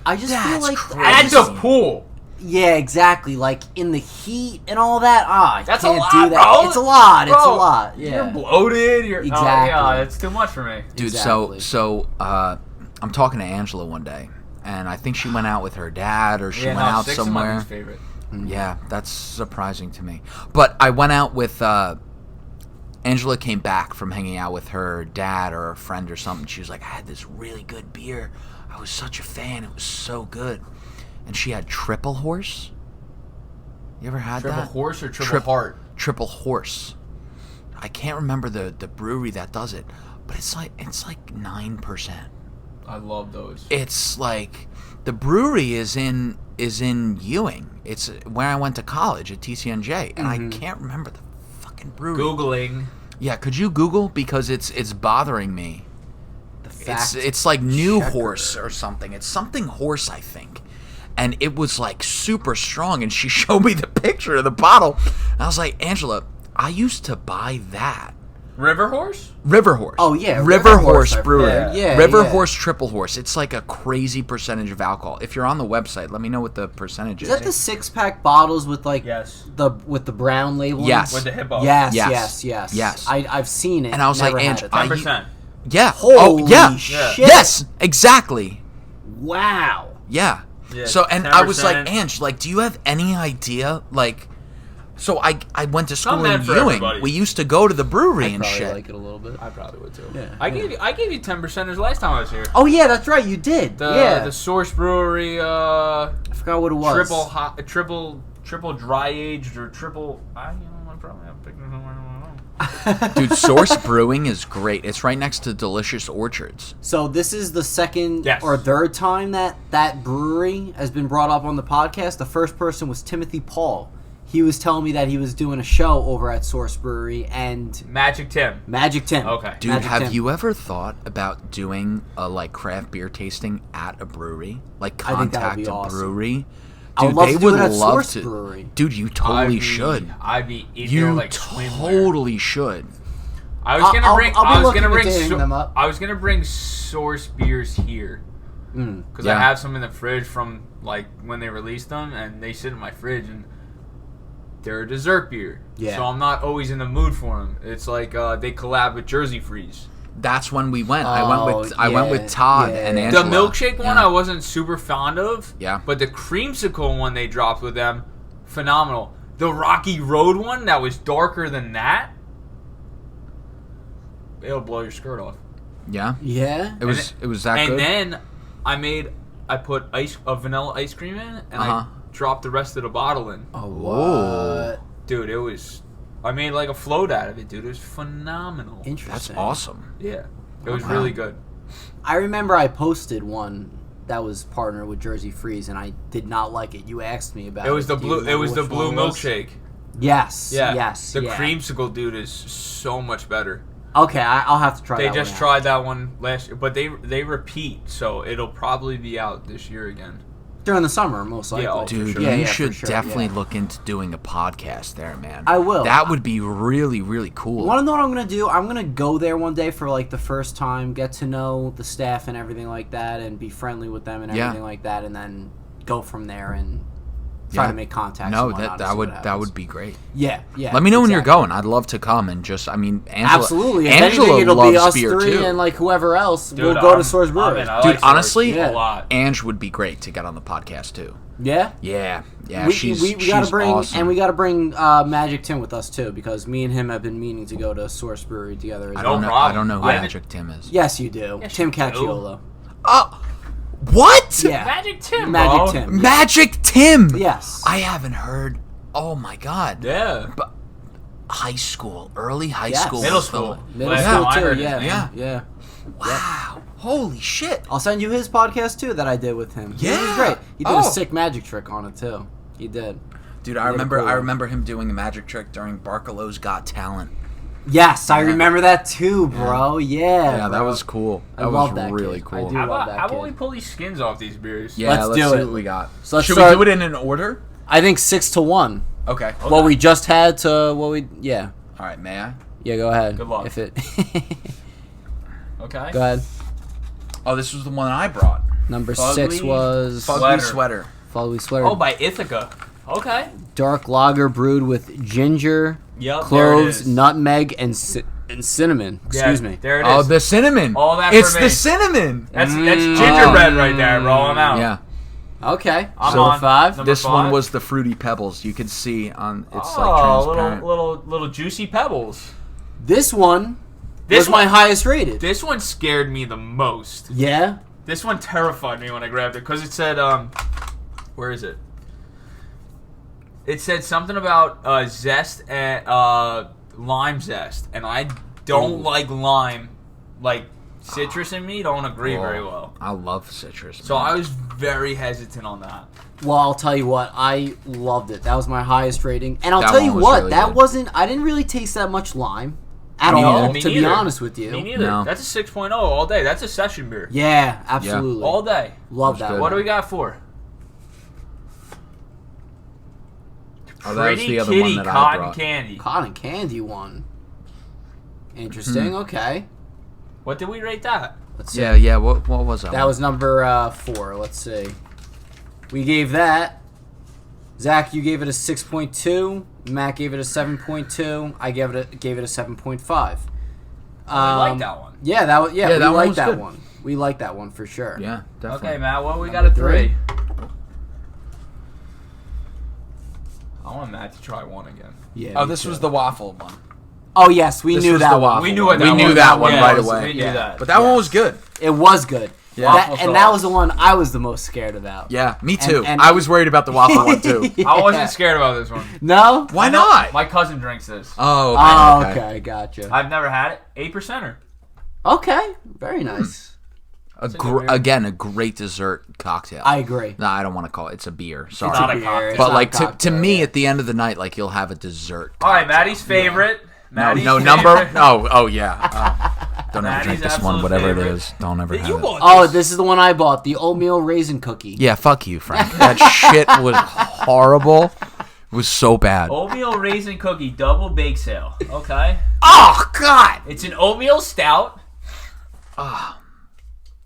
I just feel like... At the pool. Yeah, exactly. Like, in the heat and all that, I That's can't a lot, do that. bro. It's a lot. Bro, It's a lot. Yeah. You're bloated. Exactly. Yeah, it's too much for me. Dude, Exactly. so I'm talking to Angela one day, and I think she went out with her dad, or she went out Six somewhere. Is my favorite. Yeah, that's surprising to me. But I went out with Angela came back from hanging out with her dad or a friend or something. She was like, I had this really good beer. I was such a fan. It was so good. And she had Triple Horse. You ever had Triple that? Horse or Triple Heart? Triple Horse. I can't remember the brewery that does it, but it's like 9%. I love those. It's like the brewery is in Ewing. It's where I went to college at TCNJ, and I can't remember the fucking brewery. Googling. Yeah, could you Google, because it's bothering me. It's like New Horse or something. It's something horse, I think. And it was like super strong, and she showed me the picture of the bottle. And I was like, Angela, I used to buy that. River Horse? River Horse. Oh, yeah. River Horse I've Brewery. heard. Yeah, River yeah. Horse Triple Horse. It's like a crazy percentage of alcohol. If you're on the website, let me know what the percentage is. Is that the 6-pack bottles with like Yes. with the brown label? Yes. With the hippo. Yes. I've seen it. And I was never like, had Ange, it. 10%. Yeah. Holy yeah. shit. Yes, exactly. Wow. Yeah. Yeah, So, and I was like, 10%. Ange, like, do you have any idea, like... So I went to school Not in meant for Ewing. everybody. We used to go to the brewery I and probably shit. like it a little bit. I probably would too. Yeah. I gave you 10%ers last time I was here. Oh yeah, that's right. You did. The Source Brewery. I forgot what it was. Triple dry aged or triple. I probably have pictures somewhere. I don't know. Dude, Source Brewing is great. It's right next to Delicious Orchards. So this is the second Yes. or third time that brewery has been brought up on the podcast. The first person was Timothy Paul. He was telling me that he was doing a show over at Source Brewery and Magic Tim. Okay. Dude, Magic have Tim. you ever thought about doing a like craft beer tasting at a brewery? Like I think that would contact be a awesome. brewery? I would Dude, love they to do would it at love Source to. Brewery. Dude, you totally should. I'd be in there You like swimwear. totally should. I was gonna bring. I'll be I was looking gonna at bring. dating them up. I was gonna bring Source beers here because I Yeah. have some in the fridge from like when they released them, and they sit in my fridge, and they're a dessert beer. Yeah. So I'm not always in the mood for them. It's like they collab with Jersey Freeze. That's when we went. I Oh, went with Todd yeah. and The Angela. The milkshake one Yeah. I wasn't super fond of. Yeah. But the creamsicle one they dropped with them, phenomenal. The Rocky Road one that was darker than that, it'll blow your skirt off. Yeah. Yeah. It was that And good. then I put vanilla ice cream in, and I dropped the rest of the bottle in. Oh, Whoa. what? Dude, I made like a float out of it, dude. It was phenomenal. That's Interesting. awesome. Yeah. It was Wow. really good. I remember I posted one that was partnered with Jersey Freeze, and I did not like it. You asked me about it. It was the Do you blue. It remember was the which blue one it was? milkshake. Yes. Yeah. Yes. The yeah. creamsicle, dude, is so much better. Okay, I'll have to try. They that just one out. tried that one last year, but they repeat, so it'll probably be out this year again. during the summer, most likely. Yeah, oh, Dude, sure. Yeah, you yeah, should for sure, definitely yeah. look into doing a podcast there, man. I will. That would be really, really cool. Want to know what I'm gonna do? I'm gonna go there one day for like the first time, get to know the staff and everything like that, and be friendly with them and Yeah. everything like that, and then go from there and try to make contacts. No, and whatnot and see what that happens. would be great. Yeah, yeah. Let me know when you're exactly. going. I'd love to come and just. I mean, Angela. Absolutely. If Angela anything, it'll loves be us beer three too. and like whoever else. Dude, we'll go to Source I'm Brewery. in. I Dude, like Source honestly, a lot. Ange would be great to get on the podcast too. Yeah. Yeah, yeah. we she's gotta bring awesome. and we gotta bring Magic Tim with us too, because me and him have been meaning to go to Source Brewery together. As I well. don't know. problem. I don't know who I haven't- Magic Tim is. Yes, you do. Yes, Tim you do. Cacciolo. Oh, what? Yeah. Magic Tim, Magic bro. Tim. Magic Tim. Yes. I haven't heard. Oh my god. Yeah. But high school, early high Yes. school, Middle was the- school. Middle Last school time I too. heard his Yeah. name. Yeah. Wow. Holy shit. I'll send you his podcast too that I did with him. He was Yeah. great. He did Oh. a sick magic trick on it too. He did. Dude, I Yeah, remember cool. I remember him doing a magic trick during Barcalo's Got Talent. Yes, I Yeah. remember that too, bro. Yeah. Yeah, that bro. was cool. I That love was that really kid. cool. I do. How love about that how about kid. we pull these skins off these beers? Yeah, Let's let's do see it. what we got. So let's Should start- we do it in an order? I think 6-1. Okay. What we just had to what we yeah. All right, may I? Yeah, go ahead. Good luck. If it Okay. Go ahead. Oh, this was the one I brought. Number 6 was Fugly Sweater. Fugly Sweater. Oh, by Ithaca. Okay. Dark lager brewed with ginger, Yep. cloves, there it is. nutmeg, and cinnamon. Excuse me. There it is. Oh, the cinnamon. All that It's for me. the cinnamon. That's gingerbread right there, bro. I'm out. Yeah. Okay. I'm so on. 5. Number This 5? one was the Fruity Pebbles. You could see on it's like Oh, transparent. little juicy pebbles. This one This was my one- highest rated. This one scared me the most. Yeah. This one terrified me when I grabbed it because it said, where is it? It said something about zest and lime zest, and I don't like lime, like citrus in me. Don't agree very well. I love citrus. So man. I was very hesitant on that. Well, I'll tell you what, I loved it. That was my highest rating. And I'll That tell you one was what, really that good. wasn't, I didn't really taste that much lime at Me all, neither. to be honest with you. Me neither. No. That's a 6.0 all day. That's a session beer. Yeah, absolutely. All day. Love That's that good. What one. do we got for? Oh, that was Pretty the other Kitty one that I Cotton brought. Candy. Cotton candy one. Interesting, okay. What did we rate that? Let's see. Yeah. What was that? That one? was number 4. Let's see. We gave that. Zach, you gave it a 6.2. Matt gave it a 7.2. I gave it a 7.5. I like that one. Yeah, that was Yeah, we that one like was that good. one. We like that one for sure. Yeah, definitely. Okay, Matt, what we got Number at 3? 3. I want Matt to try one again. Yeah. Oh, me this too. was the waffle one. Oh yes, we This knew was that the one. waffle We knew one. what that We knew was. that one Yeah, right it was- away. we knew that. But that one was good. It was good. Yeah. That- Waffle and that sauce. was the one I was the most scared about. Yeah, me too. and- I was worried about the waffle one too. I Yeah. wasn't scared about this one. No? Why not? My cousin drinks this. Oh, okay. Oh, okay, gotcha. I've never had it. 8%er. Okay, very nice. Again, a great dessert cocktail. I agree. No, I don't want to call it. It's a beer. Sorry. not a beer. cocktail. It's but not like a to cocktail, me, yeah. at the end of the night, like you'll have a dessert. All right, cocktail. Maddie's favorite. Maddie's No, favorite. number. Oh yeah. Don't ever Maddie's drink this one, absolute whatever favorite. it is. Don't ever have You it. bought Oh, this is the one I bought, the oatmeal raisin cookie. Yeah, fuck you, Frank. That shit was horrible. It was so bad. Oatmeal raisin cookie double bake sale. Okay. Oh God, It's an oatmeal stout.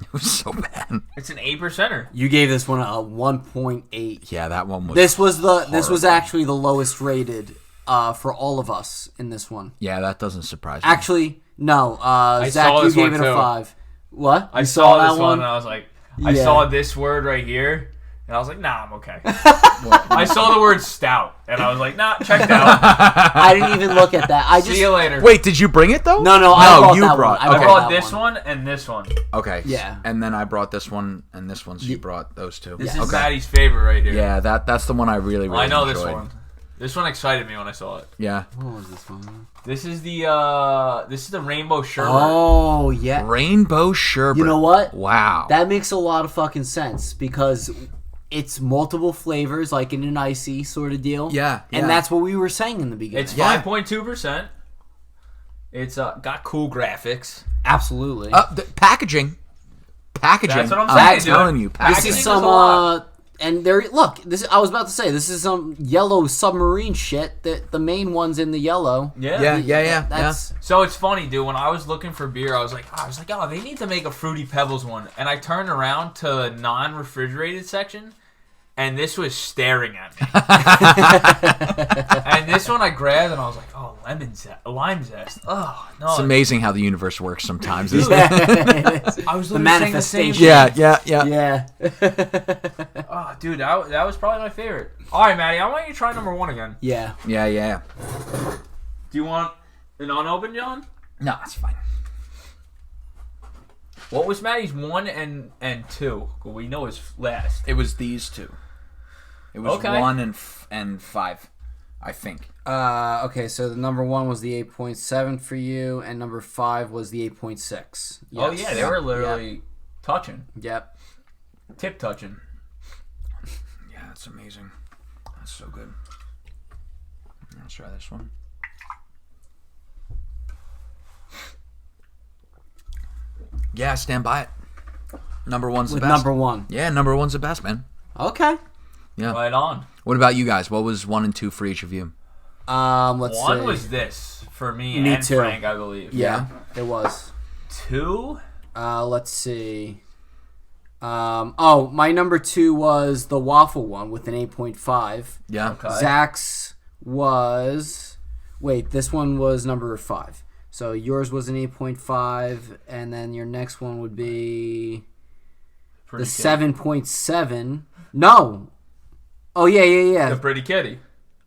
it was so bad. It's an 8%er. You gave this one a 1.8. Yeah, that one was. This was horrible. actually the lowest rated for all of us in this one. Yeah, that doesn't surprise me. Actually, no. Zach, saw you this gave one it a too. 5. What? I You saw that this one and I was like, I Yeah. saw this word right here, and I was like, nah, I'm okay. I saw the word stout, and I was like, nah, checked out. I didn't even look at that. I just See you later. Wait, did you bring it though? No, I brought you that brought. one. I Okay. brought that this one. one and this one. Okay. Yeah. And then I brought this one and this one, so you brought those two. This okay. is Maddie's favorite right here. Yeah, that's the one I really I know this enjoyed. one. This one excited me when I saw it. Yeah. What was this one? This is the rainbow sherbet. Oh yeah. Rainbow sherbet. You know what? Wow. That makes a lot of fucking sense because it's multiple flavors, like in an icy sort of deal. Yeah, And yeah. that's what we were saying in the beginning. It's Yeah. 5.2%. It's got cool graphics. Absolutely. Packaging. Packaging. That's what I'm saying, dude. telling you, This packaging. is does some a lot. and there look, this I was about to say this is some yellow submarine shit that the main one's in the yellow. Yeah. That's So it's funny, dude. When I was looking for beer, I was like, oh, they need to make a Fruity Pebbles one. And I turned around to the non-refrigerated section, and this was staring at me. And this one I grabbed, and I was like, oh, lime zest. Oh no, It's amazing how the universe works sometimes, Dude, isn't it? I was the literally saying the same manifestation. thing. Yeah. yeah. Oh, dude, that was probably my favorite. All right, Maddie, I want you to try number 1 again. Yeah. Yeah. Do you want an unopened, John? No, it's fine. What was Maddie's 1 and 2? Well, we know his last. It was these two. It was Okay. 1 and 5, I think. Okay, so the number 1 was the 8.7 for you, and number 5 was the 8.6. Yes. Oh yeah, they were literally touching, Yep. tip touching. Yeah, that's amazing. That's so good. Let's try this one. Yeah, stand by it. Number one's the With best. number 1. Yeah, number one's the best, man. Okay. Yeah. Right on. What about you guys? What was 1 and 2 for each of you? Let's see. 1 was this for me and too. Frank, I believe. Yeah, it was. 2? Let's see. My number 2 was the waffle one with an 8.5. Yeah. Okay. Zach's was... Wait, this one was number 5. So yours was an 8.5, and then your next one would be Pretty the kitty. 7.7. No. Oh, yeah. The Pretty Kitty.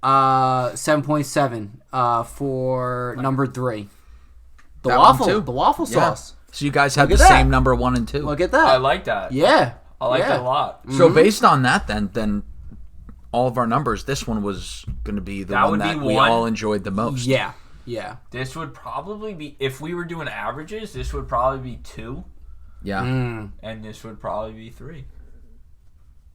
7.7 for number 3. The That waffle. one too? The waffle sauce. So you guys had the Look at that. same number 1 and 2. Look at that. I like that. Yeah. I like that a lot. So based on that, then all of our numbers, this one was going to be the That one would that be we one. all enjoyed the most. Yeah. This would probably be, if we were doing averages, this would probably be 2, Yeah. and this would probably be 3.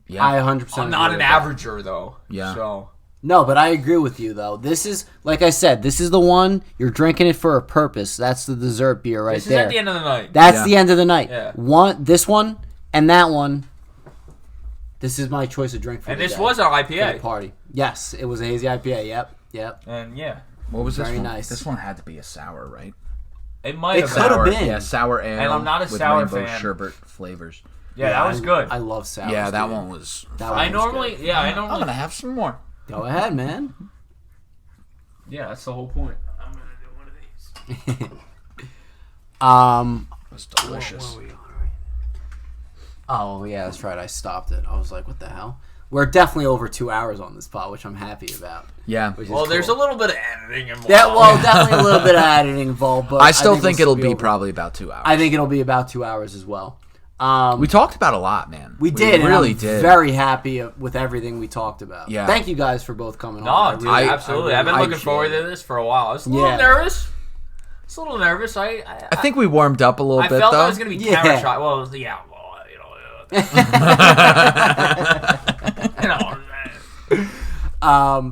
Yeah. I 100%. I'm not agree an with that. averager, though. Yeah. So, No, but I agree with you, though. This is, like I said, this is the one, you're drinking it for a purpose. That's the dessert beer right this is there. at the end of the night. That's Yeah. the end of the night. Yeah. This one, and that one. This is my choice of drink for And the this day, was our for the IPA. party. Yes, it was a hazy IPA. Yep. And yeah, What was this Very one? nice. This one had to be a sour, right? it might It have could have been. been. Yeah, sour ale. And I'm not a with sour rainbow fan. sherbet flavors. Yeah, that was good. I love sours. Yeah, that dude. one was. That one I was normally, good. yeah, I I'm normally, gonna have some more. Go ahead, man. yeah, that's the whole point. I'm gonna do one of these. It was delicious. Oh yeah, that's right. I stopped it. I was like, what the hell? We're definitely over 2 hours on this pod, which I'm happy about. Yeah. Which is Well, there's a cool. little bit of editing involved. Yeah, well, definitely a little bit of editing involved, but I still think we'll it'll be over. probably about 2 hours. I think it'll be about 2 hours as well. We talked about a lot, man. We did. really and I'm did. Very happy with everything we talked about. Yeah. Thank you guys for both coming No, on. dude, I- absolutely. I I've been really looking forward appreciate to this for a while. I was a little Yeah. nervous. I think we warmed up a little I bit, felt though. I was going to be Yeah. camera shy. Well, yeah. Well, you know.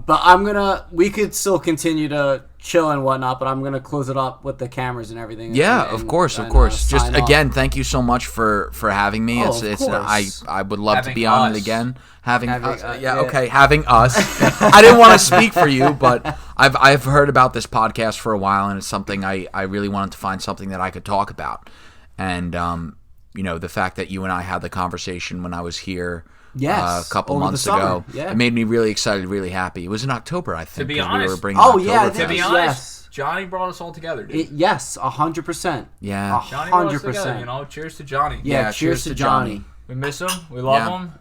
But we could still continue to chill and whatnot, but I'm gonna close it up with the cameras and everything. Yeah, and- of course. and, Just sign off. again, thank you so much for having me. Oh, it's of it's course. I would love to Having be on us. it again. Having us, yeah. yeah, okay, having us. I didn't want to speak for you, but I've heard about this podcast for a while, and it's something I really wanted to find something that I could talk about. And the fact that you and I had the conversation when I was here. Yes, A couple over the months summer, ago. yeah. It made me really excited, really happy. It was in October, I think. be 'cause we honest- were bringing Oh, yeah, Oktoberfest. To be Yes. honest, Johnny brought us all together, dude. Yes, 100%. Yeah. Johnny brought us 100%. together, Cheers to Johnny. Yeah, cheers to Johnny. We miss him. We love Yeah. him.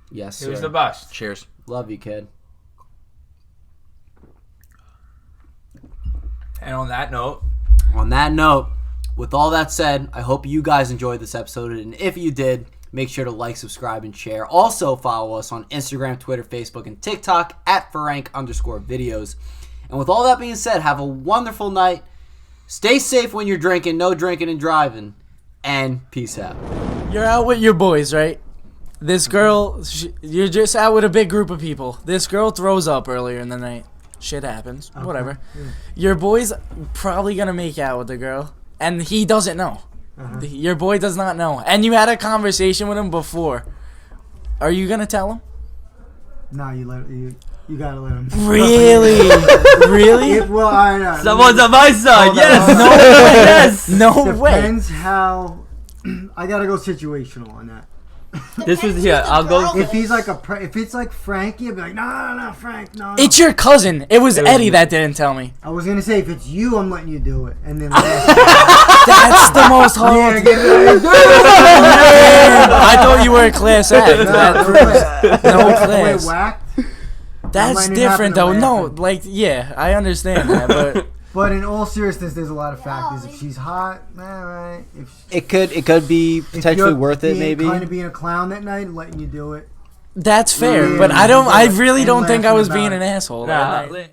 Yes, He was sir. the best. Cheers. Love you, kid. And on that note, On that note, with all that said, I hope you guys enjoyed this episode, and if you did, make sure to like, subscribe, and share. Also, follow us on Instagram, Twitter, Facebook, and TikTok at @Ferenc_videos. And with all that being said, have a wonderful night. Stay safe when you're drinking, no drinking and driving, and peace out. You're out with your boys, right? This girl, you're just out with a big group of people. This girl throws up earlier in the night. Shit happens. Whatever. Your boy's probably gonna make out with the girl, and he doesn't know. Your boy does not know. And you had a conversation with him before. Are you gonna tell him? No, you gotta let him. Really? Really? Well, all right. someone's on my side. Yes. No way. Yes. No way. Depends how. I gotta go situational on that. This was I'll go. If he's like if it's like Frankie, I'd be like, no, Frank, no. It's your cousin. It was Eddie that didn't tell me. I was gonna say if it's you, I'm letting you do it, and then That's the most hard. yeah, get it. I thought you were a class act. No Way class. whacked. That's might not different happen to though. No, laughing. like yeah, I understand that, but But in all seriousness, there's a lot of factors. If she's hot, all right. If It could be potentially worth it, maybe. Kind of being a clown that night and letting you do it. that's fair. Yeah, but I and really don't think I laughing was about being it. an asshole. that night.